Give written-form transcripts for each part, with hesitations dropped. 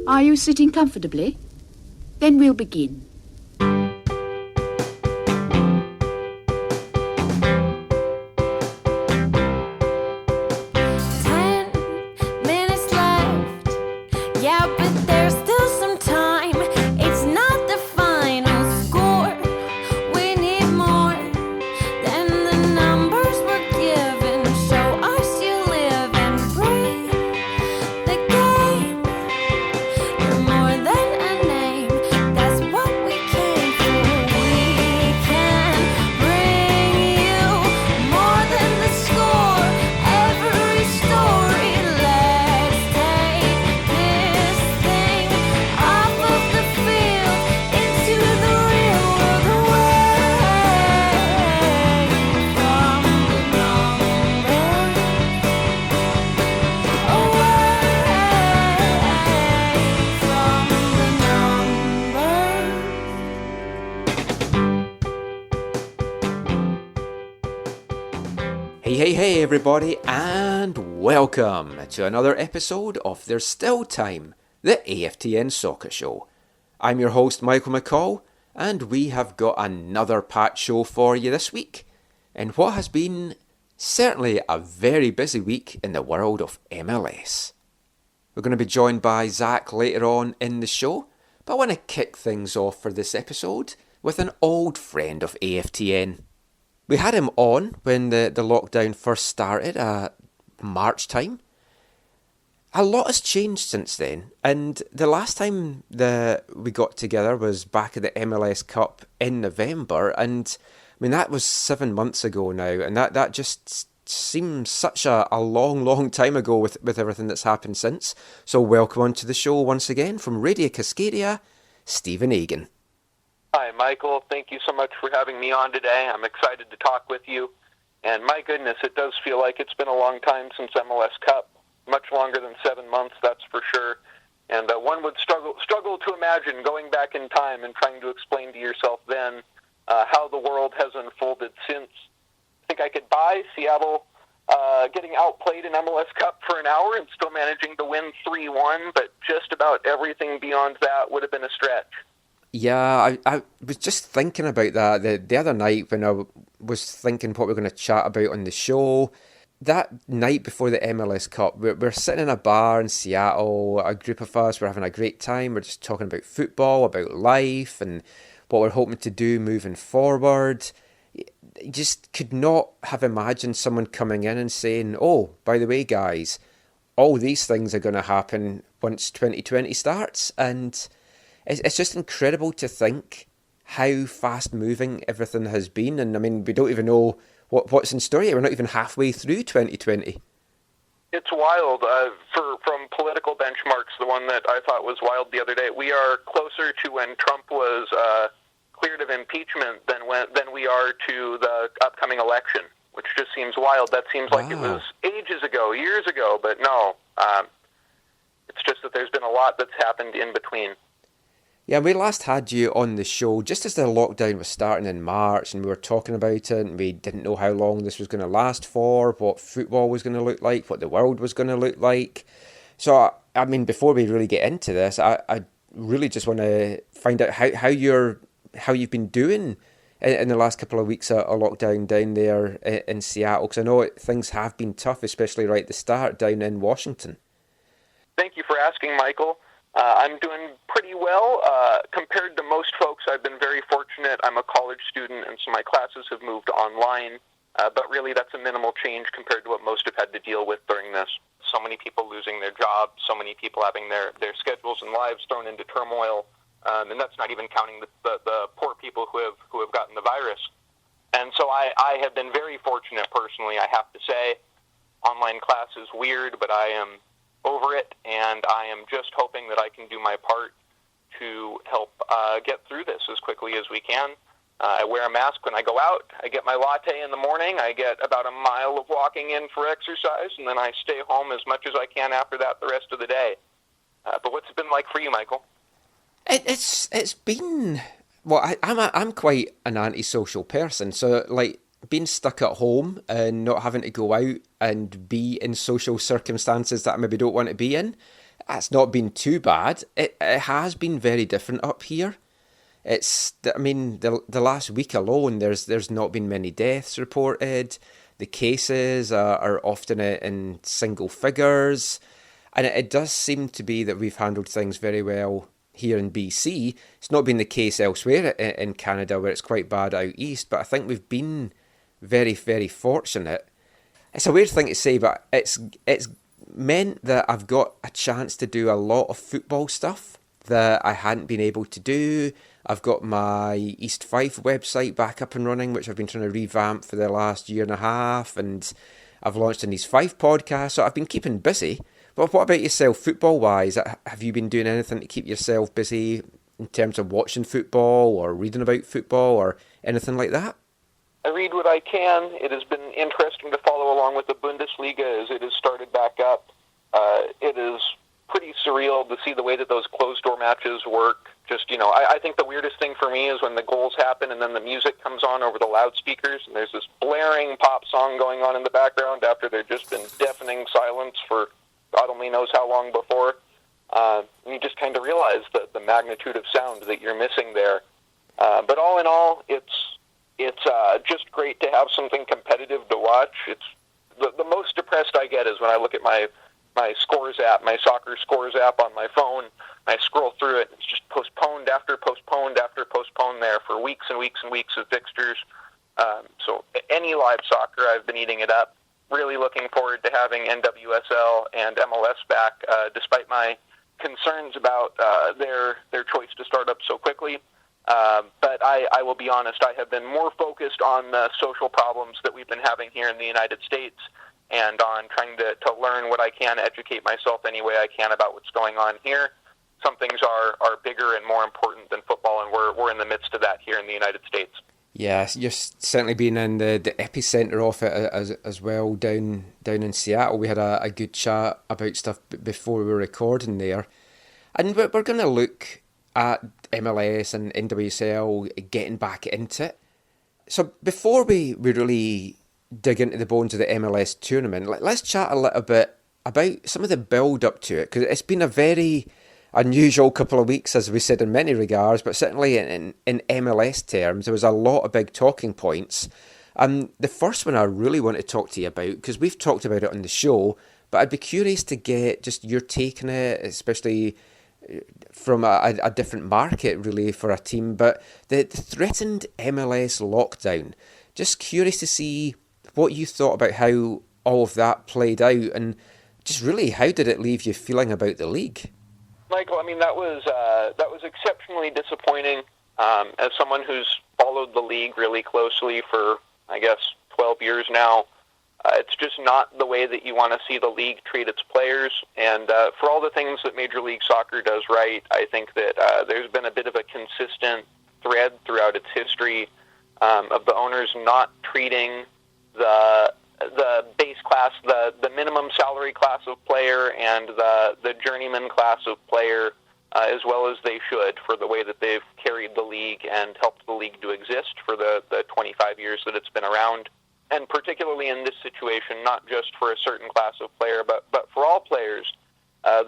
Are you sitting comfortably? Then we'll begin. 10 minutes left. Yeah, but there's still some time. It's not the final score. We need more than the numbers we're given. Show us you live and breathe the game. You're more than a name. That's what we came for. We can bring you more than the score. Every story. Let's take this thing off of the field into the real world, away from the numbers, Hey everybody, and welcome to another episode of There's Still Time, the AFTN Soccer Show. I'm your host Michael McCall, and we have got another packed show for you this week, in what has been certainly a very busy week in the world of MLS. We're going to be joined by Zach later on in the show, but I want to kick things off for this episode with an old friend of AFTN. We had him on when the lockdown first started at March time. A lot has changed since then, and the last time that we got together was back at the MLS Cup in November, and I mean that was 7 months ago now, and that just seems such a long time ago with everything that's happened since. So welcome onto the show once again from Radio Cascadia, Stephen Agen. Hi, Michael. Thank you so much for having me on today. I'm excited to talk with you. And my goodness, it does feel like it's been a long time since MLS Cup. Much longer than 7 months, that's for sure. And one would struggle to imagine going back in time and trying to explain to yourself then how the world has unfolded since. I think I could buy Seattle getting outplayed in MLS Cup for an hour and still managing to win 3-1, but just about everything beyond that would have been a stretch. Yeah, I was just thinking about that the other night when I was thinking what we're going to chat about on the show. That night before the MLS Cup, we're sitting in a bar in Seattle, a group of us, we're having a great time, we're just talking about football, about life, and what we're hoping to do moving forward. You just could not have imagined someone coming in and saying, oh, by the way, guys, all these things are going to happen once 2020 starts, and it's just incredible to think how fast-moving everything has been. And, I mean, we don't even know what's in store yet. We're not even halfway through 2020. It's wild. From political benchmarks, the one that I thought was wild the other day, we are closer to when Trump was cleared of impeachment than we are to the upcoming election, which just seems wild. That seems like it was ages ago, years ago, but no. It's just that there's been a lot that's happened in between. Yeah, we last had you on the show just as the lockdown was starting in March, and we were talking about it, and we didn't know how long this was going to last for, what football was going to look like, what the world was going to look like. So, I mean, before we really get into this, I really just want to find out how you've been doing in the last couple of weeks of lockdown down there in Seattle, because I know things have been tough, especially right at the start down in Washington. Thank you for asking, Michael. I'm doing pretty well. Compared to most folks, I've been very fortunate. I'm a college student, and so my classes have moved online. But really, that's a minimal change compared to what most have had to deal with during this. So many people losing their jobs, so many people having their schedules and lives thrown into turmoil. And that's not even counting the poor people who have gotten the virus. And so I have been very fortunate personally, I have to say. Online class is weird, but I am over it, and I am just hoping that I can do my part to help get through this as quickly as we can. I wear a mask when I go out. I get my latte in the morning. I get about a mile of walking in for exercise, and then I stay home as much as I can after that the rest of the day. But what's it been like for you, Michael? It's been, well, I'm quite an antisocial person, so like being stuck at home and not having to go out and be in social circumstances that I maybe don't want to be in, It's not been too bad. It has been very different up here. The last week alone, there's not been many deaths reported. The cases are often in single figures. And it does seem to be that we've handled things very well here in BC. It's not been the case elsewhere in Canada, where it's quite bad out east, but I think we've been very, very fortunate. It's a weird thing to say, but it's meant that I've got a chance to do a lot of football stuff that I hadn't been able to do. I've got my East Fife website back up and running, which I've been trying to revamp for the last year and a half, and I've launched an East Fife podcast, so I've been keeping busy. But what about yourself, football-wise? Have you been doing anything to keep yourself busy in terms of watching football or reading about football or anything like that? I read what I can. It has been interesting to follow along with the Bundesliga as it has started back up. It is pretty surreal to see the way that those closed-door matches work. Just, I think the weirdest thing for me is when the goals happen and then the music comes on over the loudspeakers and there's this blaring pop song going on in the background after there's just been deafening silence for God only knows how long before. You just kind of realize the magnitude of sound that you're missing there. But all in all, it's just great to have something competitive to watch. It's the most depressed I get is when I look at my scores app, my soccer scores app on my phone. I scroll through it. It's just postponed after postponed after postponed there for weeks and weeks and weeks of fixtures. So any live soccer, I've been eating it up. Really looking forward to having NWSL and MLS back, despite my concerns about their choice to start up so quickly. But I will be honest, I have been more focused on the social problems that we've been having here in the United States and on trying to learn what I can, educate myself any way I can about what's going on here. Some things are bigger and more important than football, and we're in the midst of that here in the United States. Yeah, you're certainly been in the epicenter of it as well down in Seattle. We had a good chat about stuff before we were recording there. And we're going to look at MLS and NWSL getting back into it. So before we really dig into the bones of the MLS tournament, let's chat a little bit about some of the build-up to it, because it's been a very unusual couple of weeks, as we said, in many regards, but certainly in MLS terms, there was a lot of big talking points. The first one I really want to talk to you about, because we've talked about it on the show, but I'd be curious to get just your take on it, especially from a different market, really, for a team. But the threatened MLS lockdown, just curious to see what you thought about how all of that played out, and just really, how did it leave you feeling about the league? Michael, that was exceptionally disappointing. As someone who's followed the league really closely for, I guess, 12 years now, it's just not the way that you want to see the league treat its players. And for all the things that Major League Soccer does right, I think that there's been a bit of a consistent thread throughout its history of the owners not treating the base class, the minimum salary class of player and the journeyman class of player as well as they should, for the way that they've carried the league and helped the league to exist for the 25 years that it's been around. And particularly in this situation, not just for a certain class of player, but for all players,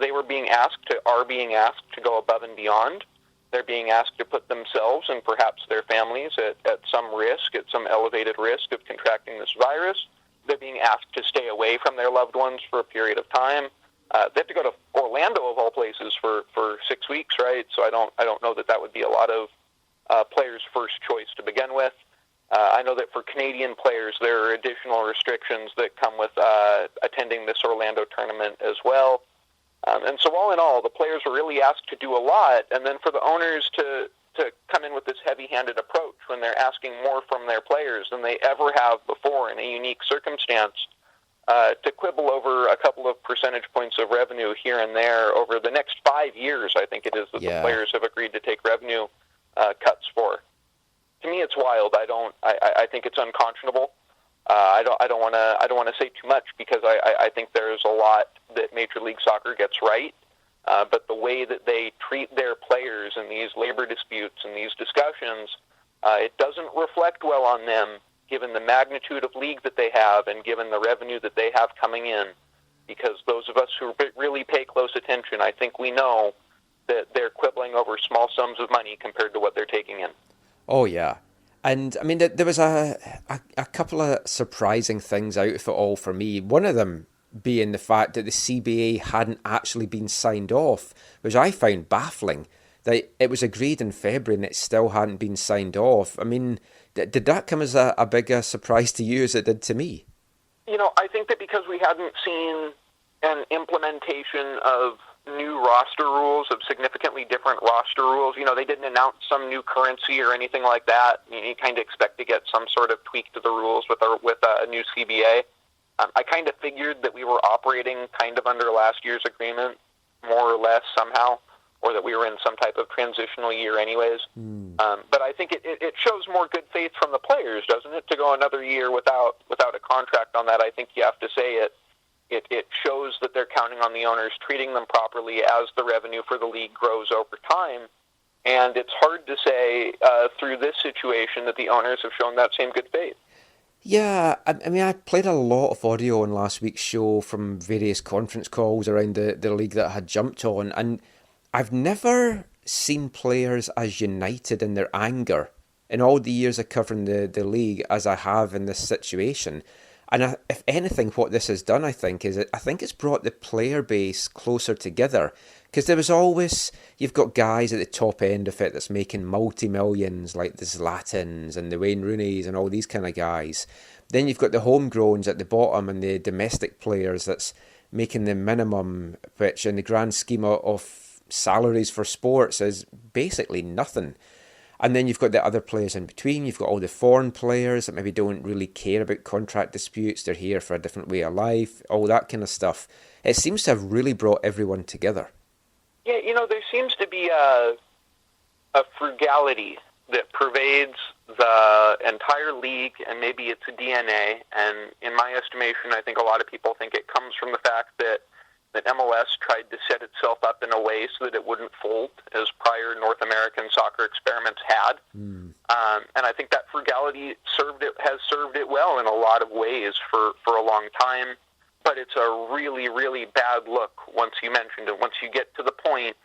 they are being asked to go above and beyond. They're being asked to put themselves and perhaps their families at some risk, at some elevated risk of contracting this virus. They're being asked to stay away from their loved ones for a period of time. They have to go to Orlando, of all places, for 6 weeks, right? So I don't know that would be a lot of players' first choice to begin with. I know that for Canadian players, there are additional restrictions that come with attending this Orlando tournament as well. And so all in all, the players were really asked to do a lot, and then for the owners to come in with this heavy-handed approach when they're asking more from their players than they ever have before in a unique circumstance, to quibble over a couple of percentage points of revenue here and there over the next 5 years, I think it is, that the players have agreed to take revenue cuts for. To me, it's wild. I think it's unconscionable. I don't want to say too much, because I think there's a lot that Major League Soccer gets right. But the way that they treat their players in these labor disputes and these discussions, it doesn't reflect well on them, given the magnitude of league that they have and given the revenue that they have coming in. because those of us who really pay close attention, I think we know that they're quibbling over small sums of money compared to what they're taking in. Oh, yeah. And, I mean, there was a couple of surprising things out of it all for me. One of them being the fact that the CBA hadn't actually been signed off, which I found baffling. That it was agreed in February and it still hadn't been signed off. I mean, did that come as a bigger surprise to you as it did to me? I think that because we hadn't seen an implementation of new roster rules, of significantly different roster rules, they didn't announce some new currency or anything like that. You kind of expect to get some sort of tweak to the rules with a new CBA. I kind of figured that we were operating kind of under last year's agreement, more or less somehow, or that we were in some type of transitional year anyways. But I think it shows more good faith from the players, doesn't it, to go another year without a contract on that. I think you have to say it shows that they're counting on the owners treating them properly as the revenue for the league grows over time. And it's hard to say through this situation that the owners have shown that same good faith. Yeah, I mean, I played a lot of audio on last week's show from various conference calls around the league that I had jumped on, and I've never seen players as united in their anger in all the years of covering the league as I have in this situation. And if anything, what this has done, I think it's brought the player base closer together. Because there was always, you've got guys at the top end of it that's making multi-millions, like the Zlatans and the Wayne Rooneys and all these kind of guys. Then you've got the homegrowns at the bottom and the domestic players that's making the minimum, which in the grand scheme of salaries for sports is basically nothing. And then you've got the other players in between. You've got all the foreign players that maybe don't really care about contract disputes. They're here for a different way of life, all that kind of stuff. It seems to have really brought everyone together. Yeah, there seems to be a frugality that pervades the entire league, and maybe it's a DNA. And in my estimation, I think a lot of people think it comes from the fact that MLS tried to set itself up in a way so that it wouldn't fold, as prior North American soccer experiments had. And I think that frugality has served it well in a lot of ways for a long time. But it's a really, really bad look once you mentioned it. Once you get to the point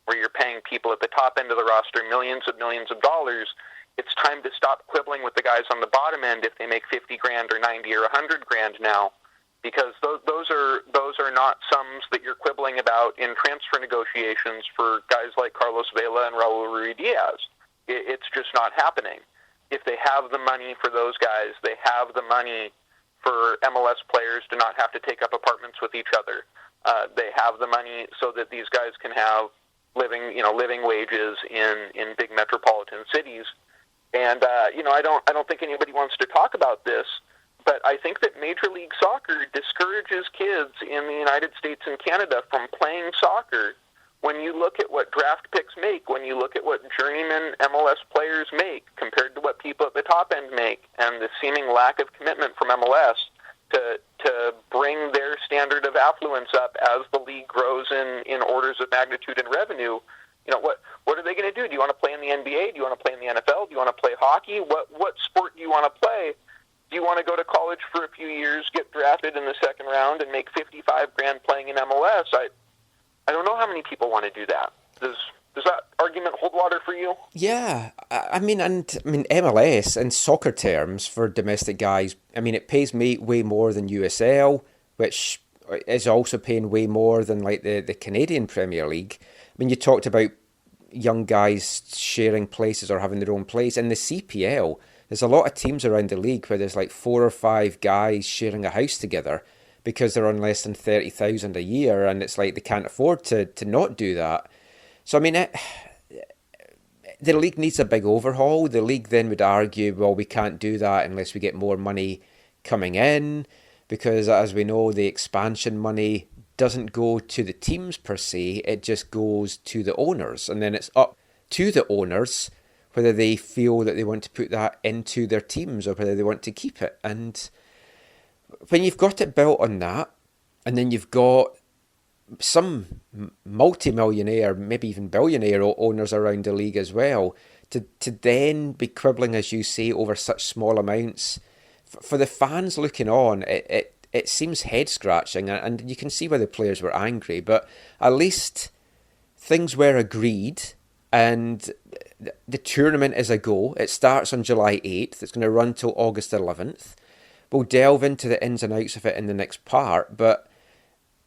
where you're paying people at the top end of the roster millions of dollars, it's time to stop quibbling with the guys on the bottom end if they make $50,000 or $90,000 or $100,000 now. Because those are not sums that you're quibbling about in transfer negotiations for guys like Carlos Vela and Raul Ruidiaz. It's just not happening. If they have the money for those guys, they have the money for MLS players to not have to take up apartments with each other. They have the money so that these guys can have living wages in big metropolitan cities. And I don't think anybody wants to talk about this. But I think that Major League Soccer discourages kids in the United States and Canada from playing soccer. When you look at what draft picks make, when you look at what journeyman MLS players make compared to what people at the top end make, and the seeming lack of commitment from MLS to bring their standard of affluence up as the league grows in orders of magnitude and revenue, what are they going to do? Do you want to play in the NBA? Do you want to play in the NFL? Do you want to play hockey? What sport do you want to play? Do you want to go to college for a few years, get drafted in the second round, and make $55,000 playing in MLS? I don't know how many people want to do that. Does that argument hold water for you? Yeah, I mean MLS in soccer terms for domestic guys. I mean, it pays me way more than USL, which is also paying way more than like the Canadian Premier League. I mean, you talked about young guys sharing places or having their own place in the CPL. There's a lot of teams around the league where there's like 4 or 5 guys sharing a house together because they're on less than $30,000 a year, and it's like they can't afford to not do that. So I mean, the league needs a big overhaul. The league then would argue, well, we can't do that unless we get more money coming in, because as we know, the expansion money doesn't go to the teams per se, it just goes to the owners, and then it's up to the owners whether they feel that they want to put that into their teams or whether they want to keep it. And when you've got it built on that, and then you've got some multi-millionaire, maybe even billionaire owners around the league as well, to then be quibbling, as you say, over such small amounts, for the fans looking on, it it seems head-scratching, and you can see why the players were angry, but at least things were agreed, and the tournament is a go. It starts on July 8th. It's going to run till August 11th. We'll delve into the ins and outs of it in the next part, but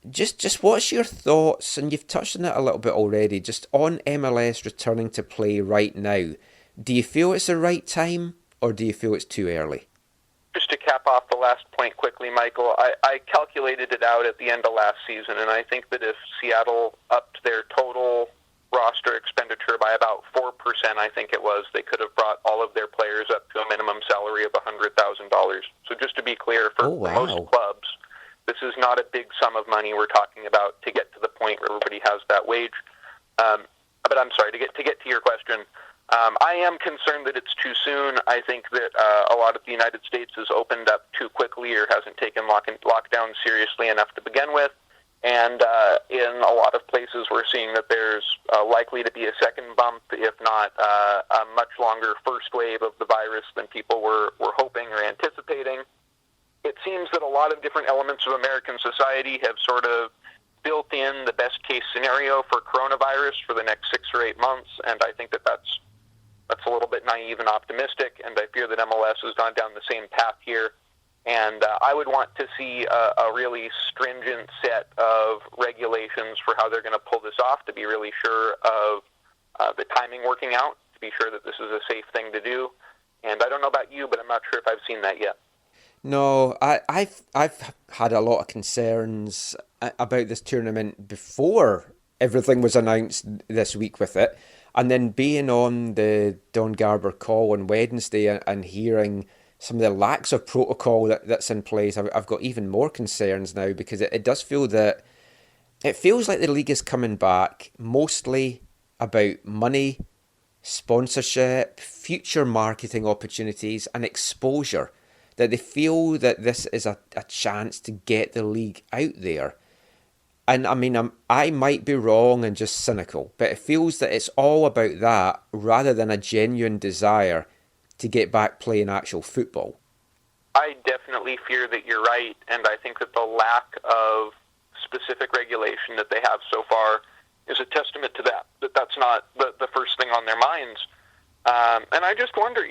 just what's your thoughts, and you've touched on it a little bit already, just on MLS returning to play right now. Do you feel it's the right time, or do you feel it's too early? Just to cap off the last point quickly, Michael, I calculated it out at the end of last season, and I think that if Seattle upped their total roster expenditure by about 4%, I think it was, they could have brought all of their players up to a minimum salary of $100,000. So just to be clear, for most clubs, this is not a big sum of money we're talking about to get to the point where everybody has that wage. But I'm sorry, to get to your question, I am concerned that it's too soon. I think that a lot of the United States has opened up too quickly or hasn't taken lockdown seriously enough to begin with. And in a lot of places, we're seeing that there's likely to be a second bump, if not a much longer first wave of the virus than people were hoping or anticipating. It seems that a lot of different elements of American society have sort of built in the best case scenario for coronavirus for the next 6 or 8 months, and I think that that's a little bit naive and optimistic, and I fear that MLS has gone down the same path here. And I would want to see a really stringent set of regulations for how they're going to pull this off, to be really sure of the timing working out, to be sure that this is a safe thing to do. And I don't know about you, but I'm not sure if I've seen that yet. No, I've had a lot of concerns about this tournament before everything was announced this week with it. And then being on the Don Garber call on Wednesday and hearing some of the lacks of protocol that's in place, I've got even more concerns now, because it does feel that it feels like the league is coming back mostly about money, sponsorship, future marketing opportunities, and exposure. That they feel that this is a chance to get the league out there. And I mean, I might be wrong and just cynical, but it feels that it's all about that rather than a genuine desire to get back playing actual football. I definitely fear that you're right, and I think that the lack of specific regulation that they have so far is a testament to that's not the first thing on their minds. And I just wonder,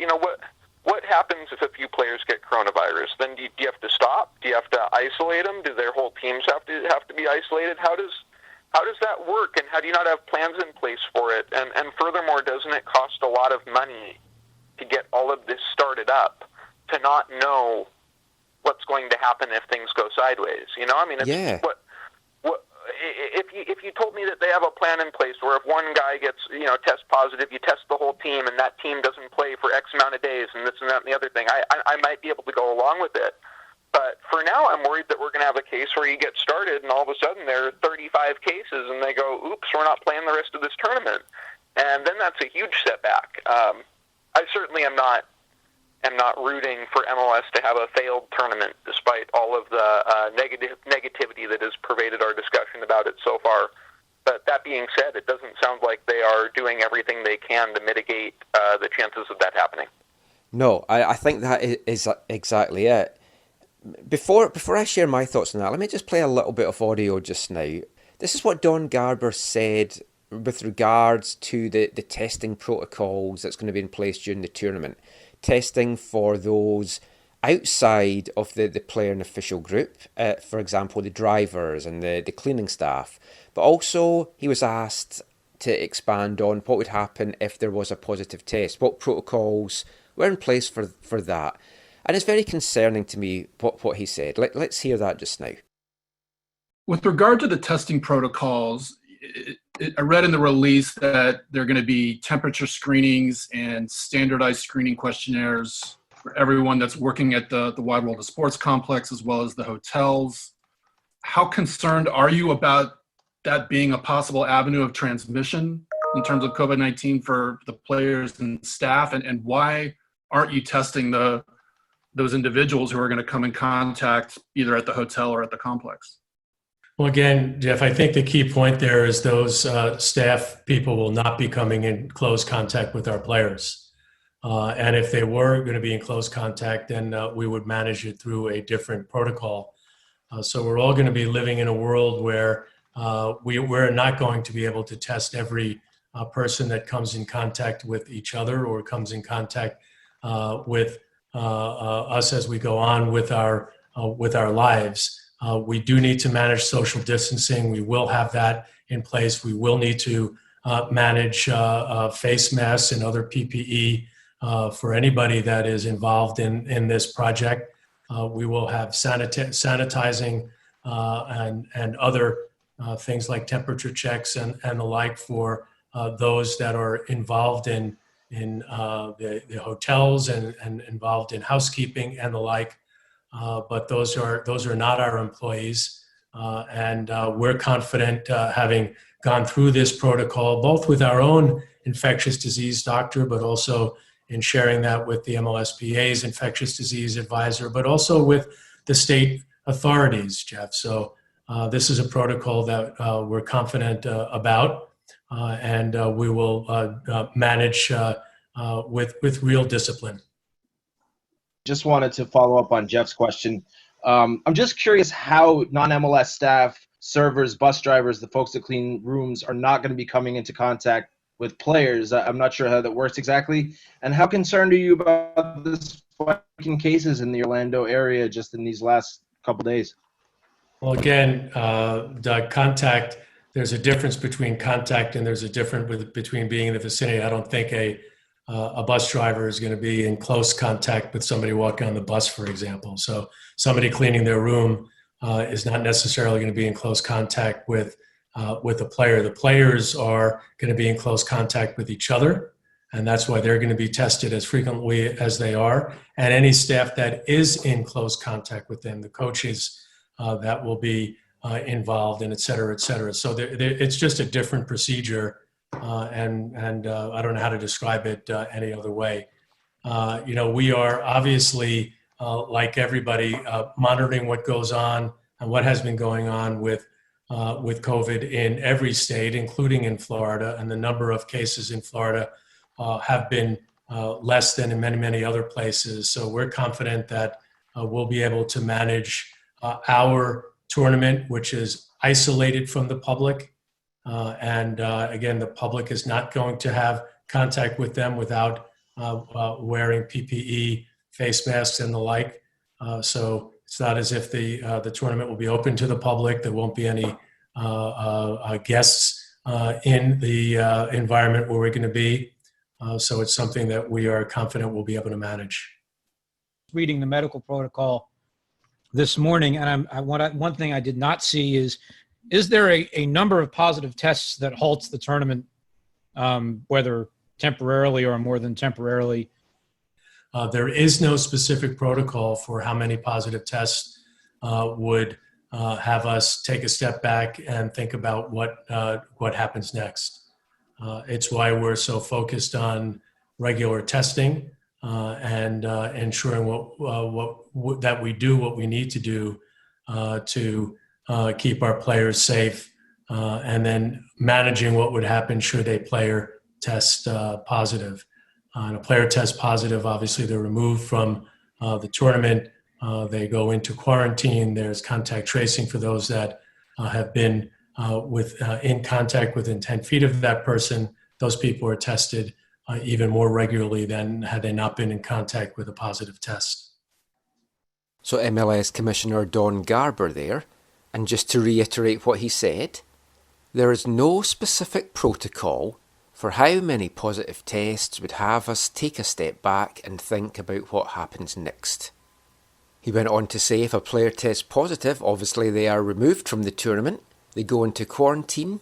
what happens if a few players get coronavirus? Then do you have to stop? Do you have to isolate them? Do their whole teams have to be isolated? How does that work, and how do you not have plans in place for it? And furthermore, doesn't it cost a lot of money to get all of this started up, to not know what's going to happen if things go sideways? If you told me that they have a plan in place where if one guy gets test positive, you test the whole team, and that team doesn't play for X amount of days, and this and that and the other thing, I might be able to go along with it. But for now, I'm worried that we're going to have a case where you get started, and all of a sudden there are 35 cases, and they go, oops, we're not playing the rest of this tournament. And then that's a huge setback. I certainly am not rooting for MLS to have a failed tournament, despite all of the negativity that has pervaded our discussion about it so far. But that being said, it doesn't sound like they are doing everything they can to mitigate the chances of that happening. No, I think that is exactly it. Before I share my thoughts on that, let me just play a little bit of audio just now. This is what Don Garber said with regards to the testing protocols that's going to be in place during the tournament. Testing for those outside of the player and official group, for example, the drivers and the cleaning staff. But also, he was asked to expand on what would happen if there was a positive test, what protocols were in place for that. And it's very concerning to me what he said. Let's hear that just now. With regard to the testing protocols, I read in the release that there are going to be temperature screenings and standardized screening questionnaires for everyone that's working at the Wide World of Sports complex, as well as the hotels. How concerned are you about that being a possible avenue of transmission in terms of COVID-19 for the players and staff? And why aren't you testing those individuals who are going to come in contact either at the hotel or at the complex? Well, again, Jeff, I think the key point there is those staff people will not be coming in close contact with our players. And if they were going to be in close contact, then we would manage it through a different protocol. So we're all going to be living in a world where we're not going to be able to test every person that comes in contact with each other or comes in contact with us as we go on with our lives. We do need to manage social distancing. We will have that in place. We will need to manage face masks and other PPE for anybody that is involved in this project. We will have sanitizing and other things like temperature checks and the like for those that are involved in the hotels and involved in housekeeping and the like. But those are not our employees. And we're confident, having gone through this protocol, both with our own infectious disease doctor, but also in sharing that with the MLSPA's infectious disease advisor, but also with the state authorities, Jeff. So this is a protocol that we're confident about, and we will manage with real discipline. Just wanted to follow up on Jeff's question. I'm just curious how non-MLS staff, servers, bus drivers, the folks that clean rooms are not going to be coming into contact with players. I'm not sure how that works exactly. And how concerned are you about the spike in cases in the Orlando area just in these last couple days? Well, again, Doug, contact, there's a difference between contact and there's a difference between being in the vicinity. I don't think a bus driver is going to be in close contact with somebody walking on the bus, for example. So somebody cleaning their room is not necessarily going to be in close contact with the player. The players are going to be in close contact with each other, and that's why they're going to be tested as frequently as they are. And any staff that is in close contact with them, the coaches that will be involved, and et cetera, et cetera. So it's just a different procedure. And I don't know how to describe it any other way. We are obviously, like everybody, monitoring what goes on and what has been going on with COVID in every state, including in Florida. And the number of cases in Florida have been less than in many, many other places. So we're confident that we'll be able to manage our tournament, which is isolated from the public. Again, the public is not going to have contact with them without wearing PPE, face masks, and the like. So it's not as if the tournament will be open to the public. There won't be any guests in the environment where we're going to be. So it's something that we are confident we'll be able to manage. Reading the medical protocol this morning, and one thing I did not see is there a number of positive tests that halts the tournament, whether temporarily or more than temporarily? There is no specific protocol for how many positive tests would have us take a step back and think about what happens next. It's why we're so focused on regular testing and ensuring that we do what we need to do to keep our players safe, and then managing what would happen should a player test positive. And a player tests positive, obviously they're removed from the tournament. They go into quarantine. There's contact tracing for those that have been in contact within 10 feet of that person. Those people are tested even more regularly than had they not been in contact with a positive test. So MLS Commissioner Don Garber there. And just to reiterate what he said, there is no specific protocol for how many positive tests would have us take a step back and think about what happens next. He went on to say if a player tests positive, obviously they are removed from the tournament, they go into quarantine,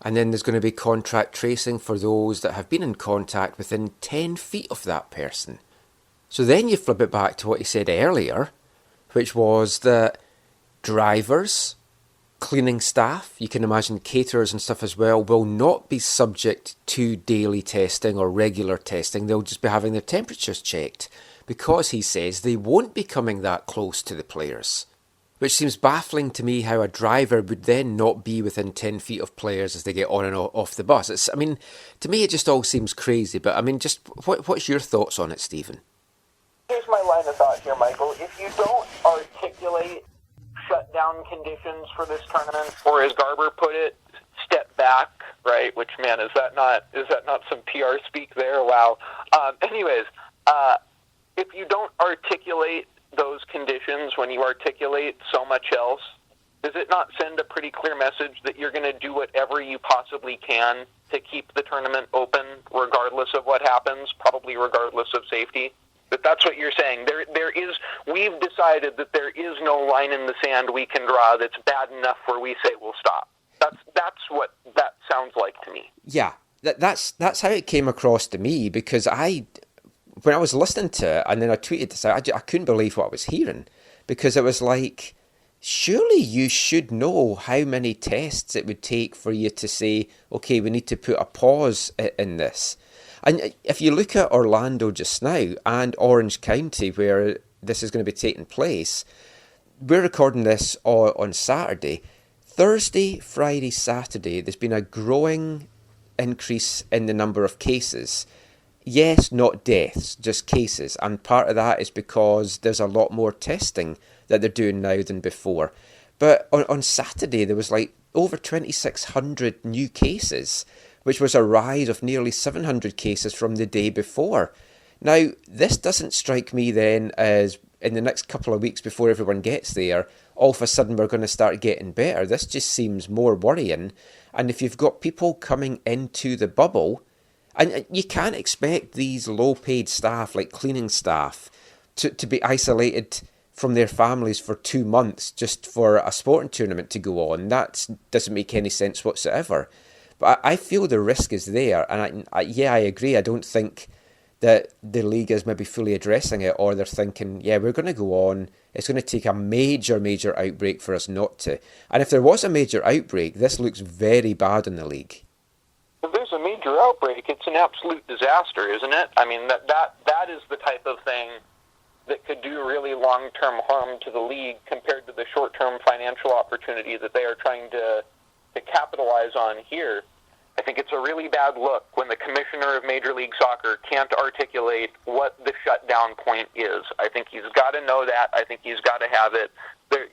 and then there's going to be contact tracing for those that have been in contact within 10 feet of that person. So then you flip it back to what he said earlier, which was that drivers, cleaning staff, you can imagine caterers and stuff as well, will not be subject to daily testing or regular testing. They'll just be having their temperatures checked because he says they won't be coming that close to the players. Which seems baffling to me how a driver would then not be within 10 feet of players as they get on and off the bus. To me it just all seems crazy, but just what's your thoughts on it, Stephen? Here's my line of thought here, Michael. If you don't articulate shutdown conditions for this tournament, or as Garber put it, step back, right? Which, man, is that not some PR speak there? Wow. Anyways, if you don't articulate those conditions when you articulate so much else, does it not send a pretty clear message that you're going to do whatever you possibly can to keep the tournament open, regardless of what happens, probably regardless of safety? But that's what you're saying. We've decided that there is no line in the sand we can draw that's bad enough where we say we'll stop. That's what that sounds like to me. Yeah, that's how it came across to me, because when I was listening to it and then I tweeted this out, I couldn't believe what I was hearing, because it was like, surely you should know how many tests it would take for you to say, okay, we need to put a pause in this. And if you look at Orlando just now and Orange County, where this is going to be taking place, we're recording this on Saturday. Thursday, Friday, Saturday, there's been a growing increase in the number of cases. Yes, not deaths, just cases. And part of that is because there's a lot more testing that they're doing now than before. But on Saturday, there was like over 2,600 new cases, which was a rise of nearly 700 cases from the day before. Now, this doesn't strike me then as in the next couple of weeks before everyone gets there, all of a sudden we're going to start getting better. This just seems more worrying. And if you've got people coming into the bubble, and you can't expect these low-paid staff, like cleaning staff, to be isolated from their families for 2 months just for a sporting tournament to go on. That doesn't make any sense whatsoever. But I feel the risk is there, and I agree. I don't think that the league is maybe fully addressing it, or they're thinking, yeah, we're going to go on. It's going to take a major outbreak for us not to. And if there was a major outbreak, this looks very bad in the league. If there's a major outbreak, it's an absolute disaster, isn't it? I mean, that is the type of thing that could do really long-term harm to the league compared to the short-term financial opportunity that they are trying to capitalize on here. I think it's a really bad look when the commissioner of Major League Soccer can't articulate what the shutdown point is. I think he's got to know that. I think he's got to have it.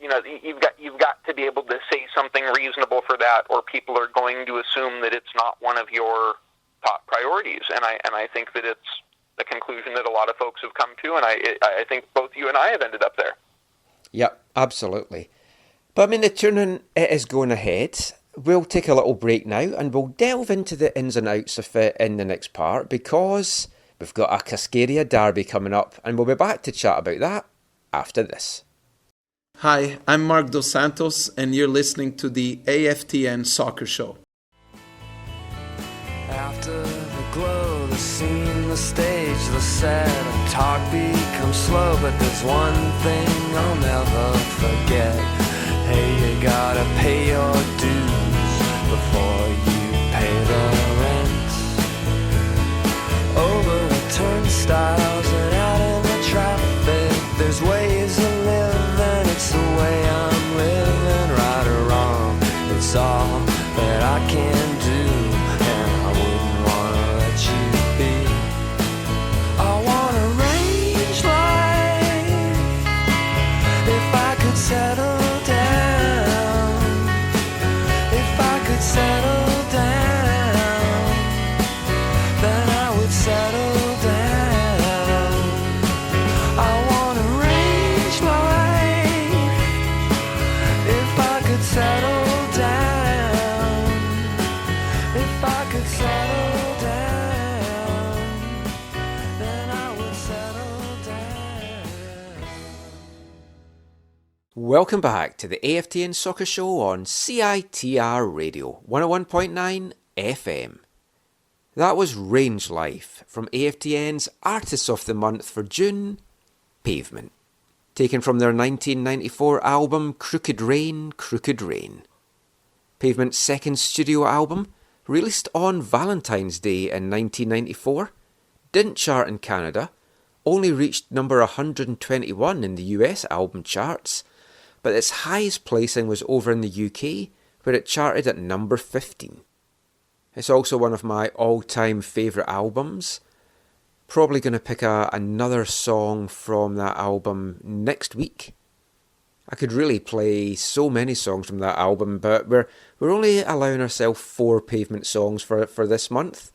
You've got to be able to say something reasonable for that, or people are going to assume that it's not one of your top priorities. And I think that it's the conclusion that a lot of folks have come to, and I think both you and I have ended up there. Yep, absolutely. But I mean, the tournament is going ahead. We'll take a little break now, and we'll delve into the ins and outs of it in the next part, because we've got a Cascadia derby coming up, and we'll be back to chat about that after this. Hi, I'm Marc Dos Santos, and you're listening to the AFTN Soccer Show. After the glow, the scene, the stage, the set, and talk becomes slow, but there's one thing I'll never forget. Hey, you gotta pay your dues before you pay the rent. Over the turnstiles and out in the traffic, there's ways to live, and it's the way I'm living. Right or wrong, it's all that I can do, and I wouldn't want to let you be. I want to arrange life if I could settle down, if I could settle down, then I would settle down. I want to arrange life if I could settle down, if I could settle down, then I would settle down. Welcome back to the AFTN Soccer Show on CITR Radio 101.9 FM. That was Range Life from AFTN's Artists of the Month for June, Pavement, taken from their 1994 album Crooked Rain, Crooked Rain. Pavement's second studio album, released on Valentine's Day in 1994, didn't chart in Canada, only reached number 121 in the US album charts, but its highest placing was over in the UK, where it charted at number 15. It's also one of my all-time favourite albums. Probably going to pick another song from that album next week. I could really play so many songs from that album, but we're only allowing ourselves 4 Pavement songs for this month.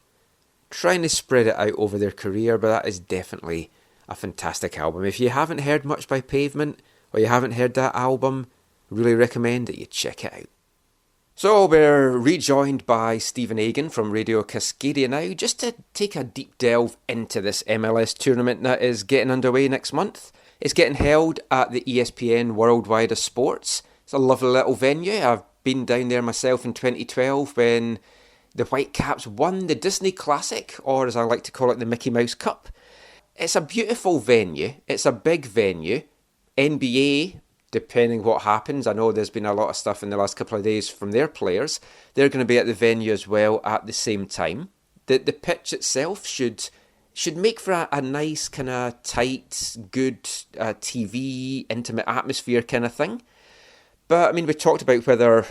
Trying to spread it out over their career, but that is definitely a fantastic album. If you haven't heard much by Pavement, or you haven't heard that album, really recommend that you check it out. So we're rejoined by Stephen Agen from Radio Cascadia now, just to take a deep delve into this MLS tournament that is getting underway next month. It's getting held at the ESPN Worldwide of Sports. It's a lovely little venue. I've been down there myself in 2012 when the Whitecaps won the Disney Classic, or as I like to call it, the Mickey Mouse Cup. It's a beautiful venue. It's a big venue. NBA, depending what happens, I know there's been a lot of stuff in the last couple of days from their players. They're going to be at the venue as well at the same time. The pitch itself should make for a nice kind of tight, good TV, intimate atmosphere kind of thing. But, I mean, we talked about whether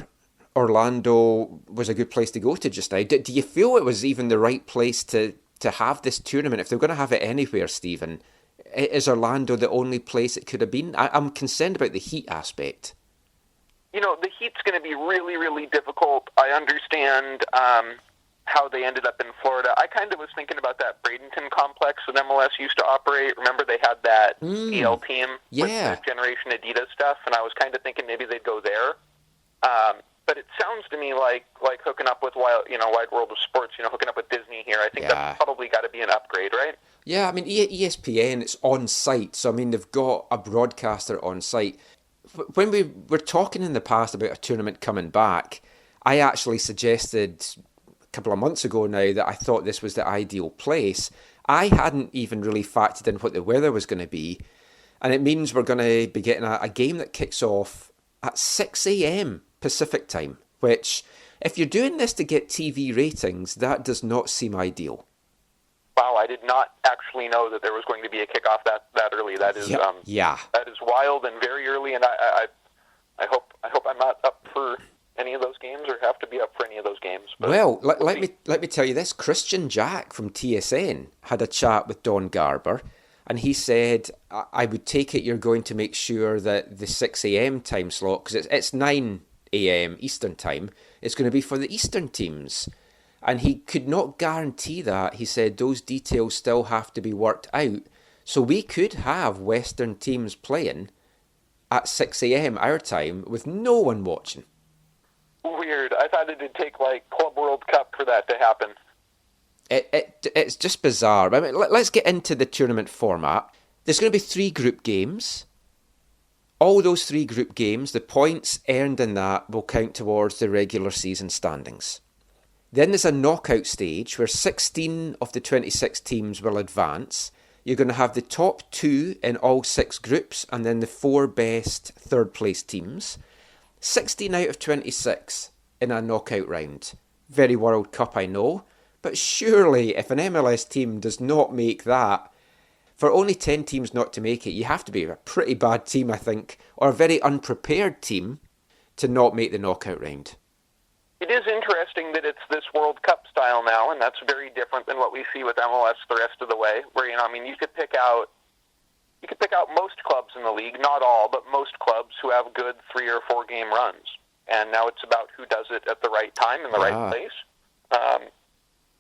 Orlando was a good place to go to just now. Do you feel it was even the right place to have this tournament? If they're going to have it anywhere, Stephen, is Orlando the only place it could have been? I'm concerned about the heat aspect. You know, the heat's going to be really, really difficult. I understand how they ended up in Florida. I kind of was thinking about that Bradenton complex that MLS used to operate. Remember they had that EL team with the Generation Adidas stuff, and I was kind of thinking maybe they'd go there. But it sounds to me like hooking up with Wide World of Sports, hooking up with Disney here. I think that's probably got to be an upgrade, right? Yeah, I mean, ESPN, it's on site, so I mean, they've got a broadcaster on site. When we were talking in the past about a tournament coming back, I actually suggested a couple of months ago now that I thought this was the ideal place. I hadn't even really factored in what the weather was going to be, and it means we're going to be getting a game that kicks off at 6 a.m. Pacific time, which, if you're doing this to get TV ratings, that does not seem ideal. Wow, I did not actually know that there was going to be a kickoff that early. That is that is wild and very early, and I hope I'm not up for any of those games or have to be up for any of those games. But well, let me tell you this. Christian Jack from TSN had a chat with Don Garber, and he said, I would take it you're going to make sure that the 6 a.m. time slot, because it's 9 a.m. Eastern time, it's going to be for the Eastern teams. And he could not guarantee that. He said those details still have to be worked out. So we could have Western teams playing at 6 a.m. our time with no one watching. Weird. I thought it'd take like Club World Cup for that to happen. It's just bizarre. I mean, let's get into the tournament format. There's going to be 3 group games. All those 3 group games, the points earned in that will count towards the regular season standings. Then there's a knockout stage where 16 of the 26 teams will advance. You're going to have the top 2 in all 6 groups and then the 4 best third place teams. 16 out of 26 in a knockout round. Very World Cup, I know. But surely if an MLS team does not make that, for only 10 teams not to make it, you have to be a pretty bad team, I think, or a very unprepared team to not make the knockout round. It is interesting that it's this World Cup style now, and that's very different than what we see with MLS the rest of the way, where, you could pick out most clubs in the league, not all, but most clubs who have good 3 or 4 game runs. And now it's about who does it at the right time in the right place.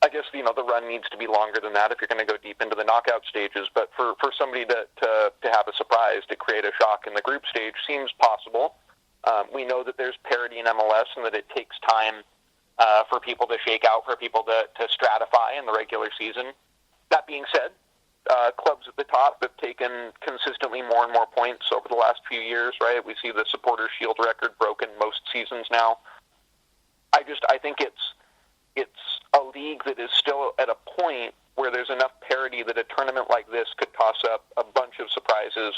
I guess, the run needs to be longer than that if you're going to go deep into the knockout stages. But for somebody to have a surprise, to create a shock in the group stage seems possible. We know that there's parity in MLS and that it takes time for people to shake out, for people to stratify in the regular season. That being said, clubs at the top have taken consistently more and more points over the last few years, right? We see the Supporters' Shield record broken most seasons now. I think it's a league that is still at a point where there's enough parity that a tournament like this could toss up a bunch of surprises.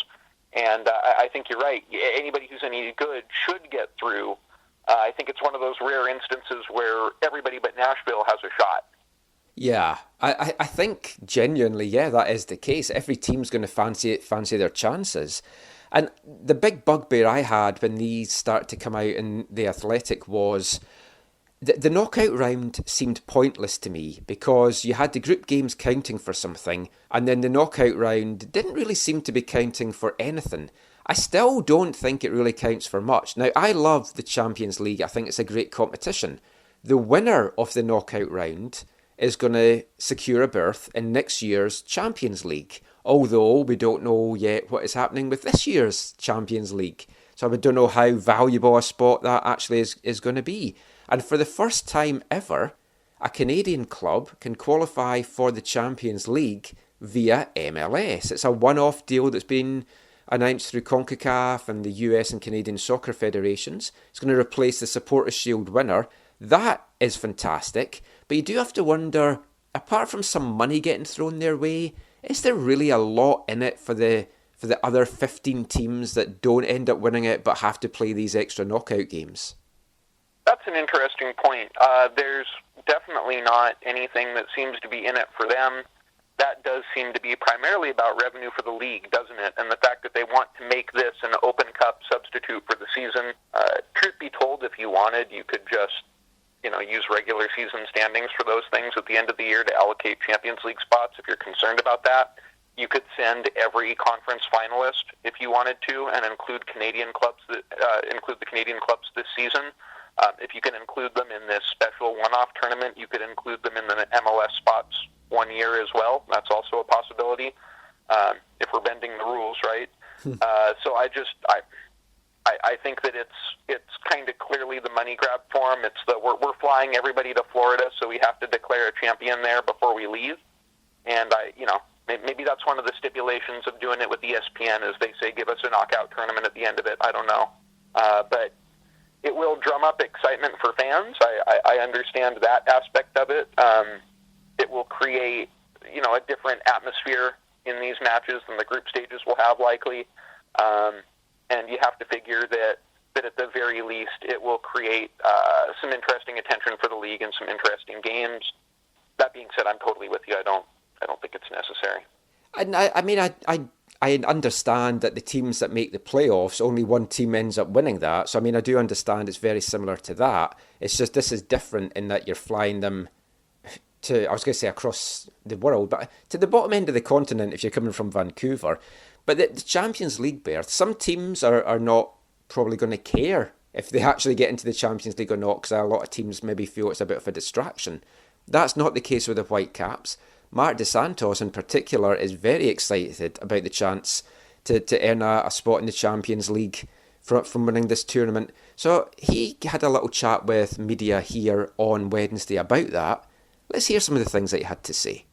And I think you're right. Anybody who's any good should get through. I think it's one of those rare instances where everybody but Nashville has a shot. Yeah, I think genuinely, that is the case. Every team's going to fancy their chances. And the big bugbear I had when these started to come out in The Athletic was the knockout round seemed pointless to me because you had the group games counting for something and then the knockout round didn't really seem to be counting for anything. I still don't think it really counts for much. Now, I love the Champions League. I think it's a great competition. The winner of the knockout round is going to secure a berth in next year's Champions League, although we don't know yet what is happening with this year's Champions League. So I don't know how valuable a spot that actually is going to be. And for the first time ever, a Canadian club can qualify for the Champions League via MLS. It's a one-off deal that's been announced through CONCACAF and the US and Canadian soccer federations. It's going to replace the Supporters' Shield winner. That is fantastic. But you do have to wonder, apart from some money getting thrown their way, is there really a lot in it for the other 15 teams that don't end up winning it but have to play these extra knockout games? That's an interesting point. There's definitely not anything that seems to be in it for them. That does seem to be primarily about revenue for the league, doesn't it? And the fact that they want to make this an Open Cup substitute for the season. Truth be told, if you wanted, you could just use regular season standings for those things at the end of the year to allocate Champions League spots if you're concerned about that. You could send every conference finalist if you wanted to, and include Canadian clubs include the Canadian clubs this season. If you can include them in this special one-off tournament, you could include them in the MLS spots one year as well. That's also a possibility if we're bending the rules, right? So I think that it's kind of clearly the money grab for them. It's we're flying everybody to Florida, so we have to declare a champion there before we leave. And maybe that's one of the stipulations of doing it with ESPN, is they say give us a knockout tournament at the end of it. I don't know, but it will drum up excitement for fans. I understand that aspect of it. It will create a different atmosphere in these matches than the group stages will have likely. And you have to figure that at the very least it will create some interesting attention for the league and some interesting games. That being said, I'm totally with you. I don't think it's necessary. And I understand that the teams that make the playoffs, only one team ends up winning that. So I do understand it's very similar to that. It's just this is different in that you're flying them to, I was going to say across the world, but to the bottom end of the continent if you're coming from Vancouver. But the Champions League berth, some teams are not probably going to care if they actually get into the Champions League or not, because a lot of teams maybe feel it's a bit of a distraction. That's not the case with the Whitecaps. Marc Dos Santos in particular is very excited about the chance to earn a spot in the Champions League from winning this tournament. So he had a little chat with media here on Wednesday about that. Let's hear some of the things that he had to say.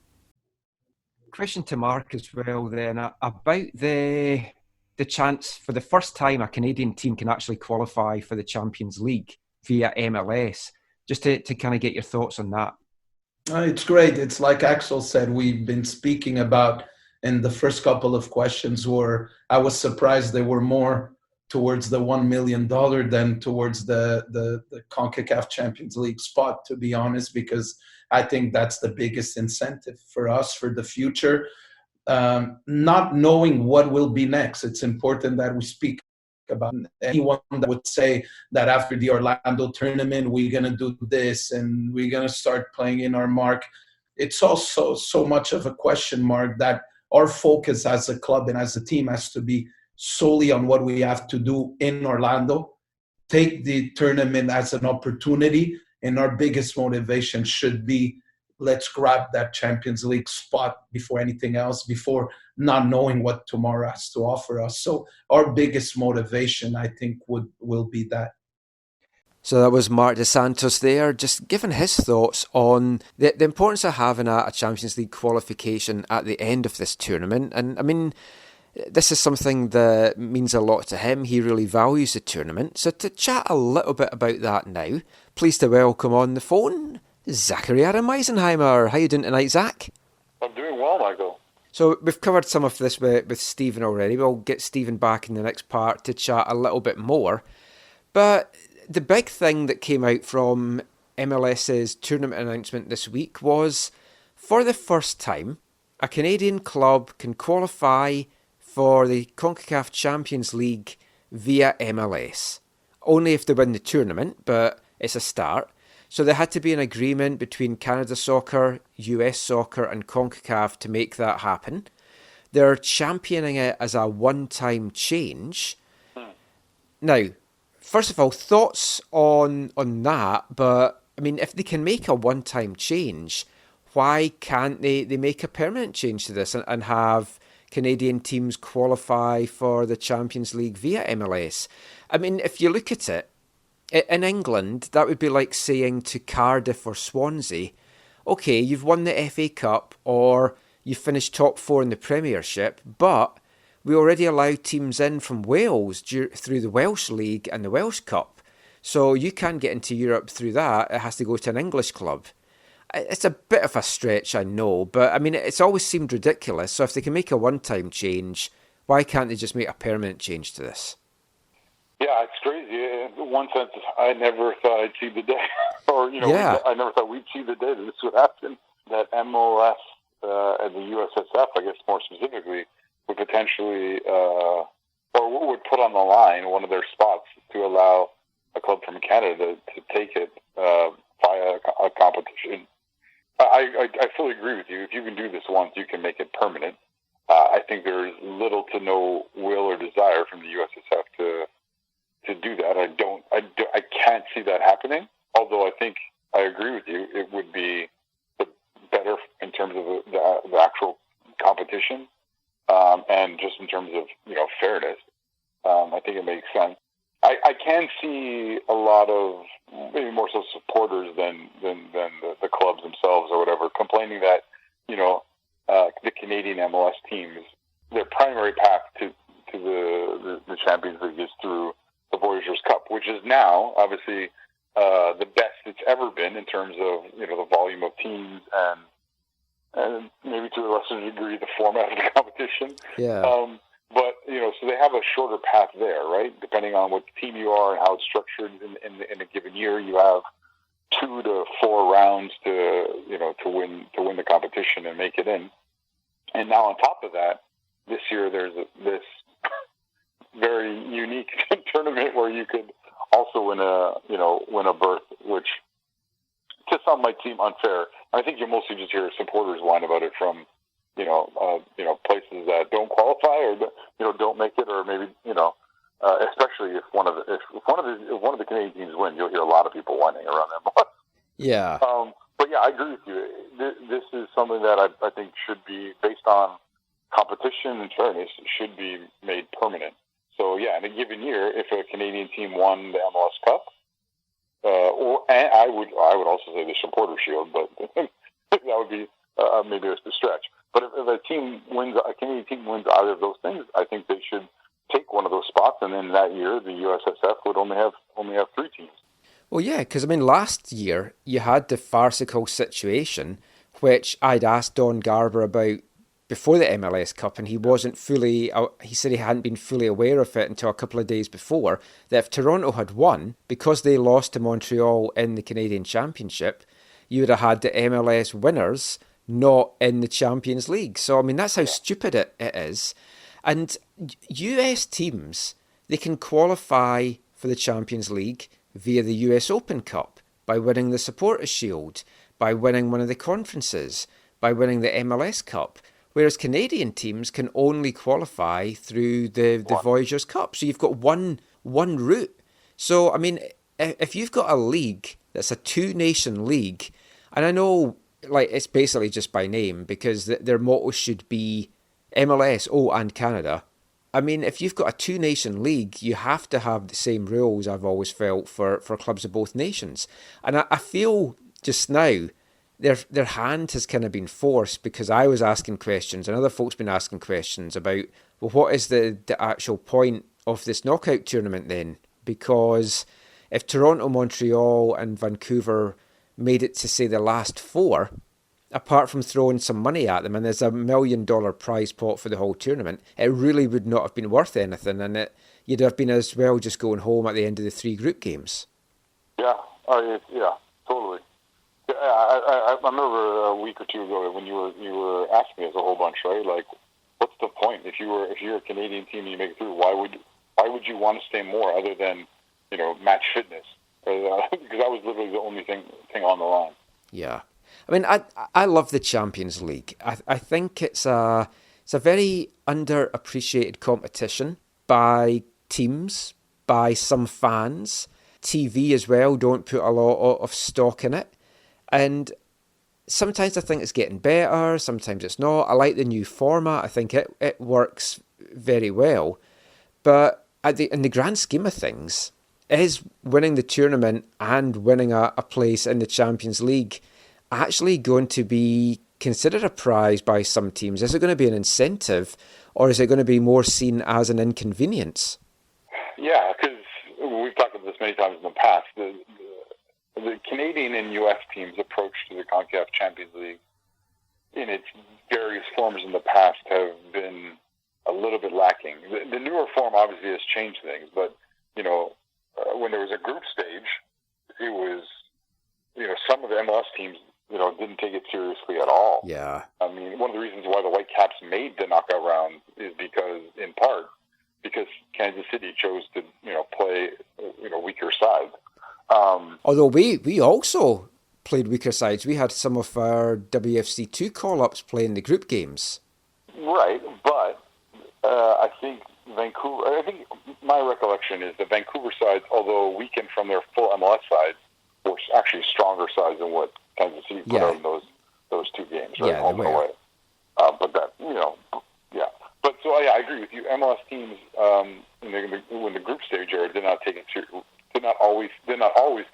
Question to Mark as well then about the chance for the first time a Canadian team can actually qualify for the Champions League via MLS. Just to kind of get your thoughts on that. It's great. It's like Axel said, we've been speaking about in the first couple of questions where I was surprised they were more towards the $1 million than towards the CONCACAF Champions League spot, to be honest, because I think that's the biggest incentive for us for the future. Not knowing what will be next, it's important that we speak about anyone that would say that after the Orlando tournament, we're going to do this and we're going to start playing in our mark. It's also so much of a question mark that our focus as a club and as a team has to be solely on what we have to do in Orlando. Take the tournament as an opportunity, and our biggest motivation should be let's grab that Champions League spot before anything else, before not knowing what tomorrow has to offer us. So our biggest motivation, I think, will be that. So that was Marc Dos Santos there, just giving his thoughts on the importance of having a Champions League qualification at the end of this tournament. And this is something that means a lot to him. He really values the tournament. So to chat a little bit about that now, pleased to welcome on the phone Zachary Adam Eisenheimer. How you doing tonight, Zach? I'm doing well, Michael. So we've covered some of this with Stephen already. We'll get Stephen back in the next part to chat a little bit more. But the big thing that came out from MLS's tournament announcement this week was, for the first time, a Canadian club can qualify for the CONCACAF Champions League via MLS. Only if they win the tournament, but it's a start. So there had to be an agreement between Canada Soccer, US Soccer and CONCACAF to make that happen. they're championing it as a one-time change. Now, first of all, thoughts on that, but I mean, if they can make a one-time change, why can't they make a permanent change to this and have Canadian teams qualify for the Champions League via MLS? I mean, if you look at it, in England, that would be like saying to Cardiff or Swansea, okay, you've won the FA Cup or you finished top 4 in the Premiership, but we already allow teams in from Wales through the Welsh League and the Welsh Cup. So you can't get into Europe through that. It has to go to an English club. It's a bit of a stretch, I know, but I mean, it's always seemed ridiculous. So if they can make a one-time change, why can't they just make a permanent change to this? Yeah, it's crazy. In one sense, I never thought I'd see the day, or I never thought we'd see the day that this would happen. That MLS and the USSF, I guess more specifically, would potentially or would put on the line one of their spots to allow a club from Canada to take it via a competition. I fully agree with you. If you can do this once, you can make it permanent. I think there is little to no will or desire from the USSF to do that. I can't see that happening. Although I think I agree with you, it would be better in terms of the actual competition and just in terms of fairness. I think it makes sense. I can see a lot of maybe more so supporters than the clubs themselves or whatever complaining that the Canadian MLS teams, their primary path to the Champions League is through the Voyageurs Cup, which is now obviously the best it's ever been in terms of the volume of teams and maybe to a lesser degree the format of the competition. Yeah. But so they have a shorter path there, right? Depending on what team you are and how it's structured in a given year, you have 2 to 4 rounds to win the competition and make it in. And now on top of that, this year there's this very unique tournament where you could also win a berth, which to some might seem unfair. I think you mostly just hear supporters whine about it from places that don't qualify or don't make it, or maybe especially if one of the Canadian teams win, you'll hear a lot of people whining around them. Yeah. But yeah, I agree with you. This is something that I think should be based on competition and fairness. Should be made permanent. So yeah, in a given year, if a Canadian team won the MLS Cup, and I would also say the Supporter Shield, but that would be maybe a stretch. But if a Canadian team wins either of those things, I think they should take one of those spots, and then that year the USSF would only have 3 teams. Well, yeah, because I mean, last year you had the farcical situation, which I'd asked Don Garber about before the MLS Cup, and he wasn't fully. He said he hadn't been fully aware of it until a couple of days before. That if Toronto had won, because they lost to Montreal in the Canadian Championship, you would have had the MLS winners not in the Champions League. So, I mean, that's how stupid it is. And US teams, they can qualify for the Champions League via the US Open Cup, by winning the Supporters Shield, by winning one of the conferences, by winning the MLS Cup, whereas Canadian teams can only qualify through the Voyageurs Cup. So you've got one route. So, I mean, if you've got a league that's a 2-nation league, and I know it's basically just by name because their motto should be MLS, and Canada. I mean, if you've got a 2-nation league, you have to have the same rules, I've always felt, for clubs of both nations. And I feel just now their hand has kind of been forced because I was asking questions and other folks been asking questions about, well, what is the actual point of this knockout tournament then? Because if Toronto, Montreal and Vancouver made it to, say, the last 4, apart from throwing some money at them, and there's $1 million prize pot for the whole tournament, it really would not have been worth anything, and you'd have been as well just going home at the end of the 3 group games. Yeah, totally. Yeah, I remember a week or 2 ago when you were asking us a whole bunch, right? Like, what's the point if you're a Canadian team and you make it through? Why would you want to stay more other than match fitness? Because that was literally the only thing on the line. Yeah. I mean, I love the Champions League. I think it's It's a very underappreciated competition by teams, by some fans. TV as well don't put a lot of stock in it. And sometimes I think it's getting better, sometimes it's not. I like the new format. I think it works very well. But in the grand scheme of things, is winning the tournament and winning a place in the Champions League actually going to be considered a prize by some teams? Is it going to be an incentive, or is it going to be more seen as an inconvenience? Yeah, because we've talked about this many times in the past. The Canadian and U.S. teams' approach to the CONCACAF Champions League in its various forms in the past have been a little bit lacking. The newer form obviously has changed things, but, when there was a group stage, it was, some of the MLS teams, didn't take it seriously at all. Yeah. I mean, one of the reasons why the Whitecaps made the knockout round is in part, because Kansas City chose to, play, weaker sides. Although we also played weaker sides. We had some of our WFC2 call-ups playing the group games. Right, but I think my recollection is the Vancouver sides, although weakened from their full MLS sides, were actually stronger sides than what Kansas City put out in those two games, right, home and away. But that, yeah. But so I agree with you. MLS teams when the group stage era did not always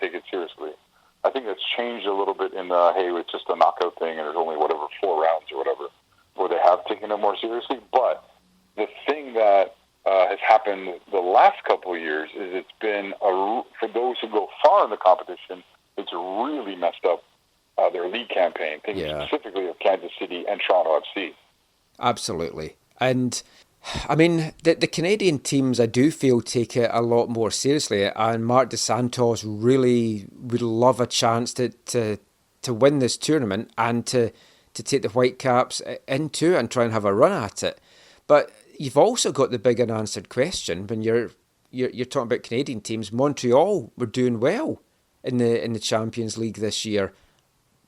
take it seriously. I think that's changed a little bit in the it's just a knockout thing and there's only 4 rounds or whatever, where they have taken it more seriously. But the thing that has happened the last couple of years is it's been for those who go far in the competition, it's really messed up their league campaign, thinking specifically of Kansas City and Toronto FC. Absolutely. And I mean, the Canadian teams, I do feel, take it a lot more seriously. And Marc Dos Santos really would love a chance to win this tournament and to take the Whitecaps into it and try and have a run at it. But you've also got the big unanswered question when you're talking about Canadian teams. Montreal were doing well in the Champions League this year.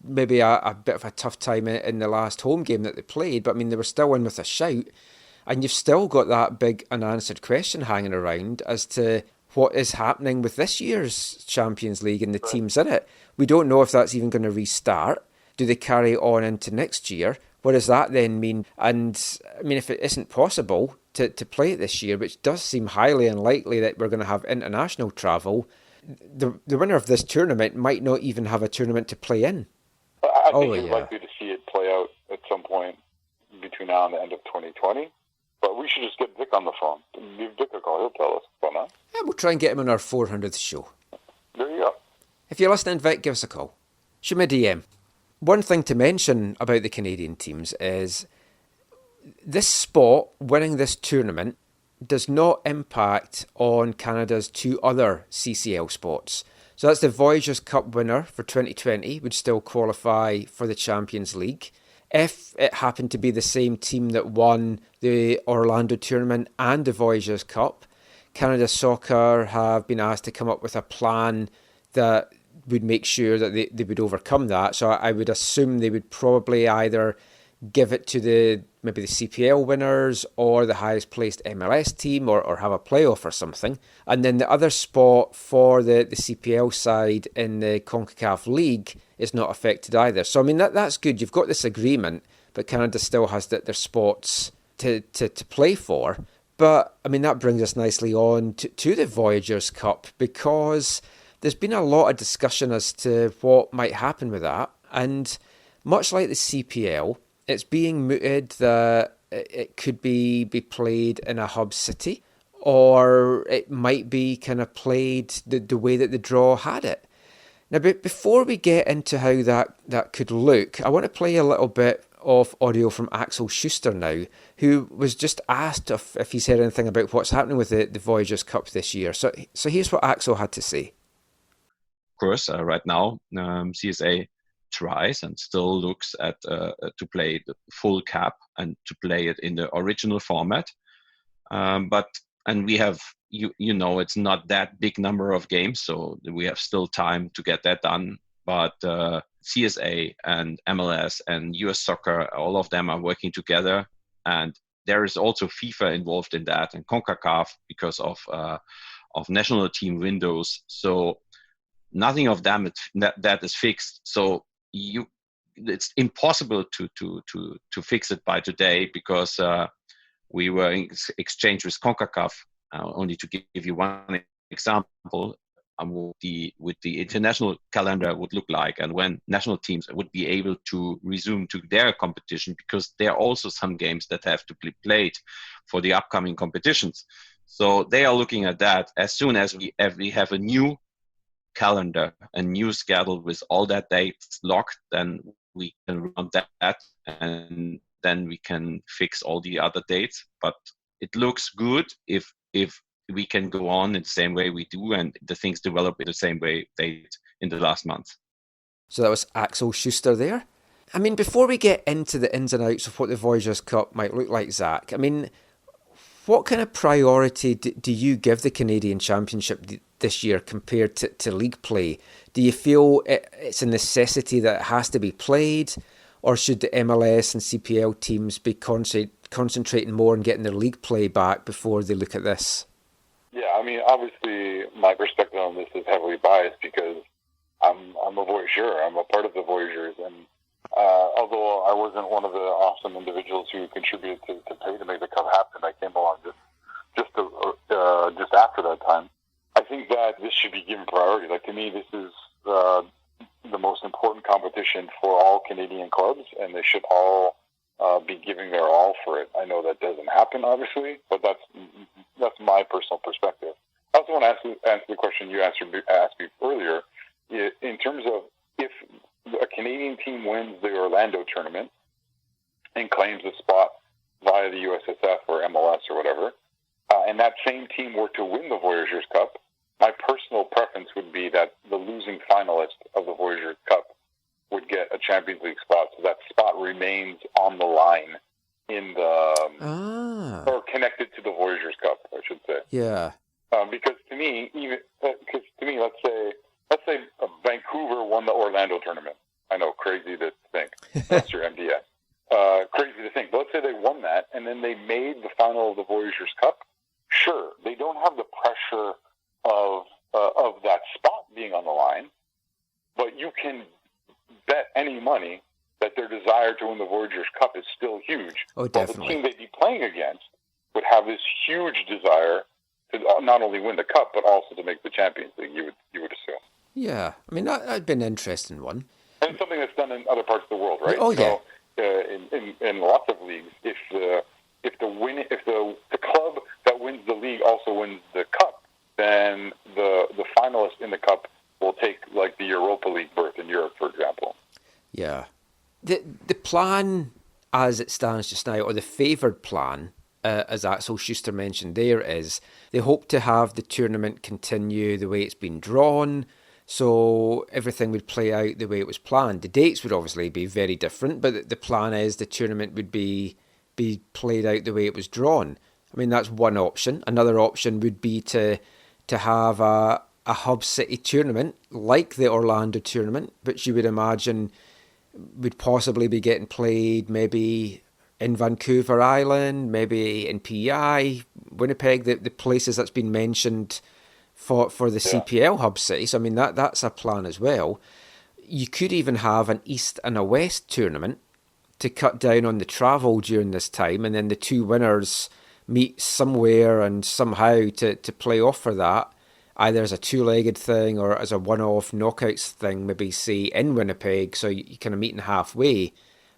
Maybe a bit of a tough time in the last home game that they played, but I mean, they were still in with a shout. And you've still got that big unanswered question hanging around as to what is happening with this year's Champions League and the teams in it. We don't know if that's even going to restart. Do they carry on into next year? What does that then mean? And I mean, if it isn't possible to play it this year, which does seem highly unlikely that we're going to have international travel, the winner of this tournament might not even have a tournament to play in. I think you're likely to see it play out at some point between now and the end of 2020. But we should just get Vic on the phone. Give Vic a call. He'll tell us about that. Yeah, we'll try and get him on our 400th show. There you go. If you're listening, Vic, give us a call. Shoot me a DM. One thing to mention about the Canadian teams is this spot, winning this tournament, does not impact on Canada's 2 other CCL spots. So that's the Voyageurs Cup winner for 2020 would still qualify for the Champions League. If it happened to be the same team that won the Orlando tournament and the Voyageurs Cup, Canada Soccer have been asked to come up with a plan that would make sure that they would overcome that. So I would assume they would probably either give it to maybe the CPL winners or the highest placed MLS team or have a playoff or something. And then the other spot for the CPL side in the CONCACAF League is not affected either. So I mean that's good. You've got this agreement, but Canada still has their spots to play for. But I mean that brings us nicely on to the Voyageurs Cup, because there's been a lot of discussion as to what might happen with that. And much like the CPL, it's being mooted that it could be played in a hub city, or it might be kind of played the way that the draw had it. Now, before we get into how that could look, I want to play a little bit of audio from Axel Schuster now, who was just asked if he's heard anything about what's happening with the Voyageurs Cup this year. So here's what Axel had to say. Of course, right now, CSA tries and still looks at to play the full cap and to play it in the original format. And we have, it's not that big number of games, so we have still time to get that done. But CSA and MLS and US Soccer, all of them are working together And there is also FIFA involved in that, and CONCACAF because of national team windows. So nothing of them that is fixed. So it's impossible to fix it by today, because we were in exchange with CONCACAF. Only to give you one example, with the international calendar would look like, and when national teams would be able to resume to their competition, because there are also some games that have to be played for the upcoming competitions. So they are looking at that. As soon as we have a new calendar, a new schedule with all that dates locked, then we can run that, and then we can fix all the other dates. But it looks good if we can go on in the same way we do, and the things develop in the same way they did in the last month. So that was Axel Schuster there. I mean, before we get into the ins and outs of what the Voyageurs Cup might look like, Zach, I mean, what kind of priority do you give the Canadian Championship this year compared to league play? Do you feel it's a necessity that it has to be played, or should the MLS and CPL teams be concentrating more on getting their league play back before they look at this? Yeah, I mean, obviously, my perspective on this is heavily biased because I'm a Voyageur. I'm a part of the Voyageurs, and although I wasn't one of the awesome individuals who contributed to pay to make the cup happen, I came along just after that time. I think that this should be given priority. Like, to me, this is the most important competition for all Canadian clubs, and they should all be giving their all for it. I know that doesn't happen, obviously, but that's my personal perspective. I also want to answer the question you asked me earlier. In terms of if a Canadian team wins the Orlando tournament and claims a spot via the USSF or MLS or whatever, and that same team were to win the Voyageurs Cup, my personal preference would be that the losing finalist of the Voyageurs Cup would get a Champions League spot, so that spot remains on the line in the or connected to the Voyageurs Cup, I should say. Yeah. Because to me, let's say Vancouver won the Orlando tournament. I know, crazy to think. That's your MDS. Crazy to think. But let's say they won that, and then they made the final of the Voyageurs Cup. Sure, they don't have the pressure of that spot being on the line, but you can bet any money that their desire to win the Voyageurs Cup is still huge. Oh, definitely. The team they'd be playing against would have this huge desire to not only win the cup, but also to make the Champions League, you would assume. Yeah, I mean, that'd been an interesting one. And it's something that's done in other parts of the world, right? Oh, yeah. So, in lots of leagues, if the club that wins the league also wins the cup, then the finalist in the cup will take, like, the Europa League berth in Europe, for example. Yeah. The plan as it stands just now, or the favoured plan, as Axel Schuster mentioned there, is they hope to have the tournament continue the way it's been drawn, so everything would play out the way it was planned. The dates would obviously be very different, but the plan is the tournament would be played out the way it was drawn. I mean, that's one option. Another option would be to have a hub city tournament like the Orlando tournament, which you would imagine would possibly be getting played maybe in Vancouver Island, maybe in PEI, Winnipeg, the places that's been mentioned for the CPL hub city. So, I mean, that's a plan as well. You could even have an East and a West tournament to cut down on the travel during this time, and then the two winners meet somewhere and somehow to play off for that, either as a two-legged thing or as a one-off knockouts thing, maybe say in Winnipeg, so you kind of meeting halfway. I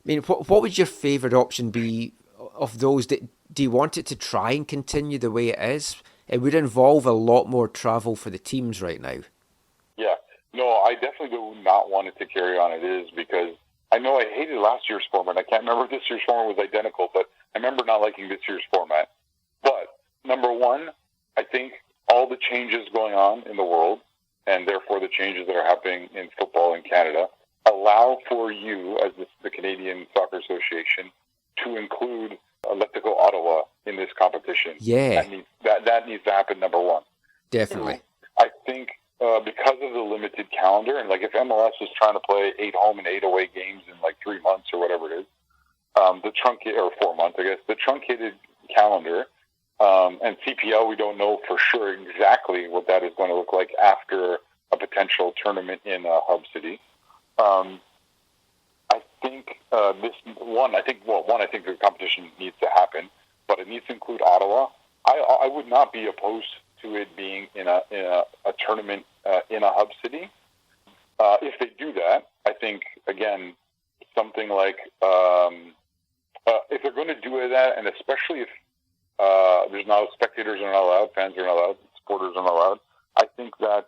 mean, what would your favourite option be of those? Do you want it to try and continue the way it is? It would involve a lot more travel for the teams right now. Yeah. No, I definitely do not want it to carry on. It is because I know I hated last year's format. I can't remember if this year's format was identical, but I remember not liking this year's format. But, number one, I think all the changes going on in the world, and therefore the changes that are happening in football in Canada, allow for you, as the Canadian Soccer Association, to include Atletico Ottawa in this competition. Yeah. That needs to happen, number one. Definitely. I think because of the limited calendar, and like if MLS was trying to play 8 home and 8 away games in like 3 months or whatever it is, the truncated, or 4 months, I guess, the truncated calendar, and CPL, we don't know for sure exactly what that is going to look like after a potential tournament in a hub city. I think I think the competition needs to happen, but it needs to include Ottawa. I would not be opposed to it being in a tournament in a hub city. If they do that, I think, again, something like if they're going to do that, and especially if there's no spectators are not allowed, fans are not allowed, supporters are not allowed, I think that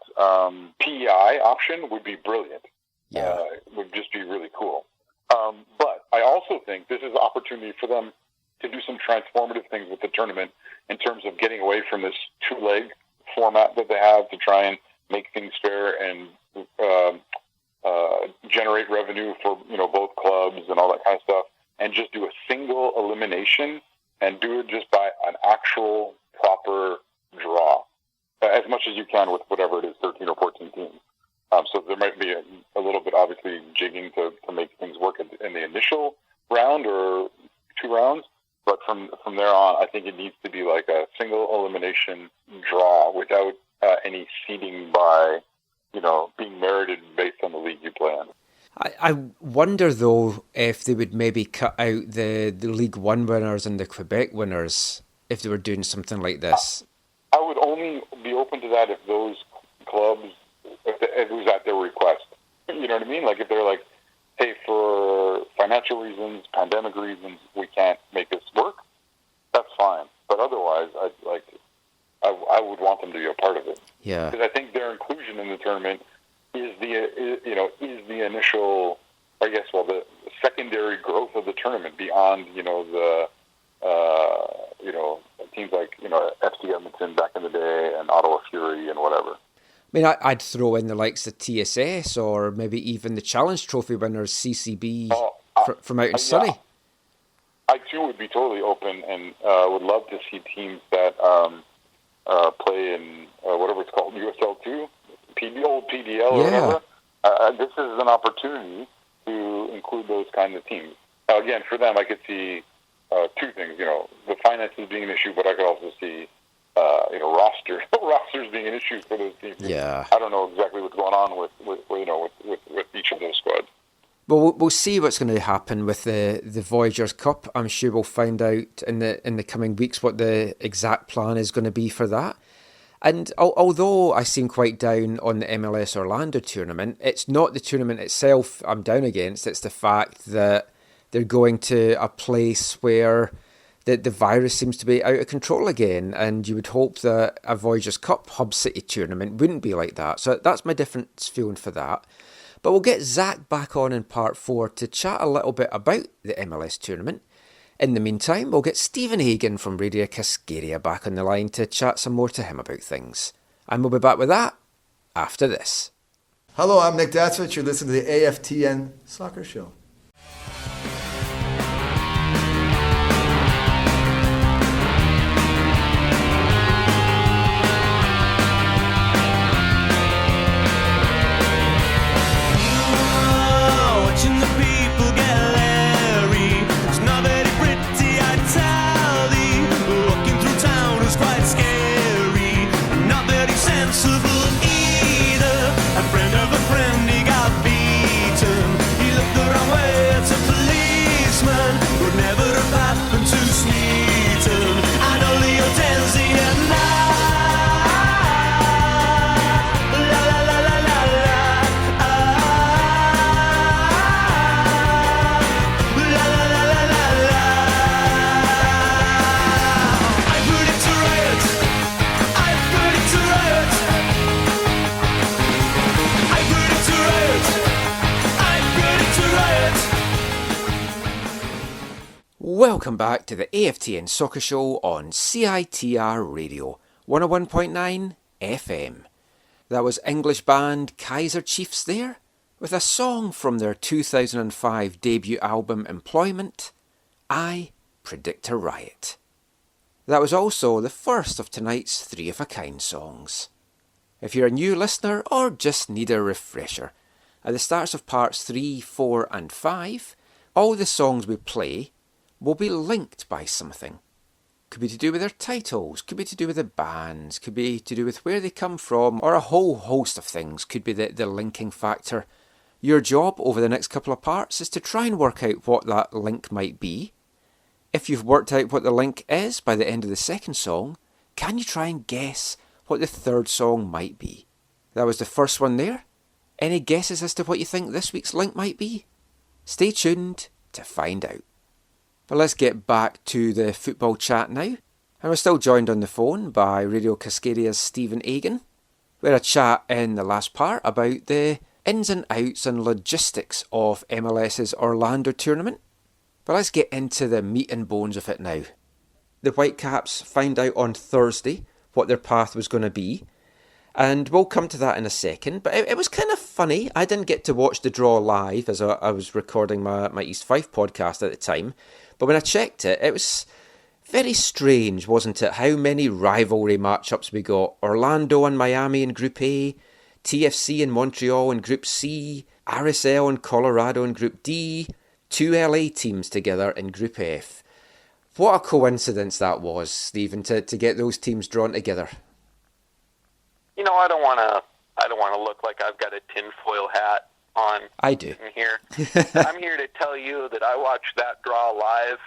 PEI option would be brilliant. Yeah. It would just be really cool. But I also think this is an opportunity for them to do some transformative things with the tournament in terms of getting away from this two-leg format that they have to try and make things fair and generate revenue for both clubs and all that kind of stuff, and just do a single elimination and do it just by an actual proper draw, as much as you can with whatever it is, 13 or 14 teams. So there might be a little bit, obviously, jigging to make things work in the initial round or 2 rounds. But from there on, I think it needs to be like a single elimination draw without any seeding by, being merited based on the league you play in. I wonder, though, if they would maybe cut out the League One winners and the Quebec winners if they were doing something like this. I would only be open to that if those clubs, if it was at their request. You know what I mean? Like if they're like, hey, for financial reasons, pandemic reasons, we can't make this work, that's fine. But otherwise, I would want them to be a part of it. Yeah. Because I think their inclusion in the tournament is the initial, I guess, the secondary growth of the tournament beyond, the teams like, FC Edmonton back in the day and Ottawa Fury and whatever. I mean, I'd throw in the likes of TSS or maybe even the Challenge Trophy winners, CCB, from out in Surrey. I, too, would be totally open and would love to see teams that play in whatever it's called, USL2, old PDL or whatever. This is an opportunity to include those kind of teams. Now, again, for them, I could see 2 things. The finances being an issue, but I could also see rosters being an issue for those teams. Yeah. I don't know exactly what's going on with each of those squads. Well, we'll see what's going to happen with the Voyageurs Cup. I'm sure we'll find out in the coming weeks what the exact plan is going to be for that. And although I seem quite down on the MLS Orlando tournament, it's not the tournament itself I'm down against. It's the fact that they're going to a place where the virus seems to be out of control again, and you would hope that a Voyageurs Cup Hub City tournament wouldn't be like that. So that's my different feeling for that. But we'll get Zach back on in part 4 to chat a little bit about the MLS tournament. In the meantime, we'll get Stephen Agen from Radio Cascadia back on the line to chat some more to him about things. And we'll be back with that after this. Hello, I'm Nick Datsvich. You're listening to the AFTN Soccer Show. Welcome back to the AFTN Soccer Show on CITR Radio, 101.9 FM. That was English band Kaiser Chiefs there, with a song from their 2005 debut album Employment, I Predict a Riot. That was also the first of tonight's 3 of a Kind songs. If you're a new listener or just need a refresher, at the starts of parts 3, 4 and 5, all the songs we play will be linked by something. Could be to do with their titles, could be to do with the bands, could be to do with where they come from, or a whole host of things could be the linking factor. Your job over the next couple of parts is to try and work out what that link might be. If you've worked out what the link is by the end of the second song, can you try and guess what the third song might be? That was the first one there. Any guesses as to what you think this week's link might be? Stay tuned to find out. But let's get back to the football chat now. And we're still joined on the phone by Radio Cascadia's Stephen Agen. We had a chat in the last part about the ins and outs and logistics of MLS's Orlando tournament. But let's get into the meat and bones of it now. The Whitecaps found out on Thursday what their path was going to be. And we'll come to that in a second. But it was kind of funny. I didn't get to watch the draw live as I was recording my East Fife podcast at the time. But when I checked it, it was very strange, wasn't it? How many rivalry matchups we got. Orlando and Miami in Group A, TFC and Montreal in Group C, RSL and Colorado in Group D, 2 LA teams together in Group F. What a coincidence that was, Stephen, to get those teams drawn together. You know, I don't want to look like I've got a tinfoil hat on. I do. Here. I'm here to tell you that I watched that draw live,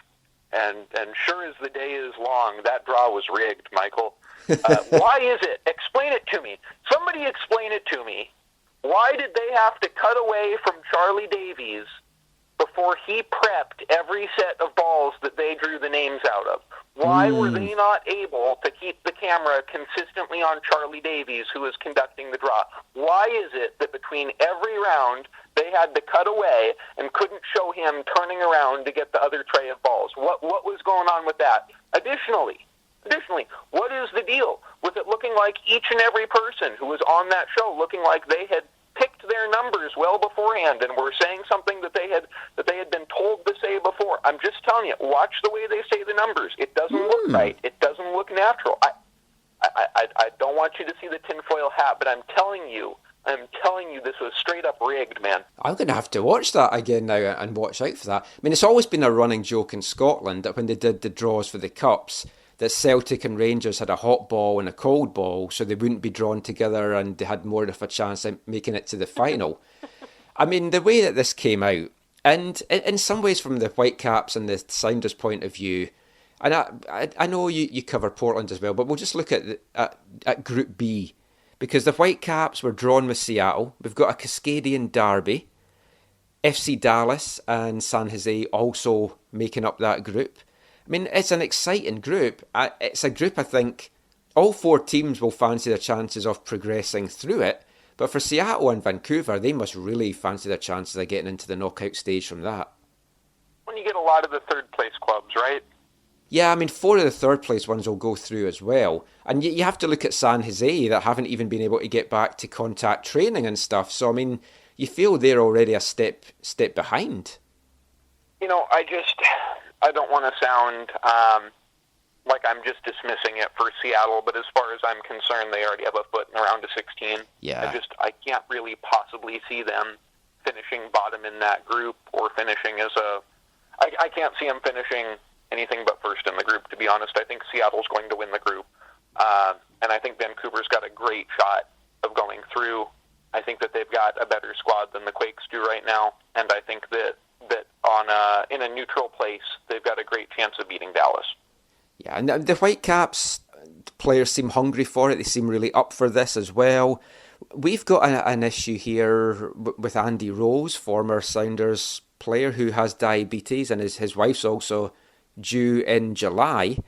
and sure as the day is long, that draw was rigged, Michael. Why is it? Explain it to me. Somebody explain it to me. Why did they have to cut away from Charlie Davies before he prepped every set of balls that they drew the names out of? Why were they not able to keep the camera consistently on Charlie Davies, who was conducting the draw? Why is it that between every round they had to cut away and couldn't show him turning around to get the other tray of balls? What was going on with that? Additionally, what is the deal with it looking like each and every person who was on that show looking like they had picked their numbers well beforehand and were saying something that they had been told to say before? I'm just telling you, watch the way they say the numbers. It doesn't look right. It doesn't look natural. I don't want you to see the tinfoil hat, but I'm telling you this was straight up rigged, man. I'm going to have to watch that again now and watch out for that. I mean, it's always been a running joke in Scotland that when they did the draws for the Cups, that Celtic and Rangers had a hot ball and a cold ball, so they wouldn't be drawn together and they had more of a chance of making it to the final. I mean, the way that this came out, and in some ways from the Whitecaps and the Sounders' point of view, and I know you cover Portland as well, but we'll just look at Group B, because the Whitecaps were drawn with Seattle. We've got a Cascadian derby, FC Dallas and San Jose also making up that group. I mean, it's an exciting group. It's a group I think all four teams will fancy their chances of progressing through it. But for Seattle and Vancouver, they must really fancy their chances of getting into the knockout stage from that. When you get a lot of the third place clubs, right? Yeah, I mean, 4 of the third place ones will go through as well. And you have to look at San Jose that haven't even been able to get back to contact training and stuff. So, I mean, you feel they're already a step behind. You know, I don't want to sound like I'm just dismissing it for Seattle, but as far as I'm concerned, they already have a foot in the round of 16. Yeah. I can't really possibly see them finishing bottom in that group or finishing as I can't see them finishing anything but first in the group, to be honest. I think Seattle's going to win the group, and I think Vancouver's got a great shot of going through. I think that they've got a better squad than the Quakes do right now, and I think that in a neutral place, they've got a great chance of beating Dallas. Yeah, and the Whitecaps players seem hungry for it. They seem really up for this as well. We've got an issue here with Andy Rose, former Sounders player who has diabetes, and his wife's also due in July.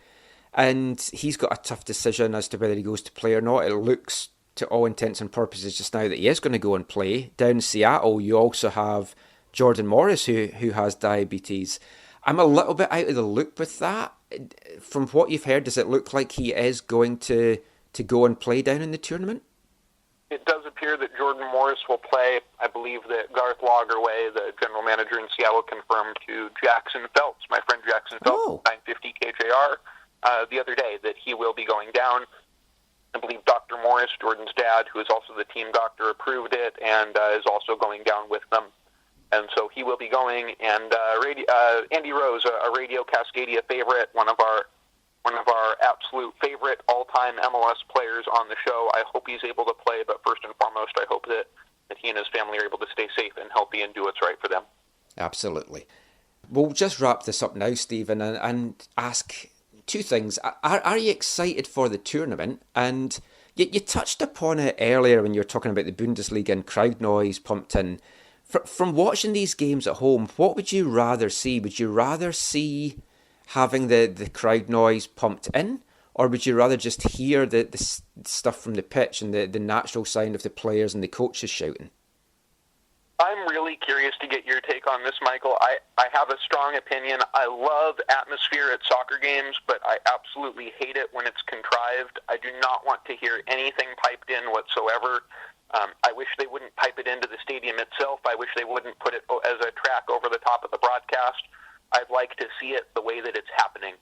And he's got a tough decision as to whether he goes to play or not. It looks, to all intents and purposes just now, that he is going to go and play. Down in Seattle, you also have Jordan Morris, who has diabetes. I'm a little bit out of the loop with that. From what you've heard, does it look like he is going to go and play down in the tournament? It does appear that Jordan Morris will play. I believe that Garth Lagerway, the general manager in Seattle, confirmed to Jackson Phelps, my friend Jackson Phelps, 950 KJR, the other day, that he will be going down. I believe Dr. Morris, Jordan's dad, who is also the team doctor, approved it and is also going down with them. And so he will be going, and Andy Rose, a Radio Cascadia favorite, one of our absolute favorite all-time MLS players on the show. I hope he's able to play, but first and foremost, I hope that he and his family are able to stay safe and healthy and do what's right for them. Absolutely. We'll just wrap this up now, Stephen, and ask two things. Are you excited for the tournament? And you touched upon it earlier when you were talking about the Bundesliga and crowd noise pumped in. From watching these games at home, what would you rather see? Would you rather see having the crowd noise pumped in, or would you rather just hear the stuff from the pitch and the natural sound of the players and the coaches shouting? I'm really curious to get your take on this, Michael. I have a strong opinion. I love atmosphere at soccer games, but I absolutely hate it when it's contrived. I do not want to hear anything piped in whatsoever. I wish they wouldn't pipe it into the stadium itself. I wish they wouldn't put it as a track over the top of the broadcast. I'd like to see it the way that it's happening.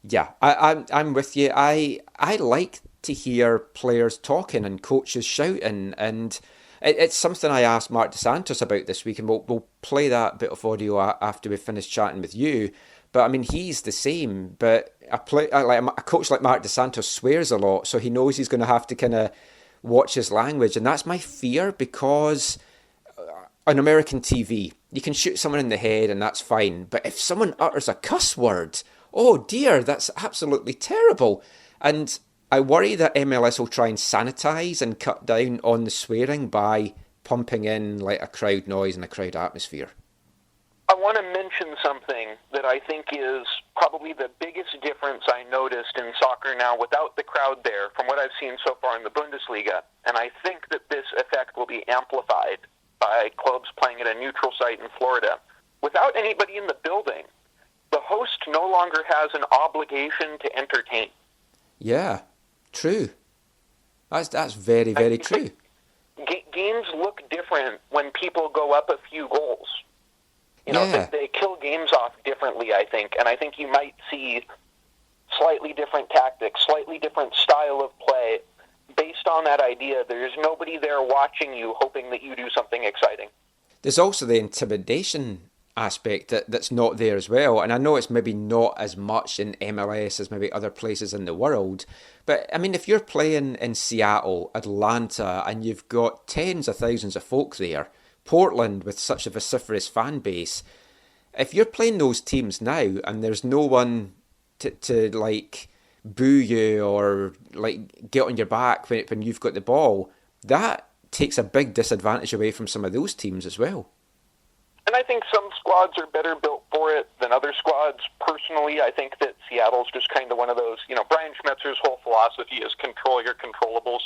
Yeah, I'm with you. I like to hear players talking and coaches shouting, and it's something I asked Marc Dos Santos about this week, and we'll play that bit of audio after we finish chatting with you. But I mean, he's the same. But a coach like Marc Dos Santos swears a lot, so he knows he's going to have to kind of watch his language, and that's my fear, because on American TV you can shoot someone in the head and that's fine, but if someone utters a cuss word, oh dear, that's absolutely terrible. And I worry that MLS will try and sanitize and cut down on the swearing by pumping in like a crowd noise and a crowd atmosphere. I want to mention something that I think is probably the biggest difference I noticed in soccer now without the crowd there from what I've seen so far in the Bundesliga. And I think that this effect will be amplified by clubs playing at a neutral site in Florida. Without anybody in the building, the host no longer has an obligation to entertain. Yeah, true. That's very, very true. Games look different when people go up a few goals. You know, yeah. They kill games off differently, I think, and I think you might see slightly different tactics, slightly different style of play based on that idea. There's nobody there watching you, hoping that you do something exciting. There's also the intimidation aspect that's not there as well, and I know it's maybe not as much in MLS as maybe other places in the world, but I mean, if you're playing in Seattle, Atlanta, and you've got tens of thousands of folk there, Portland with such a vociferous fan base, if you're playing those teams now and there's no one to like boo you or like get on your back when you've got the ball, that takes a big disadvantage away from some of those teams as well. And I think some squads are better built for it than other squads. Personally, I think that Seattle's just kind of one of those, you know, Brian Schmetzer's whole philosophy is control your controllables.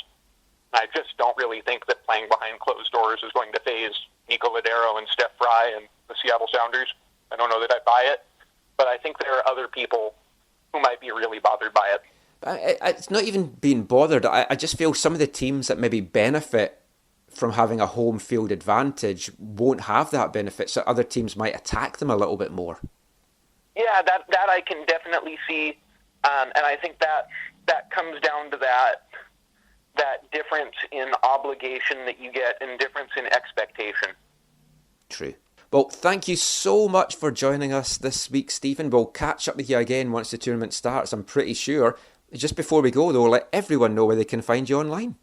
I just don't really think that playing behind closed doors is going to faze Nico Ladero and Steph Fry and the Seattle Sounders. I don't know that I buy it, but I think there are other people who might be really bothered by it. It's not even being bothered. I just feel some of the teams that maybe benefit from having a home field advantage won't have that benefit, so other teams might attack them a little bit more. Yeah, that I can definitely see, and I think that comes down to that difference in obligation that you get and difference in expectation. True. Well, thank you so much for joining us this week, Stephen. We'll catch up with you again once the tournament starts, I'm pretty sure. Just before we go, though, let everyone know where they can find you online.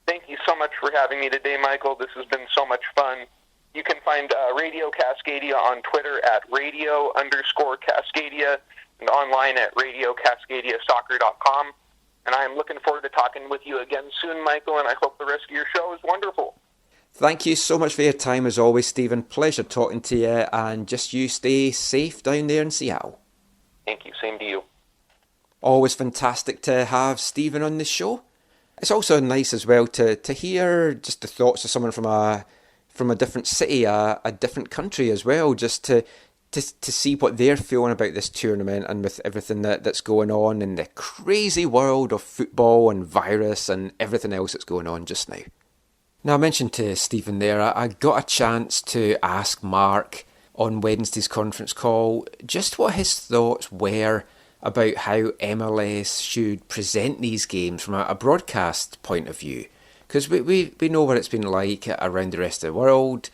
Thank you so much for having me today, Michael. This has been so much fun. You can find Radio Cascadia on Twitter at radio_Cascadia and online at radiocascadiasoccer.com. And I am looking forward to talking with you again soon, Michael, and I hope the rest of your show is wonderful. Thank you so much for your time as always, Stephen. Pleasure talking to you, and just you stay safe down there in Seattle. Thank you. Same to you. Always fantastic to have Stephen on the show. It's also nice as well to hear just the thoughts of someone from a different city, a different country as well, just to see what they're feeling about this tournament and with everything that's going on in the crazy world of football and virus and everything else that's going on just now. Now, I mentioned to Stephen there, I got a chance to ask Marc on Wednesday's conference call just what his thoughts were about how MLS should present these games from a broadcast point of view. Because we know what it's been like around the rest of the world.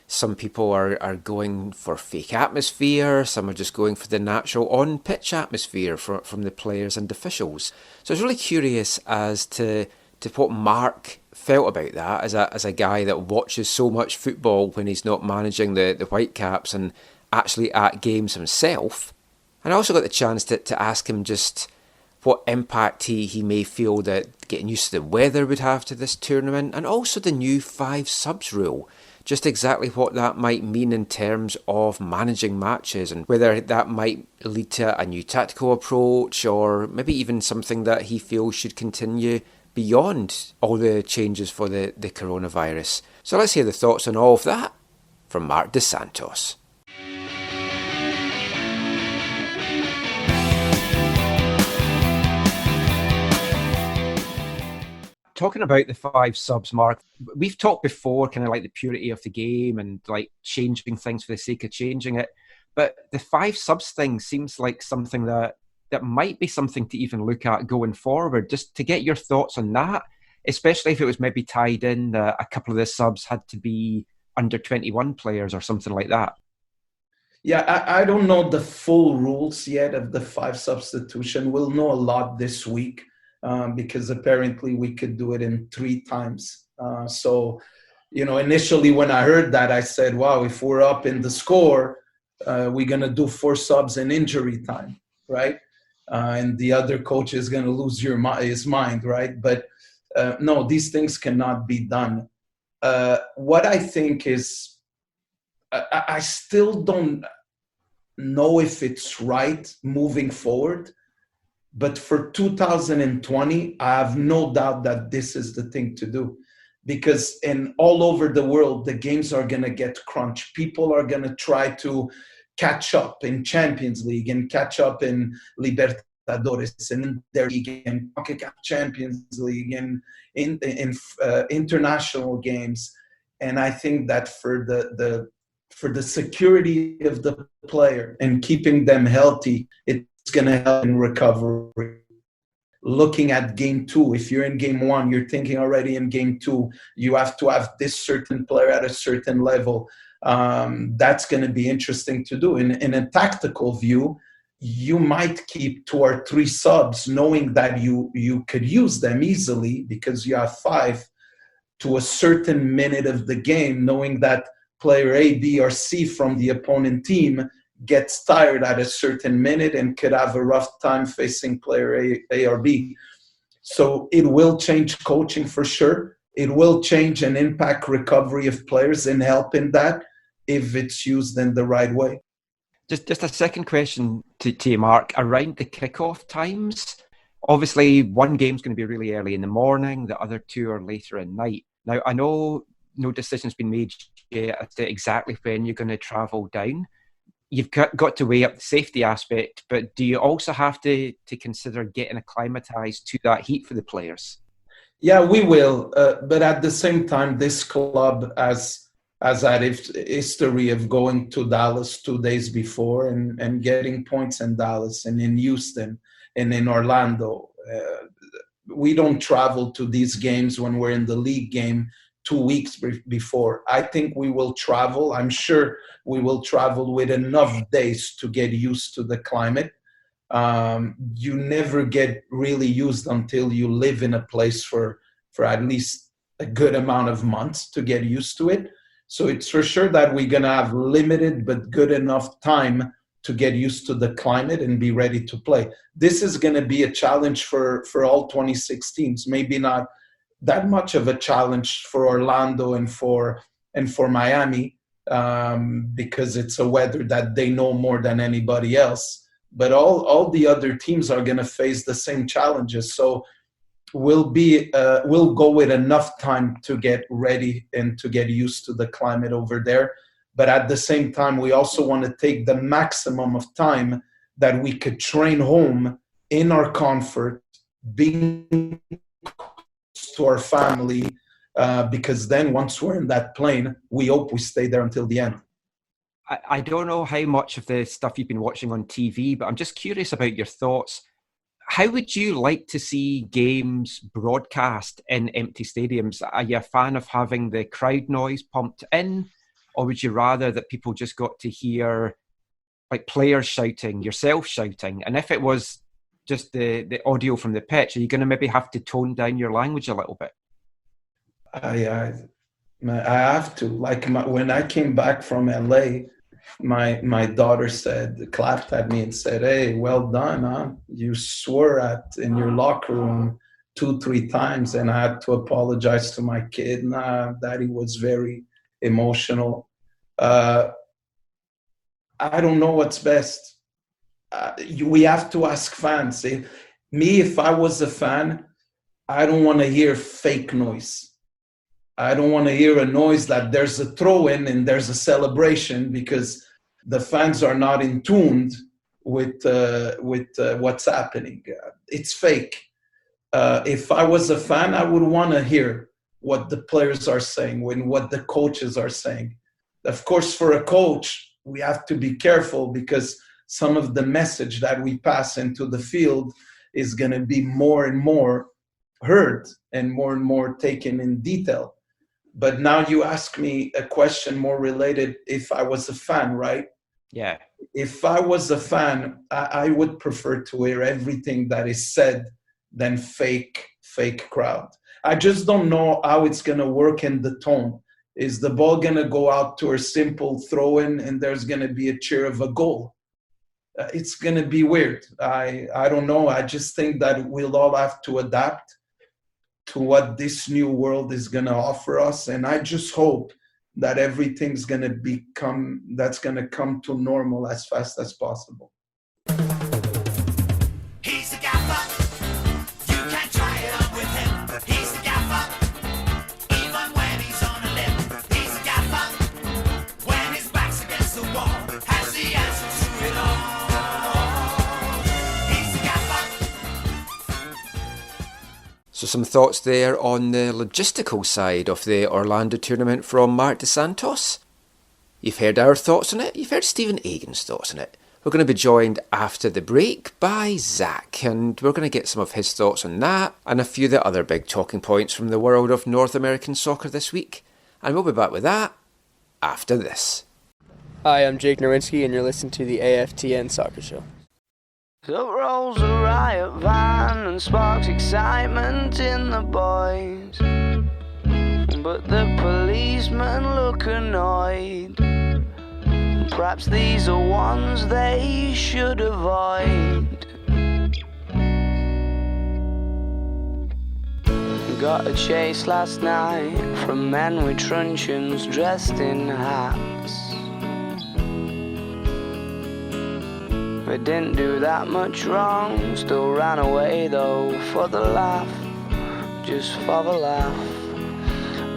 Some people are going for fake atmosphere. Some are just going for the natural on-pitch atmosphere from the players and officials. So I was really curious as to what Marc felt about that as a guy that watches so much football when he's not managing the Whitecaps and actually at games himself. And I also got the chance to ask him just what impact he may feel that getting used to the weather would have to this tournament, and also the new 5 subs rule. Just exactly what that might mean in terms of managing matches, and whether that might lead to a new tactical approach, or maybe even something that he feels should continue beyond all the changes for the coronavirus. So let's hear the thoughts on all of that from Marc Dos Santos. Talking about the 5 subs, Marc, we've talked before kind of like the purity of the game and like changing things for the sake of changing it. But the 5 subs thing seems like something that might be something to even look at going forward, just to get your thoughts on that, especially if it was maybe tied in that a couple of the subs had to be under 21 players or something like that. Yeah, I don't know the full rules yet of the 5 substitution. We'll know a lot this week. Because apparently we could do it in 3 times. So, initially when I heard that, I said, wow, if we're up in the score, we're going to do 4 subs in injury time, right? And the other coach is going to lose his mind, right? But no, these things cannot be done. What I think is, I still don't know if it's right moving forward. But for 2020, I have no doubt that this is the thing to do, because all over the world, the games are going to get crunched. People are going to try to catch up in Champions League and catch up in Libertadores and in their league and CONCACAF Champions League and in international games. And I think that for the security of the player and keeping them healthy, it's going to help in recovery. Looking at game 2, if you're in game 1, you're thinking already in game 2, you have to have this certain player at a certain level. That's going to be interesting to do. In a tactical view, you might keep 2 or 3 subs, knowing that you could use them easily because you have 5 to a certain minute of the game, knowing that player A, B, or C from the opponent team gets tired at a certain minute and could have a rough time facing player A or B. So it will change coaching for sure. It will change and impact recovery of players and help in that if it's used in the right way. Just a second question to you, Marc, around the kickoff times. Obviously, one game's going to be really early in the morning, the other 2 are later at night. Now, I know no decision's been made yet as to exactly when you're going to travel down. You've got to weigh up the safety aspect, but do you also have to consider getting acclimatized to that heat for the players? Yeah, we will. But at the same time, this club has had a history of going to Dallas 2 days before and getting points in Dallas and in Houston and in Orlando. We don't travel to these games when we're in the league game 2 weeks before. I think we will travel. I'm sure we will travel with enough days to get used to the climate. You never get really used until you live in a place for at least a good amount of months to get used to it. So it's for sure that we're going to have limited but good enough time to get used to the climate and be ready to play. This is going to be a challenge for all 26 teams. Maybe not that much of a challenge for Orlando and for Miami because it's a weather that they know more than anybody else. But all the other teams are going to face the same challenges. So we'll go with enough time to get ready and to get used to the climate over there. But at the same time, we also want to take the maximum of time that we could train home in our comfort, being to our family, because then once we're in that plane, we hope we stay there until the end. I don't know how much of the stuff you've been watching on TV, but I'm just curious about your thoughts. How would you like to see games broadcast in empty stadiums? Are you a fan of having the crowd noise pumped in? Or would you rather that people just got to hear like players shouting, yourself shouting? And if it was just the audio from the pitch, are you going to maybe have to tone down your language a little bit? I have to. Like when I came back from LA, my daughter clapped at me and said, "Hey, well done, huh? You swore in your locker room 2-3 times," and I had to apologize to my kid. Daddy was very emotional. I don't know what's best. We have to ask fans. If I was a fan, I don't want to hear fake noise. I don't want to hear a noise that there's a throw-in and there's a celebration, because the fans are not in tune with what's happening. It's fake. If I was a fan, I would want to hear what the players are saying, what the coaches are saying. Of course, for a coach, we have to be careful, because some of the message that we pass into the field is going to be more and more heard and more taken in detail. But now you ask me a question more related if I was a fan, right? Yeah. If I was a fan, I would prefer to hear everything that is said than fake crowd. I just don't know how it's going to work in the tone. Is the ball going to go out to a simple throw-in and there's going to be a cheer of a goal? It's going to be weird. I don't know. I just think that we'll all have to adapt to what this new world is going to offer us. And I just hope that everything's going to come to normal as fast as possible. He's the gaffer. You can't try it on with him. He's the gaffer. Even when he's on a limb. He's the gaffer. When his back's against the wall. Has the answer to it all. He's the gaffer. So some thoughts there on the logistical side of the Orlando tournament from Marc Dos Santos. You've heard our thoughts on it. You've heard Stephen Agen's thoughts on it. We're going to be joined after the break by Zach, and we're going to get some of his thoughts on that and a few of the other big talking points from the world of North American soccer this week. And we'll be back with that after this. Hi, I'm Jake Nowinski, and you're listening to the AFTN Soccer Show. So rolls a riot van and sparks excitement in the boys. But the policemen look annoyed. Perhaps these are ones they should avoid. Got a chase last night from men with truncheons dressed in hats. They didn't do that much wrong, still ran away though for the laugh, just for the laugh.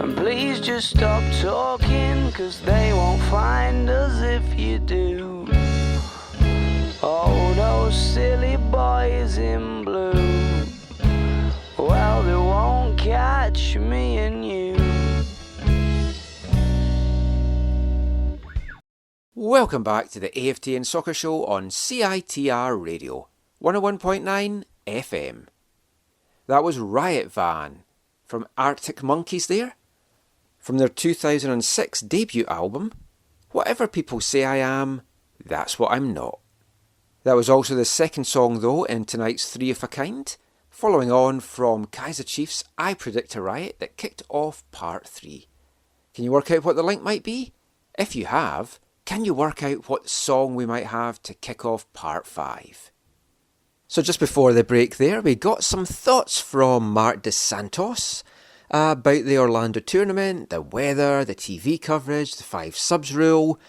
And please just stop talking, 'cause they won't find us if you do. Oh, those silly boys in blue, well, they won't catch me and you. Welcome back to the AFTN Soccer Show on CITR Radio, 101.9 FM. That was Riot Van from Arctic Monkeys there, from their 2006 debut album, Whatever People Say I Am, That's What I'm Not. That was also the second song though in tonight's Three of a Kind, following on from Kaiser Chiefs' I Predict a Riot that kicked off part 3. Can you work out what the link might be? If you have, can you work out what song we might have to kick off part 5? So just before the break there, we got some thoughts from Marc Dos Santos about the Orlando tournament, the weather, the TV coverage, the 5 subs rule.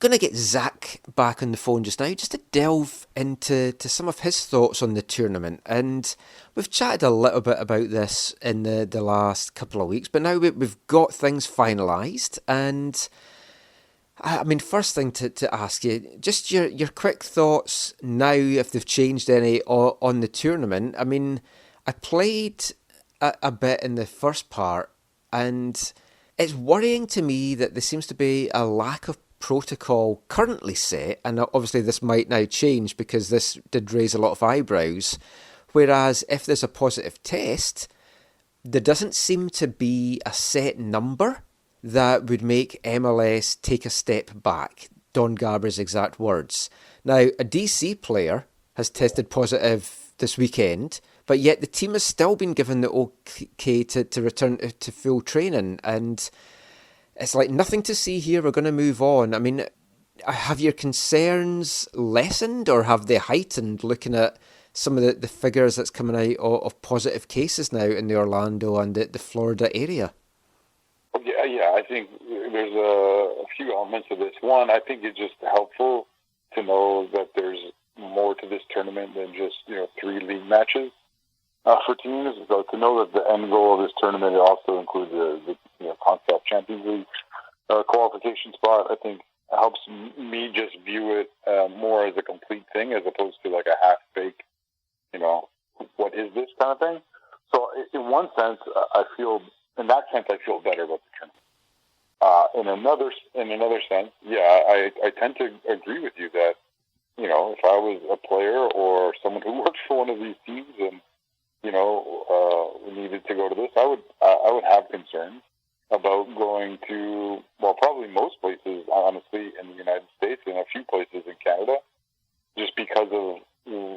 Going to get Zach back on the phone just now just to delve into some of his thoughts on the tournament. And we've chatted a little bit about this in the last couple of weeks, but now we've got things finalised. And I mean, first thing to ask you, just your quick thoughts now, if they've changed any on the tournament. I mean, I played a bit in the first part, and it's worrying to me that there seems to be a lack of protocol currently set, and obviously this might now change because this did raise a lot of eyebrows, whereas if there's a positive test, there doesn't seem to be a set number that would make MLS take a step back. Don Garber's exact words. Now, a DC player has tested positive this weekend, but yet the team has still been given the okay to return to full training. And it's like nothing to see here. We're going to move on. I mean, have your concerns lessened or have they heightened looking at some of the figures that's coming out of positive cases now in the Orlando and the Florida area? Yeah, I think there's a few elements of this. One, I think it's just helpful to know that there's more to this tournament than just 3 league matches for teams. So to know that the end goal of this tournament also includes the CONCACAF Champions League qualification spot, I think helps me just view it more as a complete thing as opposed to like a half-baked, what is this kind of thing. So in one sense, I feel better about the tournament. In another sense, I tend to agree with you that, if I was a player or someone who works for one of these teams and, needed to go to this, I would have concerns about going to, probably most places, honestly, in the United States and a few places in Canada, just because of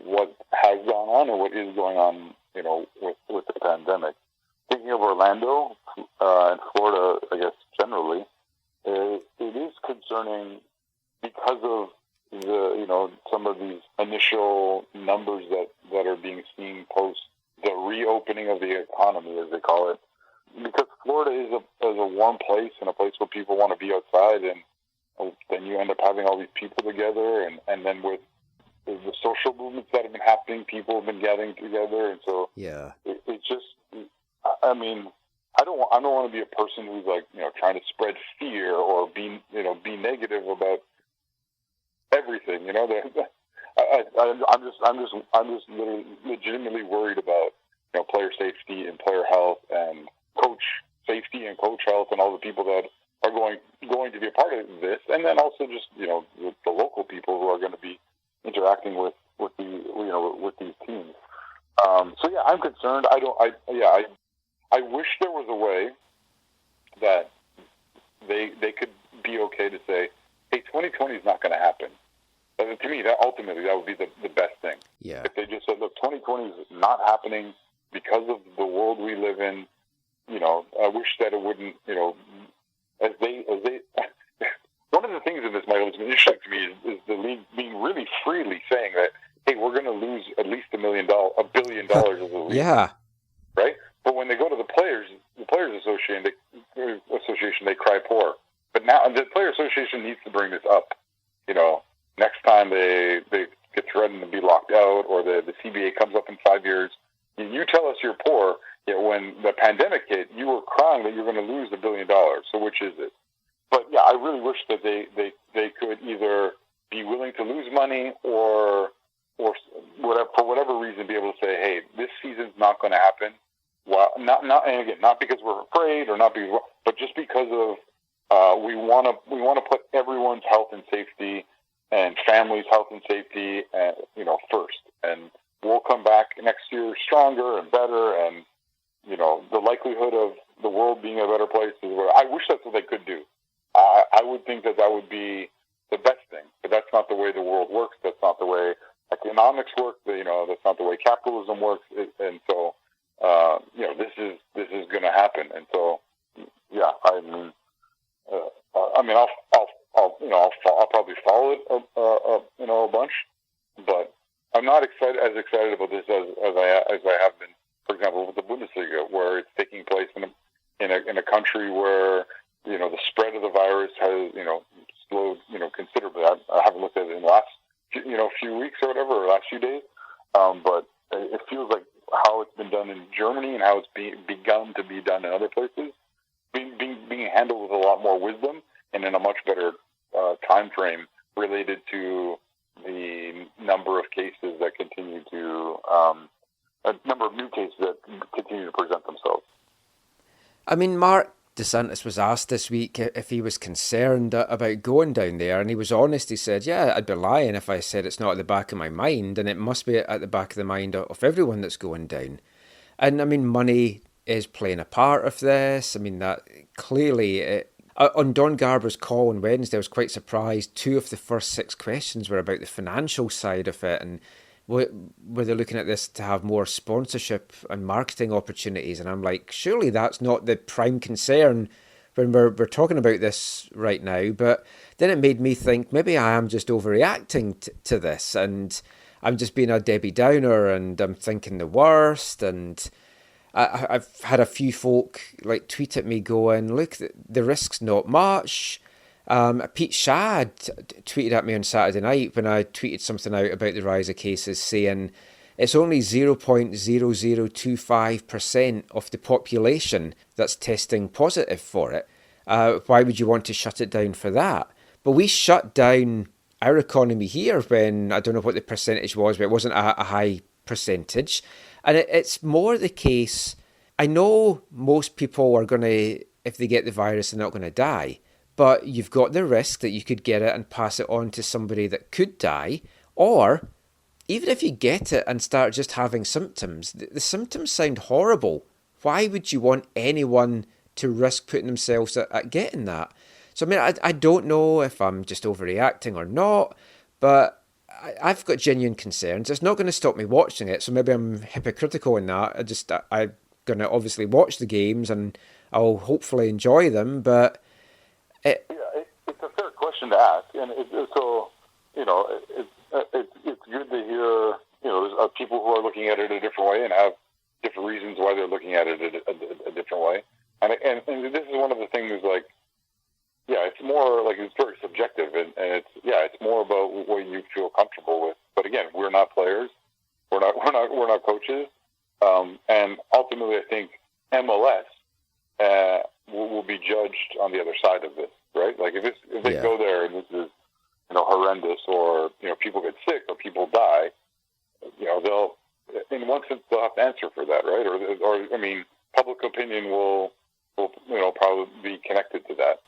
what has gone on or what is going on, with the pandemic. Thinking of Orlando and Florida, I guess, generally, it is concerning because of some of these initial numbers that are being seen post the reopening of the economy, as they call it. Because Florida is a warm place and a place where people want to be outside, and then you end up having all these people together, and then with the social movements that have been happening, people have been gathering together, and so it's just. I mean, I don't want to be a person who's like trying to spread fear or be negative about everything. I'm just legitimately worried about player safety and player health and coach safety and coach health and all the people that are going to be a part of this, and then also just the local people who are going to be interacting with these teams. So yeah, I'm concerned. I wish there was a way that they could be okay to say, hey, 2020 is not going to happen. And to me, that ultimately that would be the best thing. Yeah. If they just said, look, 2020 is not happening because of the world we live in. I wish that it wouldn't. As they. One of the things in this, Michael, that's been interesting to me is the league being really freely saying that, hey, we're going to lose at least $1 billion as a league. Yeah. Right? But when they go to the Players Association, they cry poor. But now the Player Association needs to bring this up. Next time they get threatened to be locked out, or the CBA comes up in 5 years, you tell us you're poor. Yet when the pandemic hit, you were crying that you're going to lose $1 billion. So which is it? But yeah, I really wish that they could either be willing to lose money or whatever, for whatever reason, be able to say, hey, this season's not going to happen. Well, not because we're afraid or not because, but just because of we want to put everyone's health and safety and families' health and safety, first. And we'll come back next year stronger and better, and the likelihood of the world being a better place is where I wish that's what they could do. I would think that would be the best thing, but that's not the way the world works. That's not the way economics work. That's not the way capitalism works. And so, this is going to happen. And so, yeah, I'll probably follow it, a bunch, but I'm not as excited about this as I have been. For example, with the Bundesliga, where it's taking place in a country where the spread of the virus has slowed considerably. I haven't looked at it in the last few weeks or whatever, or last few days, but it feels like how it's been done in Germany and how it's begun to be done in other places, being handled with a lot more wisdom and in a much better time frame related to the number of cases that continue to a number of new cases that continue to present themselves. I mean, Marc Dos Santos was asked this week if he was concerned about going down there, and he was honest. He said, yeah, I'd be lying if I said it's not at the back of my mind, and it must be at the back of the mind of everyone that's going down. And I mean, money is playing a part of this. I mean, that clearly On Don Garber's call on Wednesday, I was quite surprised. 2 of the first 6 questions were about the financial side of it, and were they looking at this to have more sponsorship and marketing opportunities? And I'm like, surely that's not the prime concern when we're talking about this right now. But then it made me think maybe I am just overreacting to this, and I'm just being a Debbie Downer, and I'm thinking the worst. And I've had a few folk like tweet at me going, look, the risk's not much. Pete Shad tweeted at me on Saturday night when I tweeted something out about the rise of cases, saying it's only 0.0025% of the population that's testing positive for it. Why would you want to shut it down for that? But we shut down our economy here when, I don't know what the percentage was, but it wasn't a high percentage. And it's more the case, I know most people are going to, if they get the virus, they're not going to die. But you've got the risk that you could get it and pass it on to somebody that could die. Or even if you get it and start just having symptoms, the symptoms sound horrible. Why would you want anyone to risk putting themselves at getting that? So, I mean, I don't know if I'm just overreacting or not, but I've got genuine concerns. It's not going to stop me watching it, so maybe I'm hypocritical in that. I'm going to obviously watch the games and I'll hopefully enjoy them, but... It's a fair question to ask, and it's good to hear, there's people who are looking at it a different way and have different reasons why they're looking at it a different way. And this is one of the things, like, it's more like it's very subjective, and it's more about what you feel comfortable with. But again, we're not players, we're not coaches, and ultimately, I think MLS will be judged on the other side of this, right? Like if they go there and this is horrendous, or people get sick or people die, they'll, in one sense, they'll have to answer for that, right? Or I mean, public opinion will probably be connected to that.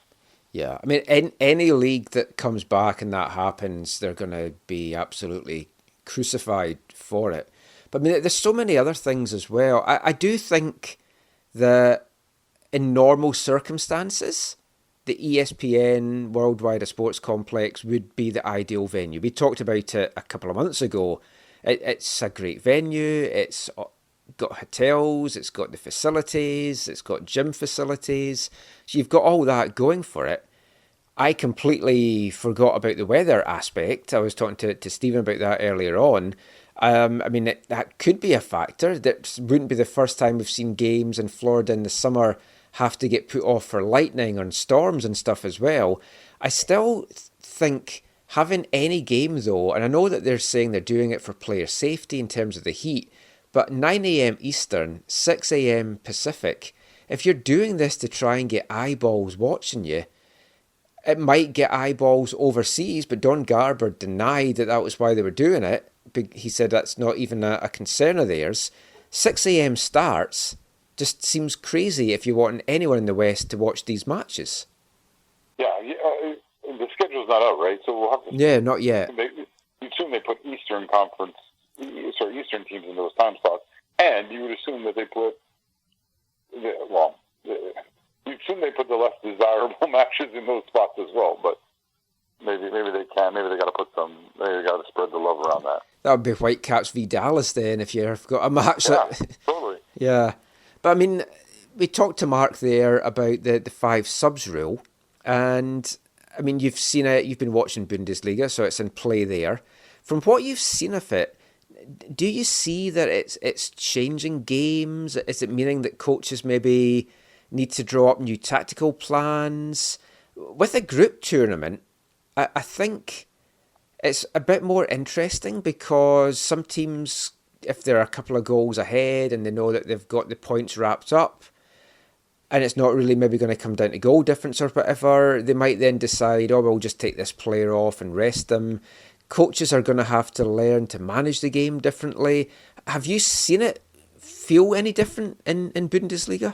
Yeah, I mean, any league that comes back and that happens, they're going to be absolutely crucified for it. But I mean, there's so many other things as well. I do think that in normal circumstances, the ESPN Worldwide Sports Complex would be the ideal venue. We talked about it a couple of months ago. It's a great venue. It's got hotels, it's got the facilities, it's got gym facilities. So you've got all that going for it. I completely forgot about the weather aspect. I was talking to Stephen about that earlier on. I mean, that could be a factor. That wouldn't be the first time we've seen games in Florida in the summer have to get put off for lightning and storms and stuff as well. I still think having any game though, and I know that they're saying they're doing it for player safety in terms of the heat, but 9 a.m. Eastern, 6 a.m. Pacific, if you're doing this to try and get eyeballs watching you, it might get eyeballs overseas, but Don Garber denied that was why they were doing it. He said that's not even a concern of theirs. 6 a.m. starts just seems crazy if you want anyone in the West to watch these matches. Yeah, the schedule's not out, right? So we'll have to... Yeah, not yet. You assume they put Eastern teams in those time slots, and you would assume that they put... you'd assume they put the less desirable matches in those spots as well, but maybe they can. Maybe they got to put some... Maybe they got to spread the love around that. That would be Whitecaps v Dallas then, if you've got a match. Yeah, totally. Yeah. But I mean, we talked to Mark there about the 5 subs rule, and I mean, you've seen it, you've been watching Bundesliga, so it's in play there. From what you've seen of it, do you see that it's changing games? Is it meaning that coaches maybe need to draw up new tactical plans? With a group tournament, I think it's a bit more interesting because some teams, if they're a couple of goals ahead and they know that they've got the points wrapped up and it's not really maybe going to come down to goal difference or whatever, they might then decide, we'll just take this player off and rest them. Coaches are going to have to learn to manage the game differently. Have you seen it feel any different in Bundesliga?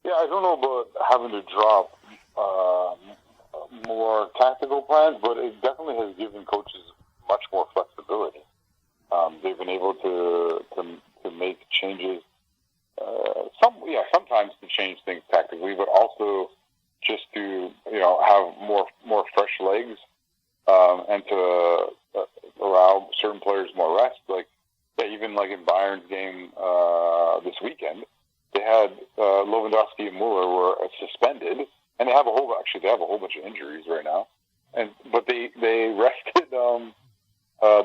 Yeah, I don't know about having to drop more tactical plans, but it definitely has given coaches much more flexibility. They've been able to make changes, sometimes to change things tactically, but also just to injuries right now, but they rested.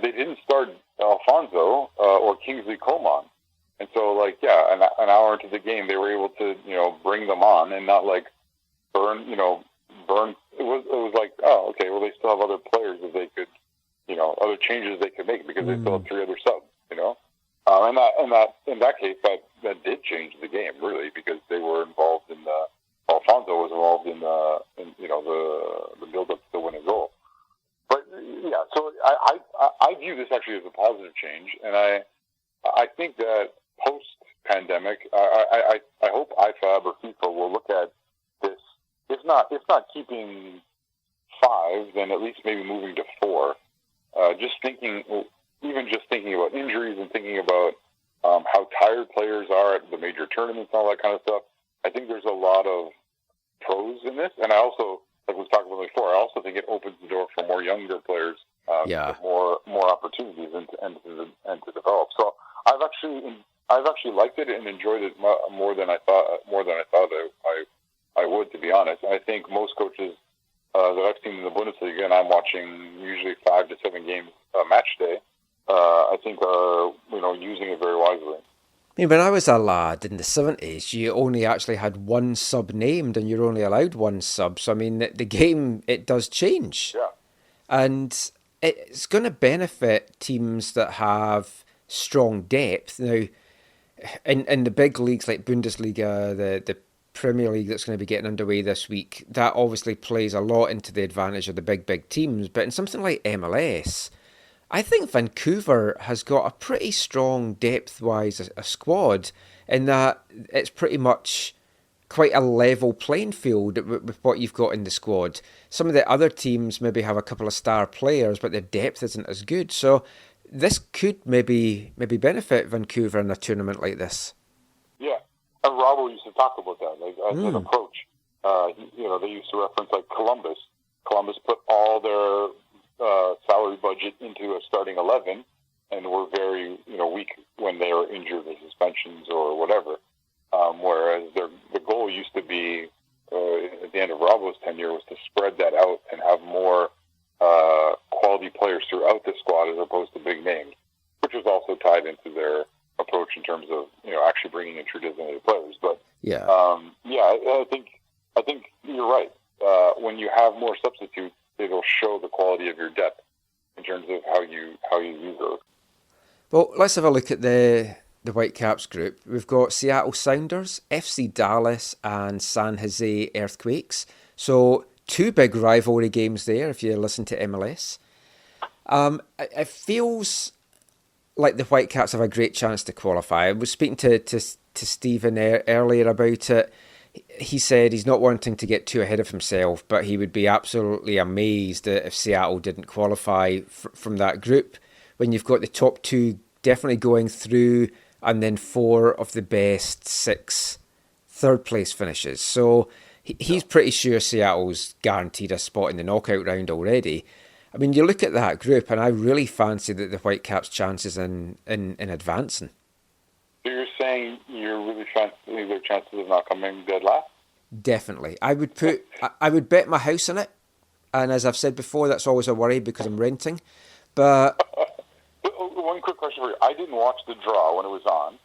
They didn't start Alfonso or Kingsley Coman, and so an hour into the game, they were able to bring them on and not burn. It was like, oh, okay, well, they still have other players that they could, other changes they could make because they still have 3 other subs, in that case, that did change the game really, because they were involved in Alfonso was involved in the build up to the winning goal. But yeah, so I view this actually as a positive change, and I think that post pandemic, I hope IFAB or FIFA will look at this. If not keeping 5, then at least maybe moving to 4. Just thinking about injuries and thinking about how tired players are at the major tournaments and all that kind of stuff. I think there's a lot of pros in this, and I also, like we talked about before, I also think it opens the door for more younger players, more opportunities and to develop. So I've actually liked it and enjoyed it more than I thought I would, to be honest. I think most coaches that I've seen in the Bundesliga, and I'm watching usually 5 to 7 games match day, I think are using it very wisely. I mean, when I was a lad in the 70s, you only actually had one sub named, and you're only allowed one sub. So I mean, the game, it does change, and it's going to benefit teams that have strong depth. Now, in the big leagues like Bundesliga, the Premier League that's going to be getting underway this week, that obviously plays a lot into the advantage of the big teams. But in something like MLS, I think Vancouver has got a pretty strong depth-wise a squad, in that it's pretty much quite a level playing field with what you've got in the squad. Some of the other teams maybe have a couple of star players, but their depth isn't as good. So this could maybe benefit Vancouver in a tournament like this. Yeah, and Robbo used to talk about that, as an approach. They used to reference Columbus. Columbus put all their salary budget into a starting 11, and were very weak when they were injured or suspensions or whatever. Whereas the goal used to be at the end of Robbo's tenure was to spread that out and have more quality players throughout the squad as opposed to big names, which was also tied into their approach in terms of actually bringing in true designated players. But I think you're right. When you have more substitutes, it'll show the quality of your depth in terms of how you use those. Well, let's have a look at the Whitecaps group. We've got Seattle Sounders, FC Dallas, and San Jose Earthquakes. So 2 big rivalry games there if you listen to MLS. It feels like the Whitecaps have a great chance to qualify. I was speaking to Stephen earlier about it. He said he's not wanting to get too ahead of himself, but he would be absolutely amazed if Seattle didn't qualify from that group, when you've got the top 2 definitely going through, and then 4 of the best 6 third-place finishes. So he's pretty sure Seattle's guaranteed a spot in the knockout round already. I mean, you look at that group, and I really fancy that the Whitecaps' chances in advancing. So you're saying you really fancy their chances of not coming dead last? Definitely. I would bet my house on it. And as I've said before, that's always a worry because I'm renting. But one quick question for you. I didn't watch the draw when it was on.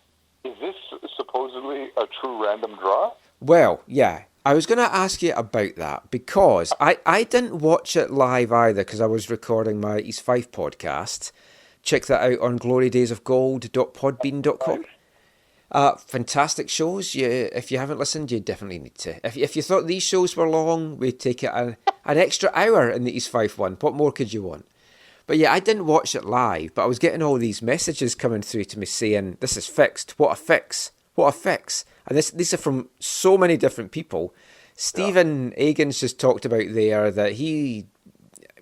Is this supposedly a true random draw? Well, yeah. I was going to ask you about that because I didn't watch it live either because I was recording my East 5 podcast. Check that out on glorydaysofgold.podbean.com. Fantastic shows. If you haven't listened, you definitely need to. If you thought these shows were long, we'd take it an extra hour in the East 5 one. What more could you want? But yeah, I didn't watch it live, but I was getting all these messages coming through to me saying, this is fixed. What a fix. What a fix. And these are from so many different people. Stephen Agen's just talked about there that he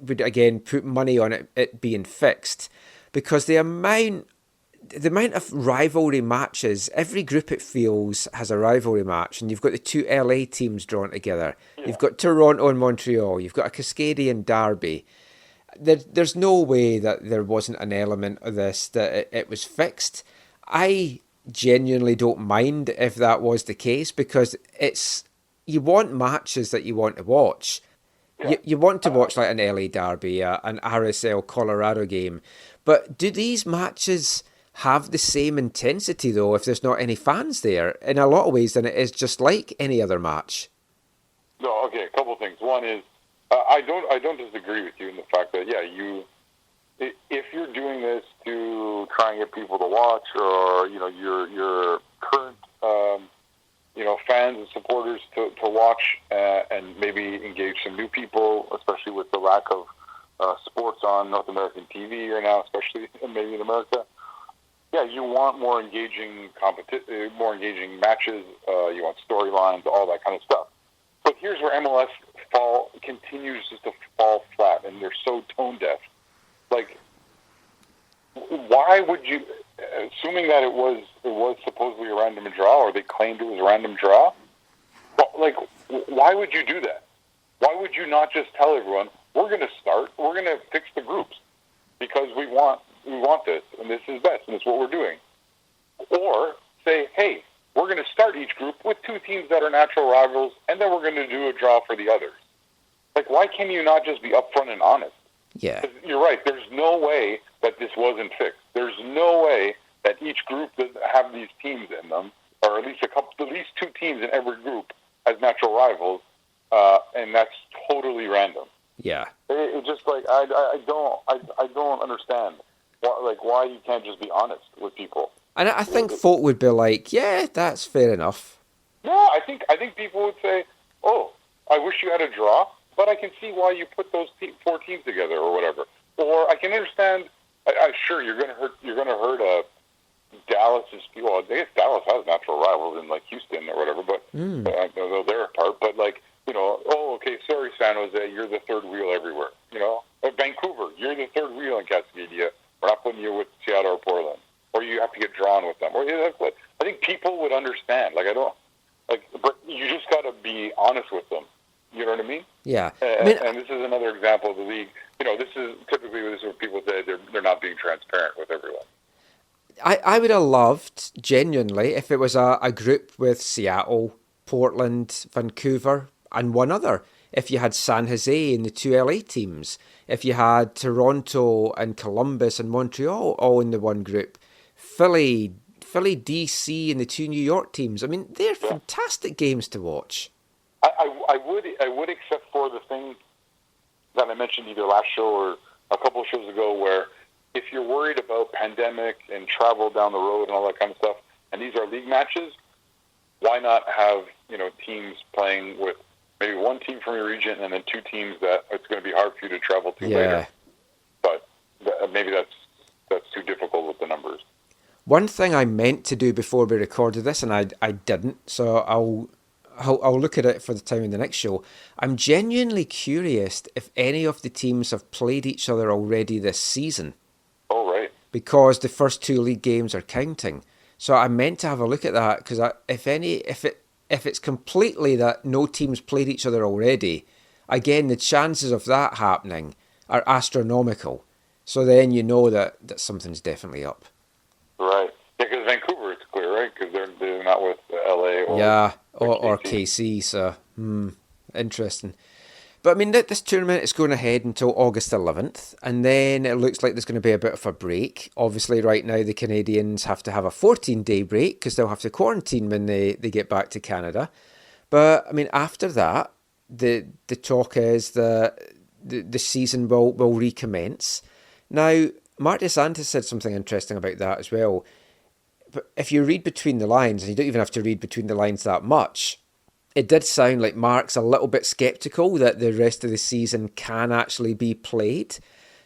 would, again, put money on it being fixed because the amount of rivalry matches, every group it feels has a rivalry match, and you've got the 2 LA teams drawn together. Yeah. You've got Toronto and Montreal. You've got a Cascadian derby. There's no way that there wasn't an element of this, that it was fixed. I genuinely don't mind if that was the case because you want matches that you want to watch. You want to watch like an LA Derby, an RSL Colorado game, but do these matches have the same intensity though if there's not any fans there in a lot of ways than it is just like any other match? No, okay, a couple of things. One is I don't disagree with you in the fact that if you're doing this to try and get people to watch, or your current fans and supporters to watch and maybe engage some new people, especially with the lack of sports on North American TV right now, especially maybe in America. Yeah, you want more engaging matches. You want storylines, all that kind of stuff. But here's where MLS continues just to fall flat, and they're so tone deaf. Like, why would you, assuming that it was supposedly a random draw, or they claimed it was a random draw? Like, why would you do that? Why would you not just tell everyone, we're going to fix the groups because we want this, and this is best, and it's what we're doing? Or say, hey, we're going to start each group with 2 teams that are natural rivals, and then we're going to do a draw for the others. Like, why can you not just be upfront and honest? Yeah. You're right. There's no way that this wasn't fixed. There's no way that each group doesn't have these teams in them, or at least 2 teams in every group as natural rivals, and that's totally random. Yeah. It's just like I don't understand why you can't just be honest with people. And I think folk would be like, yeah, that's fair enough. No, I think people would say, oh, I wish you had a draw, but I can see why you put those 4 teams together or whatever. Or I can understand. I'm sure you're going to hurt Dallas's. Well, I guess Dallas has natural rivals in like Houston or whatever, but they're apart. But okay, sorry, San Jose, you're the third wheel everywhere. Vancouver, you're the third wheel in Cascadia. We're not putting you with Seattle or Portland, or you have to get drawn with them. Or I think people would understand. But you just got to be honest with them. You know what I mean? Yeah. And this is another example of the league. This is what people say, they're not being transparent with everyone. I would have loved, genuinely, if it was a group with Seattle, Portland, Vancouver, and one other. If you had San Jose and the 2 LA teams. If you had Toronto and Columbus and Montreal all in the one group. Philly, DC and the 2 New York teams. I mean, they're fantastic games to watch. I would, except for the thing that I mentioned either last show or a couple of shows ago, where if you're worried about pandemic and travel down the road and all that kind of stuff, and these are league matches, why not have teams playing with maybe 1 team from your region and then 2 teams that it's going to be hard for you to travel to later? But maybe that's too difficult with the numbers. One thing I meant to do before we recorded this, and I didn't, so I'll look at it for the time in the next show. I'm genuinely curious if any of the teams have played each other already this season. Oh, right. Because the first 2 league games are counting. So I meant to have a look at that, because if it's completely that no teams played each other already, again, the chances of that happening are astronomical. So then you know that something's definitely up. Right. Yeah, because Vancouver, it's clear, right? Because they're not with LA or KC. So, interesting. But I mean, this tournament is going ahead until August 11th, and then it looks like there's going to be a bit of a break. Obviously, right now the Canadians have to have a 14-day break because they'll have to quarantine when they get back to Canada. But I mean, after that, the talk is that the season will recommence. Now, Marc Dos Santos said something interesting about that as well. But if you read between the lines, and you don't even have to read between the lines that much, it did sound like Mark's a little bit sceptical that the rest of the season can actually be played.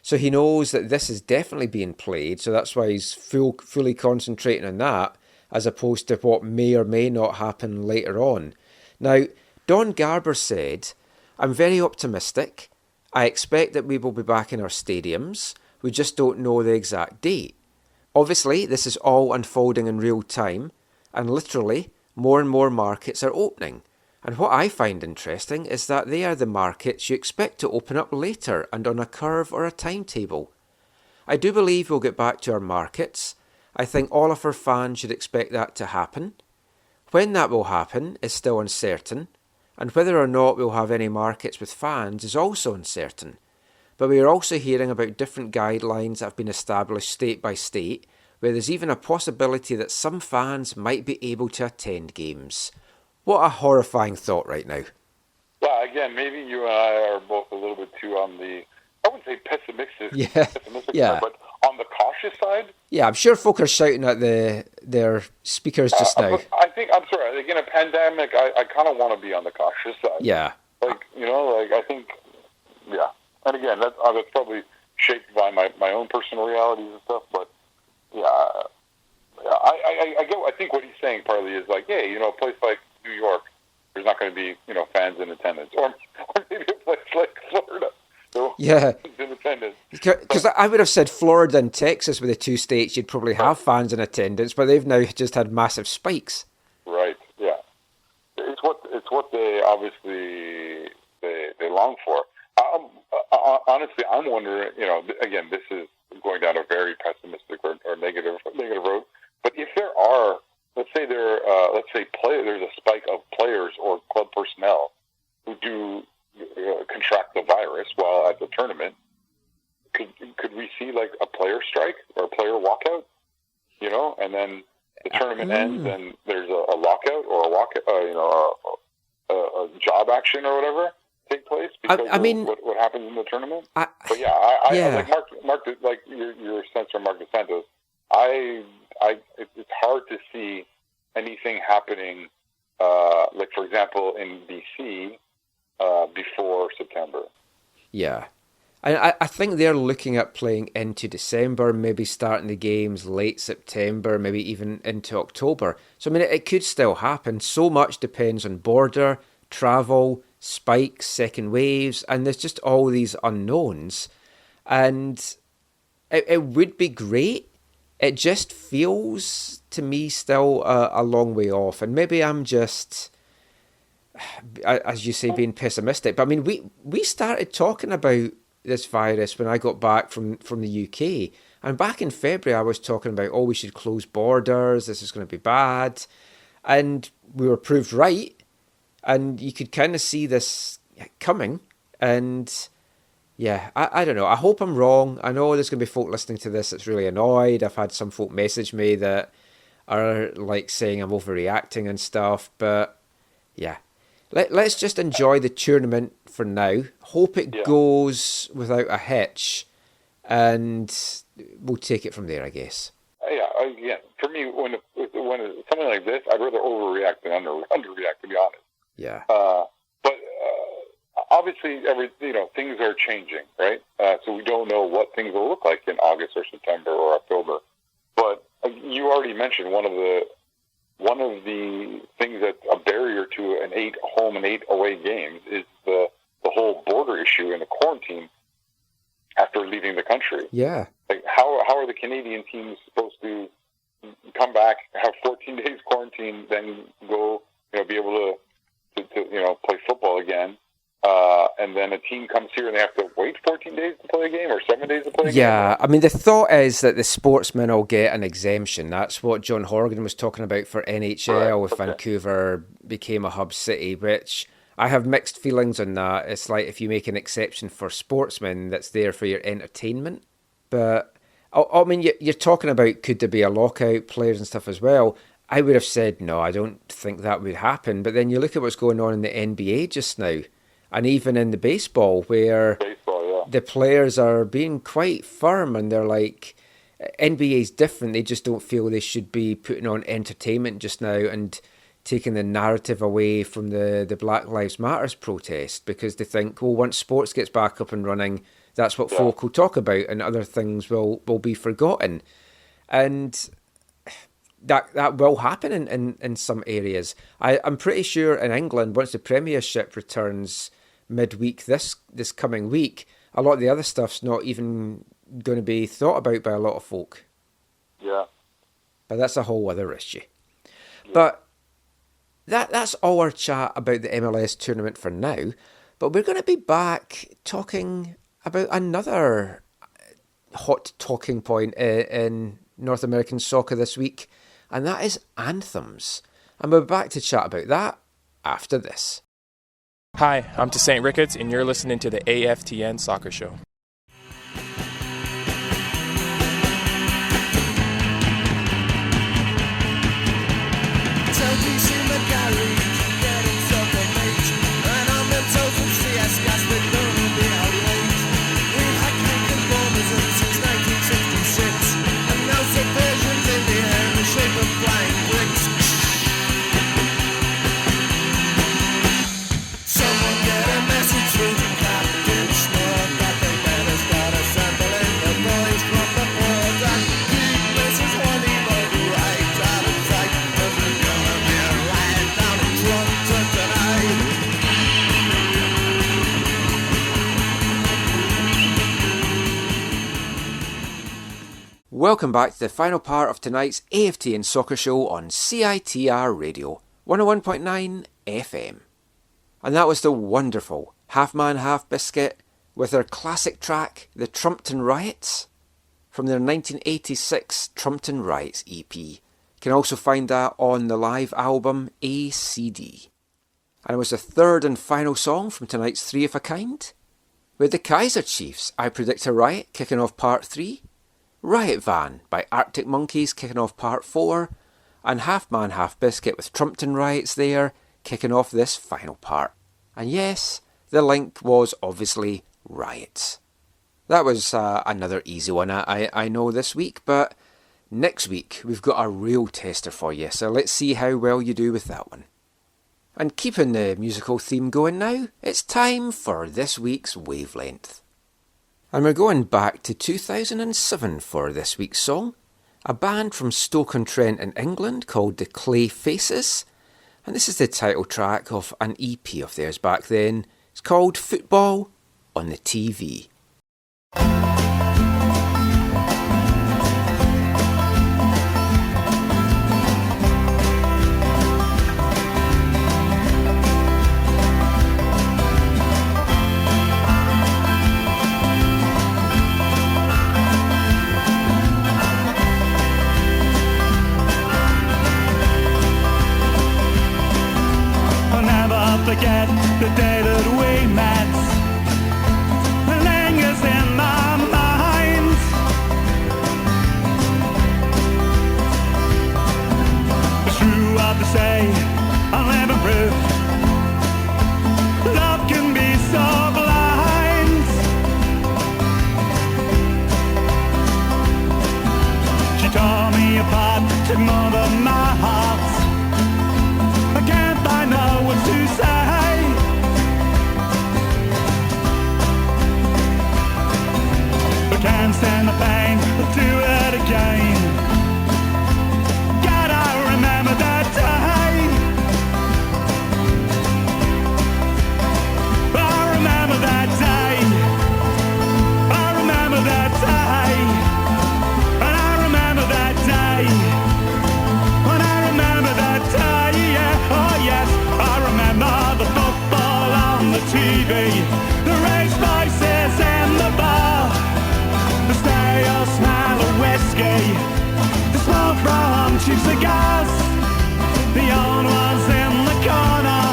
So he knows that this is definitely being played, so that's why he's fully concentrating on that, as opposed to what may or may not happen later on. Now, Don Garber said, "I'm very optimistic. I expect that we will be back in our stadiums. We just don't know the exact date. Obviously, this is all unfolding in real time, and literally, more and more markets are opening. And what I find interesting is that they are the markets you expect to open up later and on a curve or a timetable. I do believe we'll get back to our markets. I think all of our fans should expect that to happen. When that will happen is still uncertain. and whether or not we'll have any markets with fans is also uncertain. But we are also hearing about different guidelines that have been established state by state, where there's even a possibility that some fans might be able to attend games. What a horrifying thought right now. Well, again, maybe you and I are both a little bit too on the, I wouldn't say pessimistic side, but on the cautious side. Yeah, I'm sure folk are shouting at their speakers just now. I think, I'm sorry, like in a pandemic, I kind of want to be on the cautious side. Yeah. Like, I think, yeah. And again, that's probably shaped by my own personal realities and stuff, but yeah, I get. I think what he's saying partly is like, hey, a place like New York, there's not going to be fans in attendance, or maybe a place like Florida, yeah, in attendance. Because I would have said Florida and Texas were the two states you'd probably have fans in attendance, but they've now just had massive spikes. Right. Yeah. It's what they obviously they long for. Honestly, I'm wondering. Again, this is going down a very pessimistic or negative road. But if there are, let's say there's a spike of players or club personnel who do contract the virus while at the tournament, could we see like a player strike or a player walkout? And then the tournament ends and there's a lockout or a job action or whatever take place because of what happens in the tournament. I like Marc, like your sense from Marc Dos Santos. It's hard to see anything happening, like for example in BC, before September. Yeah. I think they're looking at playing into December, maybe starting the games late September, maybe even into October. So, it could still happen. So much depends on border, travel, spikes, second waves, and there's just all these unknowns. And it would be great. It just feels to me still a long way off. And maybe I'm just, as you say, being pessimistic. But we started talking about this virus when I got back from the UK. And back in February, I was talking about, we should close borders. This is going to be bad. And we were proved right. And you could kind of see this coming. And yeah, I don't know. I hope I'm wrong. I know there's going to be folk listening to this that's really annoyed. I've had some folk message me that are like saying I'm overreacting and stuff. But yeah, let's just enjoy the tournament for now. Hope it goes without a hitch. And we'll take it from there, I guess. Yeah, for me, when it's something like this, I'd rather overreact than underreact, to be honest. Yeah. But obviously, things are changing, right? So we don't know what things will look like in August or September or October. But you already mentioned one of the things that's a barrier to an 8 home and 8 away games is the whole border issue and the quarantine after leaving the country. Yeah. Like how are the Canadian teams supposed to come back, have 14 days quarantine, then go, be able to play football again, and then a team comes here and they have to wait 14 days to play a game or 7 days to play a game? Yeah, the thought is that the sportsmen will get an exemption. That's what John Horgan was talking about for NHL if Vancouver became a hub city, which I have mixed feelings on that. It's like if you make an exception for sportsmen, that's there for your entertainment. But, you're talking about could there be a lockout, players and stuff as well. I would have said, no, I don't think that would happen. But then you look at what's going on in the NBA just now, and even in the baseball, where the players are being quite firm, and they're like, NBA's different. They just don't feel they should be putting on entertainment just now and taking the narrative away from the Black Lives Matters protest, because they think, well, once sports gets back up and running, that's what folk will talk about, and other things will be forgotten. And that will happen in some areas. I'm pretty sure in England, once the Premiership returns midweek this coming week, a lot of the other stuff's not even going to be thought about by a lot of folk. Yeah. But that's a whole other issue. Yeah. But that's all our chat about the MLS tournament for now. But we're going to be back talking about another hot talking point in North American soccer this week, and that is anthems. And we're back to chat about that after this. Hi, I'm Toussaint Ricketts, and you're listening to the AFTN Soccer Show. Welcome back to the final part of tonight's AFTN Soccer Show on CITR Radio, 101.9 FM. And that was the wonderful Half Man Half Biscuit with their classic track, The Trumpton Riots, from their 1986 Trumpton Riots EP. You can also find that on the live album ACD. And it was the third and final song from tonight's Three of a Kind, with the Kaiser Chiefs, I Predict a Riot, kicking off part 3, Riot Van by Arctic Monkeys kicking off part 4, and Half Man Half Biscuit with Trumpton Riots there kicking off this final part. And yes, the link was obviously riots. That was another easy one I know this week, but next week we've got a real tester for you, so let's see how well you do with that one. And keeping the musical theme going now, it's time for this week's Wavelength. And we're going back to 2007 for this week's song. A band from Stoke-on-Trent in England called the Clay Faces. And this is the title track of an EP of theirs back then. It's called Football on the TV. Forget the day that we met. It lingers in my mind. It's true what they say, I'll never prove. Love can be so blind. She tore me apart, took more than my heart. I can't find out what to say. I can't stand the pain, I'll do it again. God, I remember that day. I remember that day. I remember that day. And I remember that day. And I remember that day, yeah, oh yes. I remember the football on the TV, the race voices in the bar, the stale smell of whiskey, the smoke from cheap cigars, the old ones in the corner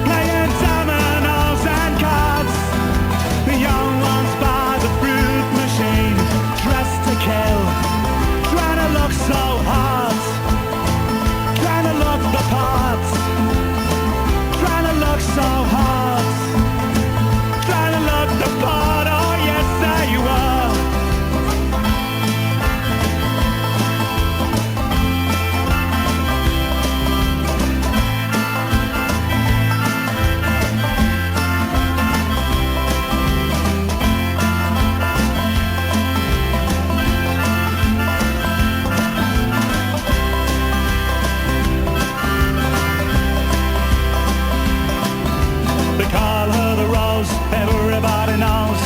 playing dominoes and cards, the young ones by the fruit machine dressed to kill, trying to look so hard, trying to look the part, trying to look so hard, trying to look the part, oh yes there you are. They call her the Rose, everybody knows.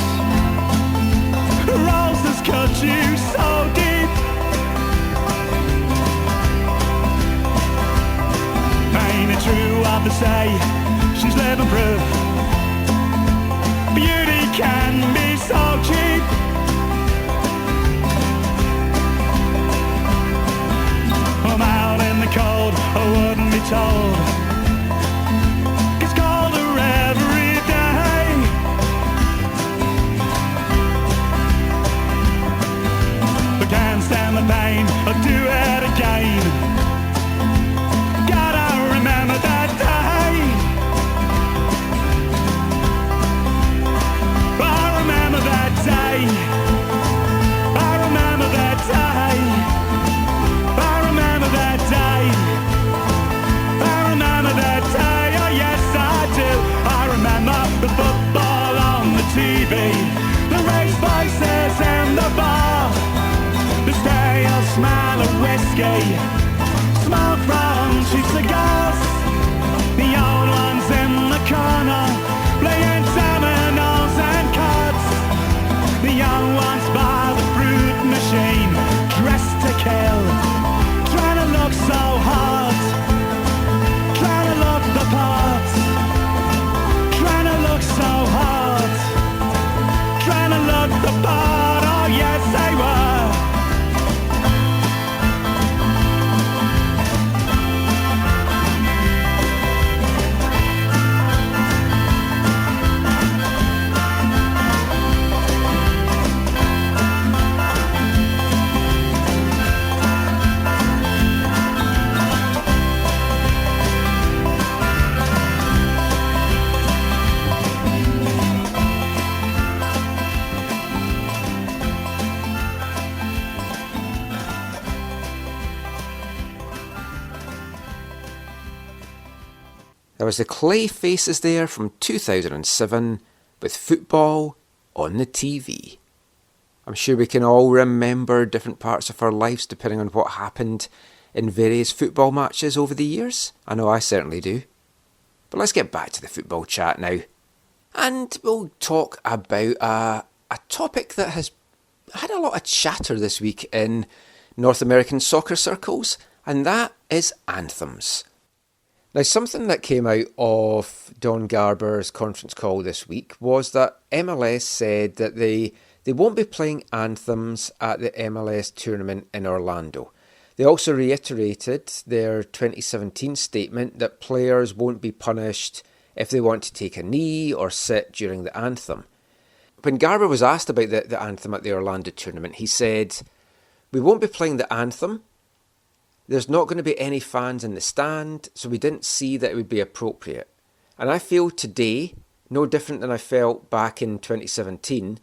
The Rose has cut you so deep. Ain't it true what they say? She's living proof. Beauty can be so cheap. I'm out in the cold, I wouldn't be told. It's colder every pain, I'll do it again. Gotta remember that day. I remember that day. I remember that day. I remember that day. I remember that day. Oh yes I do. I remember the football on the TV, the race voices in the bar, the stale smell of whiskey, smoke from cheap cigars, the old ones in the corner playing dominoes and cards, the young ones by the fruit machine dressed to kill, trying to look so hard, trying to look the part, trying to look so hard, trying to look the part. Oh yes they were. There was the Clay Faces there from 2007 with football on the TV. I'm sure we can all remember different parts of our lives depending on what happened in various football matches over the years. I know I certainly do. But let's get back to the football chat now. And we'll talk about a topic that has had a lot of chatter this week in North American soccer circles, and that is anthems. Now, something that came out of Don Garber's conference call this week was that MLS said that they won't be playing anthems at the MLS tournament in Orlando. They also reiterated their 2017 statement that players won't be punished if they want to take a knee or sit during the anthem. When Garber was asked about the anthem at the Orlando tournament, he said, "We won't be playing the anthem. There's not going to be any fans in the stand, so we didn't see that it would be appropriate." And I feel today no different than I felt back in 2017,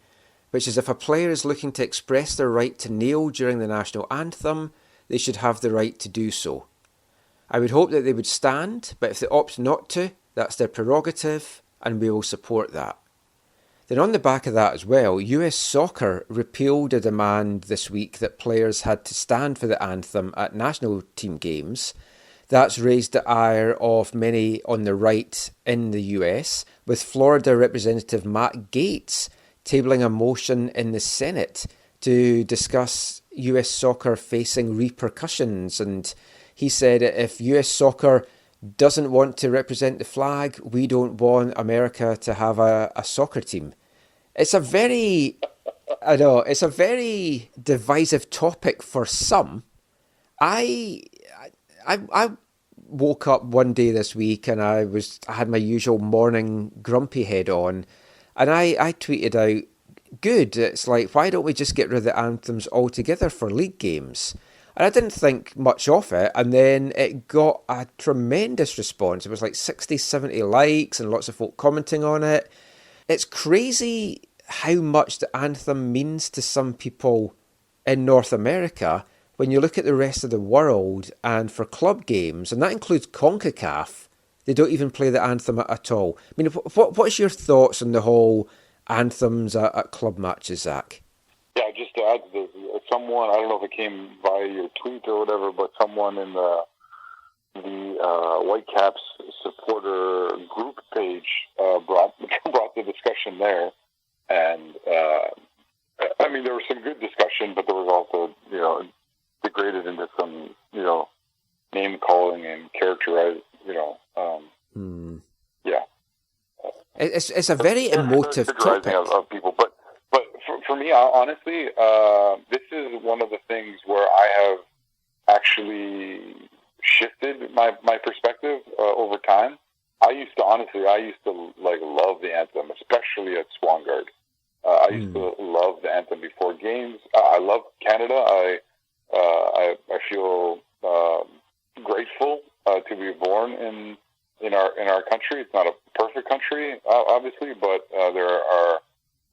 which is if a player is looking to express their right to kneel during the national anthem, they should have the right to do so. I would hope that they would stand, but if they opt not to, that's their prerogative, and we will support that. Then on the back of that as well, US Soccer repealed a demand this week that players had to stand for the anthem at national team games. That's raised the ire of many on the right in the US, with Florida Representative Matt Gaetz tabling a motion in the Senate to discuss US Soccer facing repercussions. And he said if US Soccer doesn't want to represent the flag, we don't want America to have a soccer team. It's a very divisive topic for some. I woke up one day this week and I had my usual morning grumpy head on, and I tweeted out, "Good, it's like, why don't we just get rid of the anthems altogether for league games?" And I didn't think much of it, and then it got a tremendous response. It was like 60, 70 likes and lots of folk commenting on it. It's crazy how much the anthem means to some people in North America when you look at the rest of the world, and for club games, and that includes CONCACAF, they don't even play the anthem at all. I mean, what's your thoughts on the whole anthems at club matches, Zach? Yeah, just to add to this, someone, I don't know if it came via your tweet or whatever, but someone in the Whitecaps supporter group page brought the discussion there. And, I mean, there was some good discussion, but there was also, degraded into some, name calling and characterized, yeah. It's a very emotive topic of people, but for me, honestly, this is one of the things where I have actually shifted my perspective over time. I used to love the anthem, especially at Swangard. I used to love the anthem before games. I love Canada. I feel grateful to be born in our country. It's not a perfect country, obviously, but there are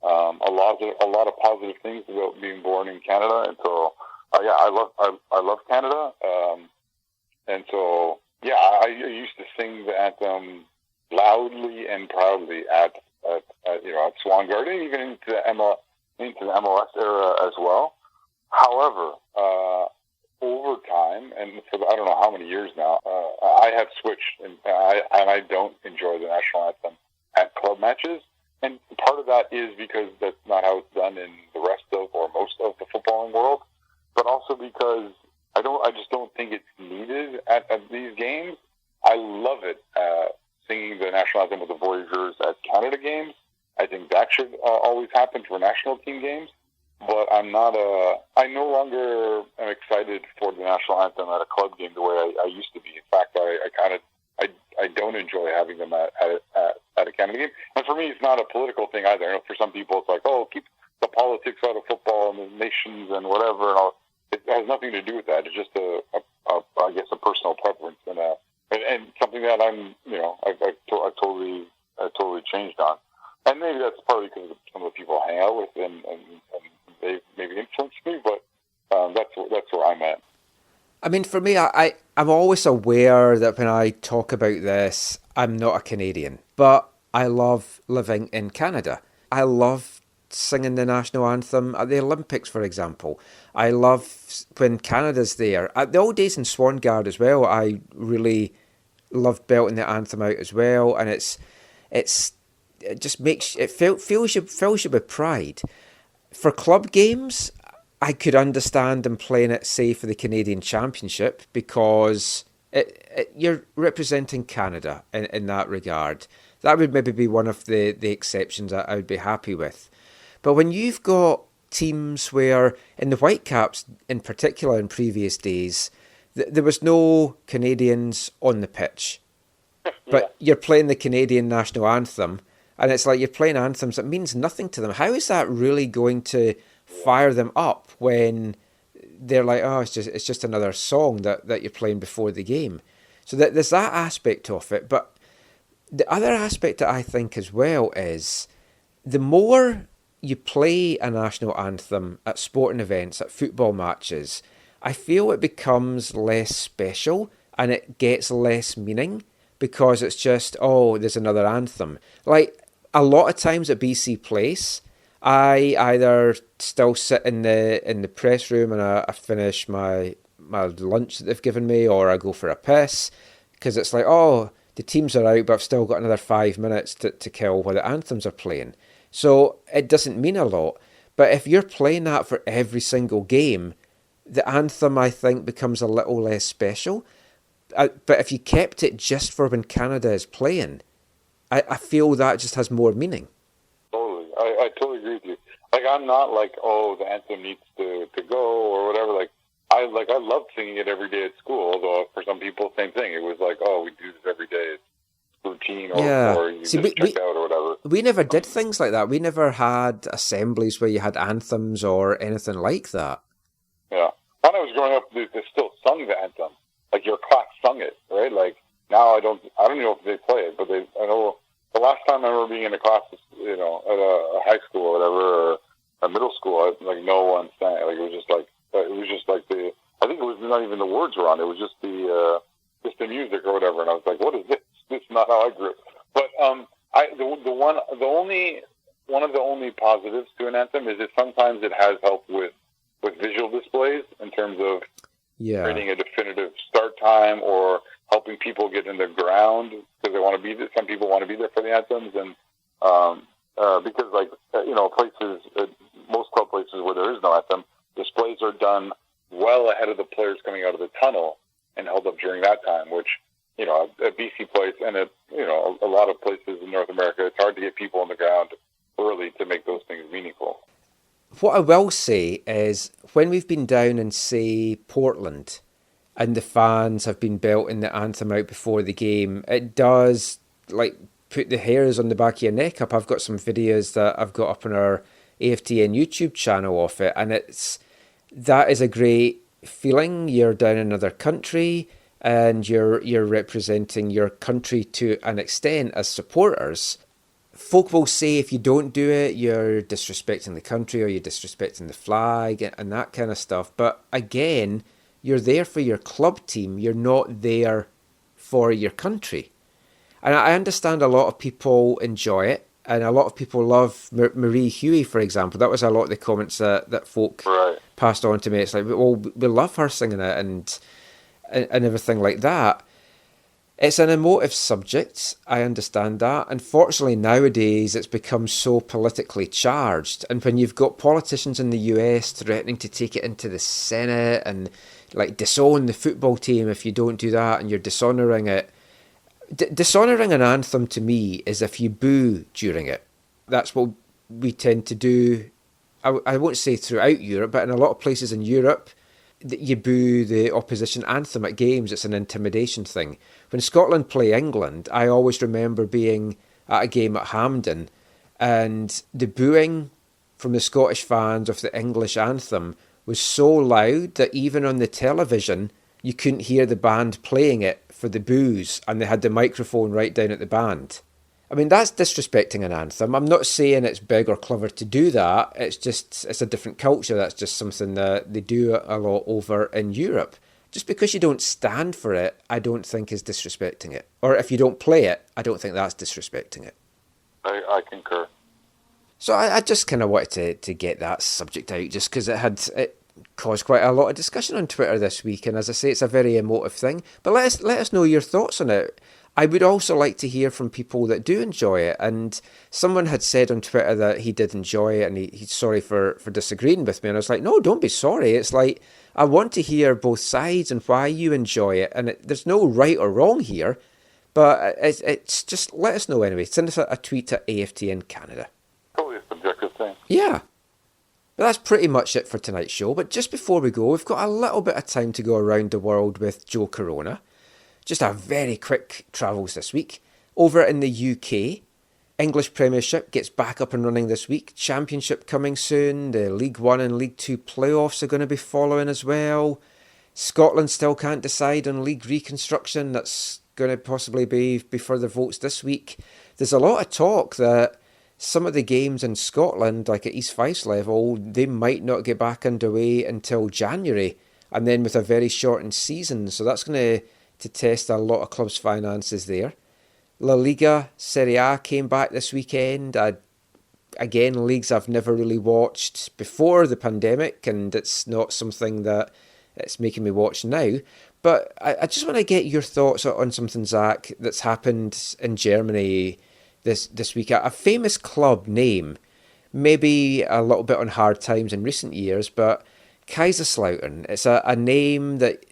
a lot of positive things about being born in Canada. And so, I love Canada. And so, I used to sing the anthem loudly and proudly at Swan Garden, even into the MLS era as well. However, over time, and for I don't know how many years now, I have switched, and I don't enjoy the national anthem at club matches. And part of that is because that's not how it's done in the rest of or most of the footballing world, but also because I just don't think it's needed at these games. I love it singing the national anthem with the Voyageurs at Canada games. I think that should always happen for national team games. But I no longer am excited for the national anthem at a club game the way I used to be. In fact, I don't enjoy having them at a Canada game. And for me, it's not a political thing either. I know for some people, it's like, oh, keep the politics out of football and the nations and whatever. And all. It has nothing to do with that. It's just I guess a personal preference and something that I've totally changed on. And maybe that's partly because of some of the people I hang out with and they maybe influenced me, but that's where I'm at. I mean, for me, I'm always aware that when I talk about this, I'm not a Canadian, but I love living in Canada. I love singing the national anthem at the Olympics, for example. I love when Canada's there. At the old days in Swan Guard as well, I really loved belting the anthem out as well, and it just fills you with pride. For club games, I could understand them playing it, say, for the Canadian Championship, because you're representing Canada in that regard. That would maybe be one of the exceptions that I would be happy with. But when you've got teams where, in the Whitecaps in particular in previous days, there was no Canadians on the pitch, but you're playing the Canadian national anthem, and it's like you're playing anthems that means nothing to them. How is that really going to fire them up when they're like, oh, it's just another song that you're playing before the game? So there's that aspect of it. But the other aspect that I think as well is the more you play a national anthem at sporting events, at football matches, I feel it becomes less special and it gets less meaning because it's just, oh, there's another anthem. Like a lot of times at BC Place, I either still sit in the press room and I finish my lunch that they've given me, or I go for a piss because it's like, oh, the teams are out, but I've still got another 5 minutes to kill while the anthems are playing. So it doesn't mean a lot. But if you're playing that for every single game, the anthem, I think, becomes a little less special. But if you kept it just for when Canada is playing, I feel that just has more meaning. Totally. I totally agree with you. Like, I'm not like, oh, the anthem needs to go or whatever. Like I love singing it every day at school, although for some people, same thing. It was like, oh, we do this every day. It's routine or you just check out or whatever. We never did things like that. We never had assemblies where you had anthems or anything like that. Yeah. When I was growing up, they still sung the anthem. Like your class sung it, right? Like now I don't know if they play it, but I know the last time I remember being in a class, at a high school or whatever, or a middle school, like no one sang it. Like it was just like I think it was not even the words were on. It was just the music or whatever. And I was like, what is this? This is not how I grew up. But one of the only positives to an anthem is that sometimes it has helped with visual displays in terms of creating a definitive start time or helping people get in the ground because they want to be there. Some people want to be there for the anthems, and because places, most club places where there is no anthem, displays are done well ahead of the players coming out of the tunnel and held up during that time, which, at BC Place and at, a lot of places in North America, it's hard to get people on the ground early to make those things meaningful. What I will say is when we've been down in, say, Portland and the fans have been belting the anthem out before the game, it does, put the hairs on the back of your neck up. I've got some videos that I've got up on our AFTN YouTube channel of it, and that is a great feeling. You're down in another country, and you're representing your country to an extent as supporters. Folk will say if you don't do it, you're disrespecting the country or you're disrespecting the flag and that kind of stuff. But again, you're there for your club team. You're not there for your country. And I understand a lot of people enjoy it, and a lot of people love Marie Huey, for example. That was a lot of the comments that folk passed on to me. It's like, well, we love her singing it and everything like that. It's an emotive subject, I understand that. Unfortunately, nowadays, it's become so politically charged. And when you've got politicians in the US threatening to take it into the Senate and like disown the football team if you don't do that, and you're dishonouring it. Dishonouring an anthem to me is if you boo during it. That's what we tend to do. I won't say throughout Europe, but in a lot of places in Europe, you boo the opposition anthem at games. It's an intimidation thing. When Scotland play England, I always remember being at a game at Hampden, and the booing from the Scottish fans of the English anthem was so loud that even on the television, you couldn't hear the band playing it for the boos, and they had the microphone right down at the band. I mean, that's disrespecting an anthem. I'm not saying it's big or clever to do that. It's a different culture. That's just something that they do a lot over in Europe. Just because you don't stand for it, I don't think is disrespecting it. Or if you don't play it, I don't think that's disrespecting it. I concur. So I just kind of wanted to get that subject out, just because it caused quite a lot of discussion on Twitter this week. And as I say, it's a very emotive thing. But let us know your thoughts on it. I would also like to hear from people that do enjoy it. And someone had said on Twitter that he did enjoy it, and he's sorry for disagreeing with me. And I was like, no, don't be sorry. It's like, I want to hear both sides and why you enjoy it. And there's no right or wrong here. But it's just, let us know anyway. Send us a tweet at AFTN Canada. Totally a subjective thing. Yeah. But that's pretty much it for tonight's show. But just before we go, we've got a little bit of time to go around the world with Joe Corona. Just a very quick travels this week. Over in the UK, English Premiership gets back up and running this week. Championship coming soon. The League One and League Two playoffs are going to be following as well. Scotland still can't decide on league reconstruction. That's going to possibly be further votes this week. There's a lot of talk that some of the games in Scotland, like at East Fife's level, they might not get back underway until January, and then with a very shortened season. So that's going to test a lot of clubs' finances there. La Liga, Serie A came back this weekend. Again, leagues I've never really watched before the pandemic, and it's not something that it's making me watch now. But I just want to get your thoughts on something, Zach, that's happened in Germany this week. A famous club name, maybe a little bit on hard times in recent years, but Kaiserslautern. It's a name that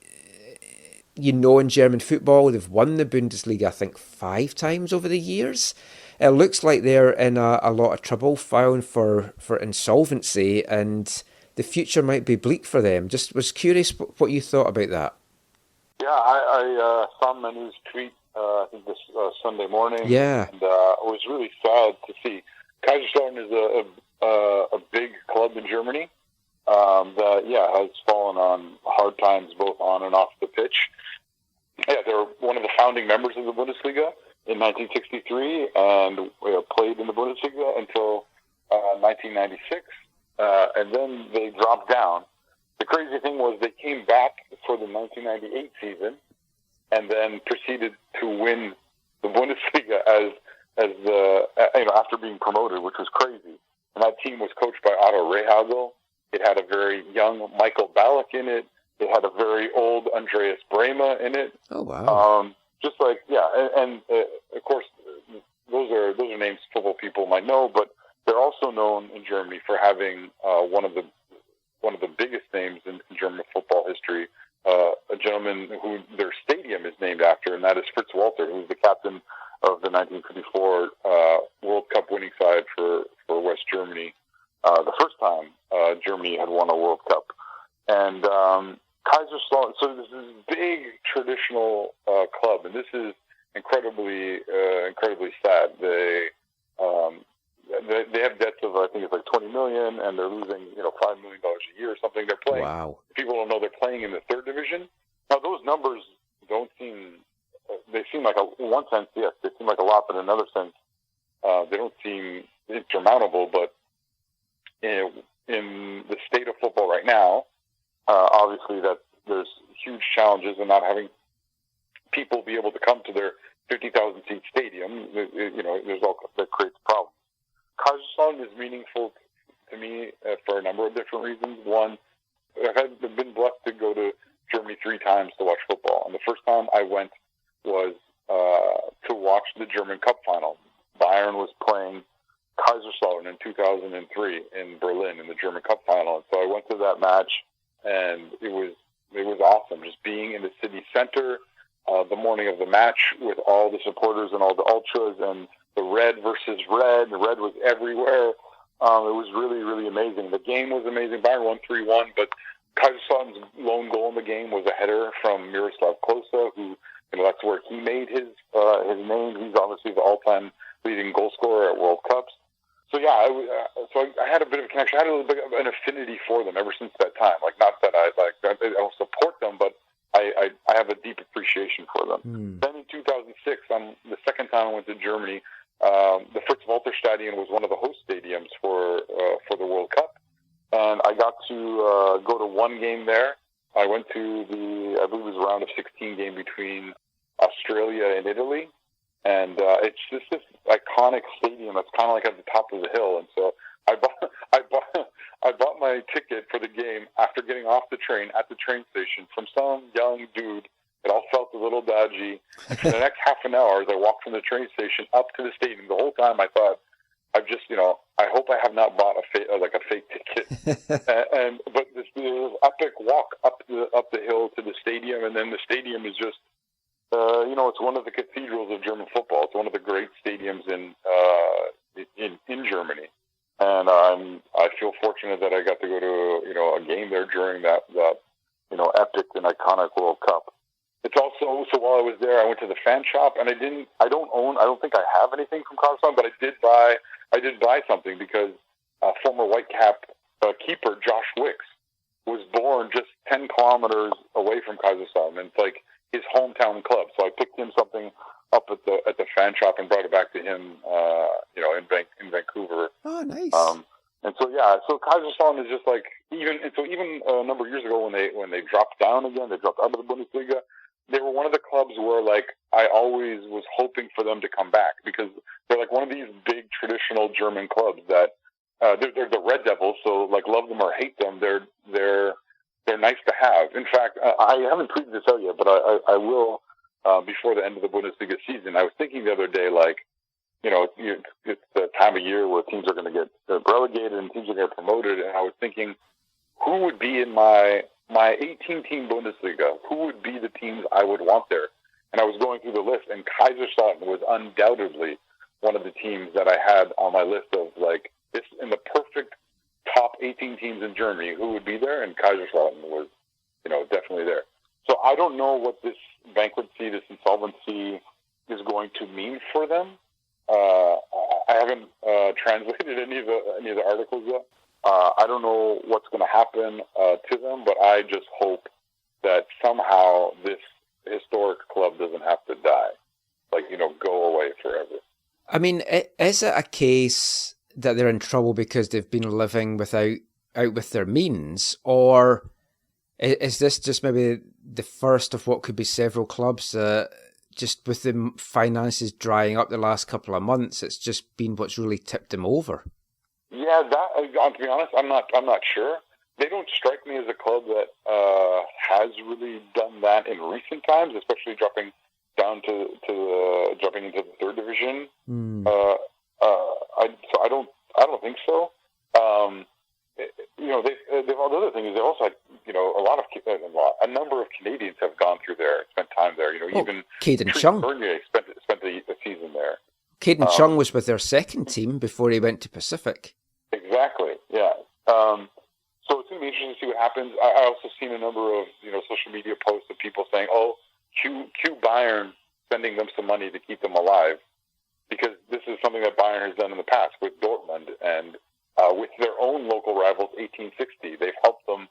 you know in German football. They've won the Bundesliga, I think, 5 times over the years. It looks like they're in a lot of trouble, filing for insolvency, and the future might be bleak for them. Just was curious what you thought about that. Yeah, I saw my news tweet, I think this Sunday morning. Yeah. And it was really sad to see. Kaiserslautern is a big club in Germany that, has fallen on hard times both on and off the pitch. Yeah, they're one of the founding members of the Bundesliga in 1963 and played in the Bundesliga until 1996. And then they dropped down. The crazy thing was they came back for the 1998 season and then proceeded to win the Bundesliga as after being promoted, which was crazy. And that team was coached by Otto Rehhagel. It had a very young Michael Ballack in it. It had a very old Andreas Brehme in it. Oh wow! And of course, those are names football people might know, but they're also known in Germany for having one of the biggest names in German football history, a gentleman who their stadium is named after, and that is Fritz Walter, who's the captain of the 1954 World Cup winning side for West Germany, the first time Germany had won a World Cup. And Kaiserslautern, so this is a big traditional club, and this is incredibly sad. they have debts of, I think it's like $20 million, and they're losing, $5 million a year or something. They're playing. Wow. People don't know they're playing in the third division. Now, those numbers don't seem. They seem like, in one sense, yes, they seem like a lot, but in another sense, they don't seem insurmountable. But in the state of football right now, obviously that there's huge challenges in not having people be able to come to their 50,000 seat stadium. There's all that creates problems. Kazakhstan is meaningful to me for a number of different reasons. One, I've been blessed to go to Germany 3 times to watch football, and the first time I went was to watch the German Cup final. Bayern was playing Kaiserslautern in 2003 in Berlin in the German Cup final, and so I went to that match, and it was awesome just being in the city center the morning of the match with all the supporters and all the ultras, and the red versus red. The red was everywhere. It was really, really amazing. The game was amazing. Bayern won 3-1, but Kaiserslautern's lone goal in the game was a header from Miroslav Klose, who, that's where he made his name. He's obviously the all-time leading goal scorer at World Cups. So yeah, I had a bit of a connection. I had a little bit of an affinity for them ever since that time. Like, not that I don't support them, but I have a deep appreciation for them. Then in 2006, the second time I went to Germany, the Fritz-Walter Stadion was one of the host stadiums for the World Cup, and I got to go to one game there. I went to I believe it was a round of 16 game between Australia and Italy, and it's just this iconic stadium that's kind of like at the top of the hill. And so I bought my ticket for the game after getting off the train at the train station from some young dude. It all felt a little dodgy. For the next half an hour, as I walked from the train station up to the stadium, the whole time I thought, I hope I have not bought a fake ticket. But this epic walk up the hill to the stadium, and then the stadium is just, it's one of the cathedrals of German football. It's one of the great stadiums in Germany, and I feel fortunate that I got to go to a game there during that epic and iconic World Cup. It's also, so while I was there, I went to the fan shop, and I don't think I have anything from Kazakhstan, but I did buy something because former Whitecap keeper Josh Wicks was born just 10 kilometers away from Kazakhstan, and it's like his hometown club. So I picked him something up at the fan shop and brought it back to him, in Vancouver. Oh, nice. And so Kazakhstan is just like, even a number of years ago when they dropped down again, they dropped out of the Bundesliga. They were one of the clubs where, like, I always was hoping for them to come back, because they're like one of these big traditional German clubs that they're the Red Devils, so like love them or hate them, they're nice to have. In fact, I haven't tweeted this out yet, but I will before the end of the Bundesliga season. I was thinking the other day, like, it's the time of year where teams are going to get relegated and teams are going to get promoted, and I was thinking, who would be in my 18-team Bundesliga? Who would be the teams I would want there? And I was going through the list, and Kaiserslautern was undoubtedly one of the teams that I had on my list of, like, this in the perfect top 18 teams in Germany, who would be there, and Kaiserslautern was, definitely there. So I don't know what this bankruptcy, this insolvency is going to mean for them. I haven't translated any of the articles yet. I don't know what's going to happen to them, but I just hope that somehow this historic club doesn't have to die, go away forever. I mean, is it a case that they're in trouble because they've been living out with their means, or is this just maybe the first of what could be several clubs that, just with the finances drying up the last couple of months, it's just been what's really tipped them over? Yeah, to be honest, I'm not sure. They don't strike me as a club that has really done that in recent times, especially dropping down jumping into the third division. I don't think so. The other thing is they also had, a number of Canadians have gone through there, spent time there. Even Caden Chung spent a season there. Caden Chung was with their second team before he went to Pacific. Exactly. Yeah. So it's going to be interesting to see what happens. I also seen a number of social media posts of people saying, "Oh, cue Bayern sending them some money to keep them alive." because this is something that Bayern has done in the past with Dortmund and with their own local rivals, 1860. They've helped them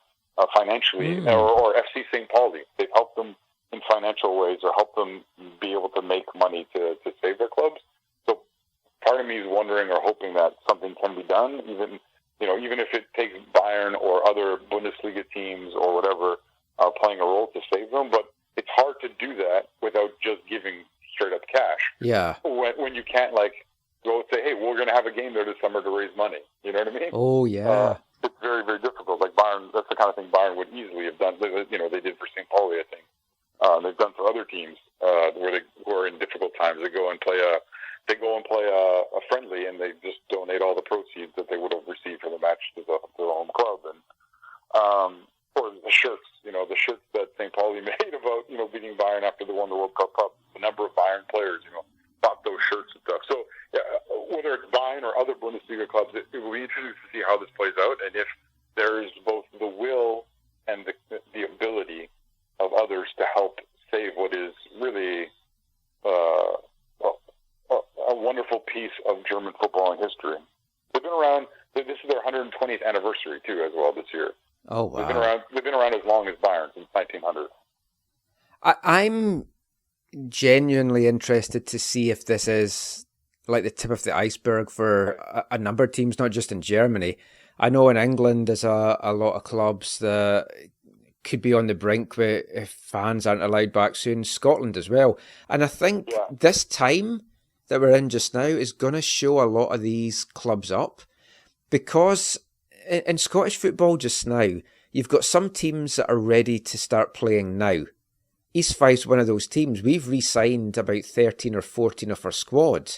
financially, or FC St. Pauli. They've helped them in financial ways or helped them be able to make money to save their clubs. So part of me is wondering or hoping that something can be done, even if it takes Bayern or other Bundesliga teams or whatever playing a role to save them. But it's hard to do that without just giving straight up cash. Yeah. When you can't go say, hey, we're going to have a game there this summer to raise money. You know what I mean? Oh, yeah. It's very, very difficult. Like Bayern, that's the kind of thing Bayern would easily have done. They did for St. Pauli, I think. They've done for other teams who are in difficult times. They go and play a friendly, and they just donate all the proceeds that they would have received for the match to their home club. And or the shirts, the shirts that St. Pauli made about beating Bayern after they won the World Cup. The number of Bayern players, bought those shirts and stuff. So whether it's Bayern or other Bundesliga clubs, it will be interesting to see how this plays out, and if there is both the will and the ability of others to help save what is really a wonderful piece of German footballing history. They've been around. This is their 120th anniversary too, as well, this year. Oh wow! They've been around as long as Bayern, since 1900. I'm genuinely interested to see if this is like the tip of the iceberg for a number of teams, not just in Germany. I know in England there's a lot of clubs that could be on the brink if fans aren't allowed back soon. Scotland as well. And I think this time that we're in just now is going to show a lot of these clubs up, because in Scottish football just now, you've got some teams that are ready to start playing now. East Five's one of those teams. We've re-signed about 13 or 14 of our squad,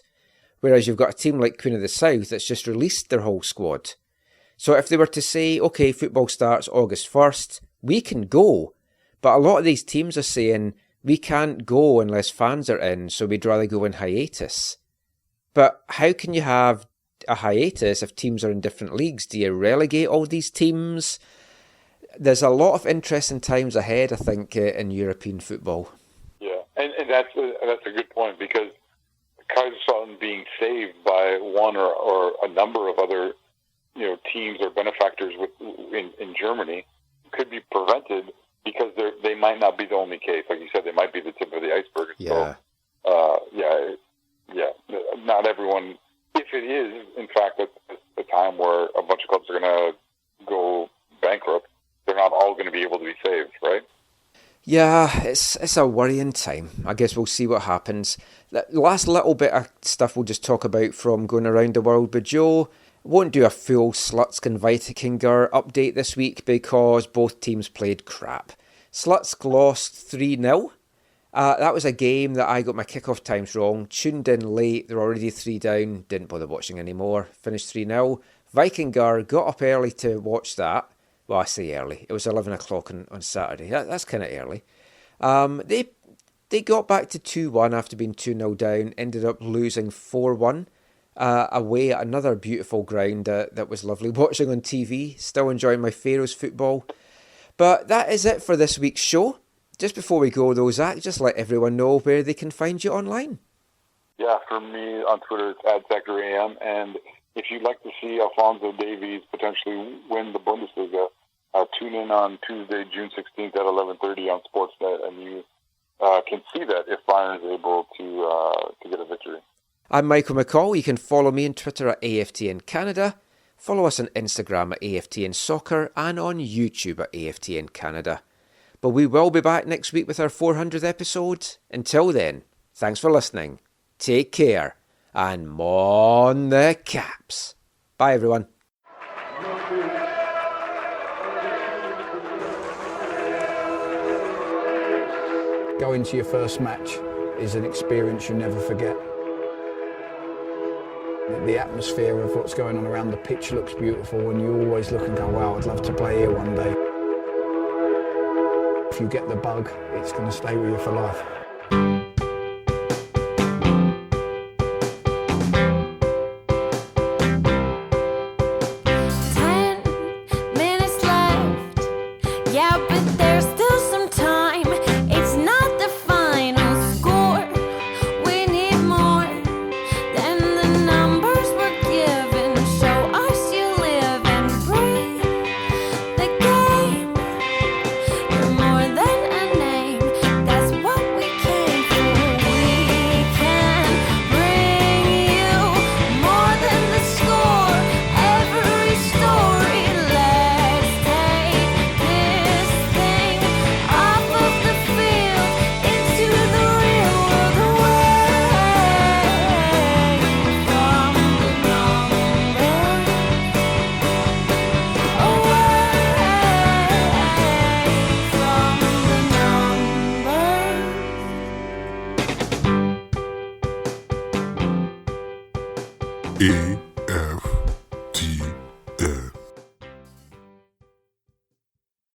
whereas you've got a team like Queen of the South that's just released their whole squad. So if they were to say, okay, football starts August 1st, we can go. But a lot of these teams are saying, we can't go unless fans are in, so we'd rather go in hiatus. But how can you have a hiatus if teams are in different leagues? Do you relegate all these teams? There's a lot of interesting times ahead, I think, in European football. Yeah, and that's a good point, because Kaiserslautern being saved by one or a number of other teams or benefactors in Germany could be prevented, because they might not be the only case. Like you said, they might be the tip of the iceberg. Yeah. So, not everyone. If it is, in fact, the time where a bunch of clubs are going to go bankrupt, they're not all going to be able to be saved, right? Yeah, it's a worrying time. I guess we'll see what happens. The last little bit of stuff we'll just talk about from going around the world, but Joe won't do a full Slutsk and Vikingur update this week because both teams played crap. Slutsk lost 3-0. That was a game that I got my kickoff times wrong. Tuned in late, they're already 3 down, didn't bother watching anymore. Finished 3-0. Vikingur got up early to watch that. Well, I say early. It was 11 o'clock on Saturday. That's kind of early. They got back to 2-1 after being 2-0 down. Ended up losing 4-1 away at another beautiful ground that was lovely watching on TV. Still enjoying my Pharaohs football. But that is it for this week's show. Just before we go though, Zach, just let everyone know where they can find you online. Yeah, for me on Twitter, it's @ZacharyAM. And if you'd like to see Alphonso Davies potentially win the Bundesliga, tune in on Tuesday, June 16th at 11:30 on Sportsnet, and you can see that if Bayern is able to get a victory. I'm Michael McCall. You can follow me on Twitter at AFTN Canada. Follow us on Instagram at AFTN Soccer and on YouTube at AFTN Canada. But we will be back next week with our 400th episode. Until then, thanks for listening. Take care and mon the Caps. Bye everyone. Going to your first match is an experience you never forget. The atmosphere of what's going on around the pitch looks beautiful, and you always look and go, wow, I'd love to play here one day. If you get the bug, it's going to stay with you for life. AFTN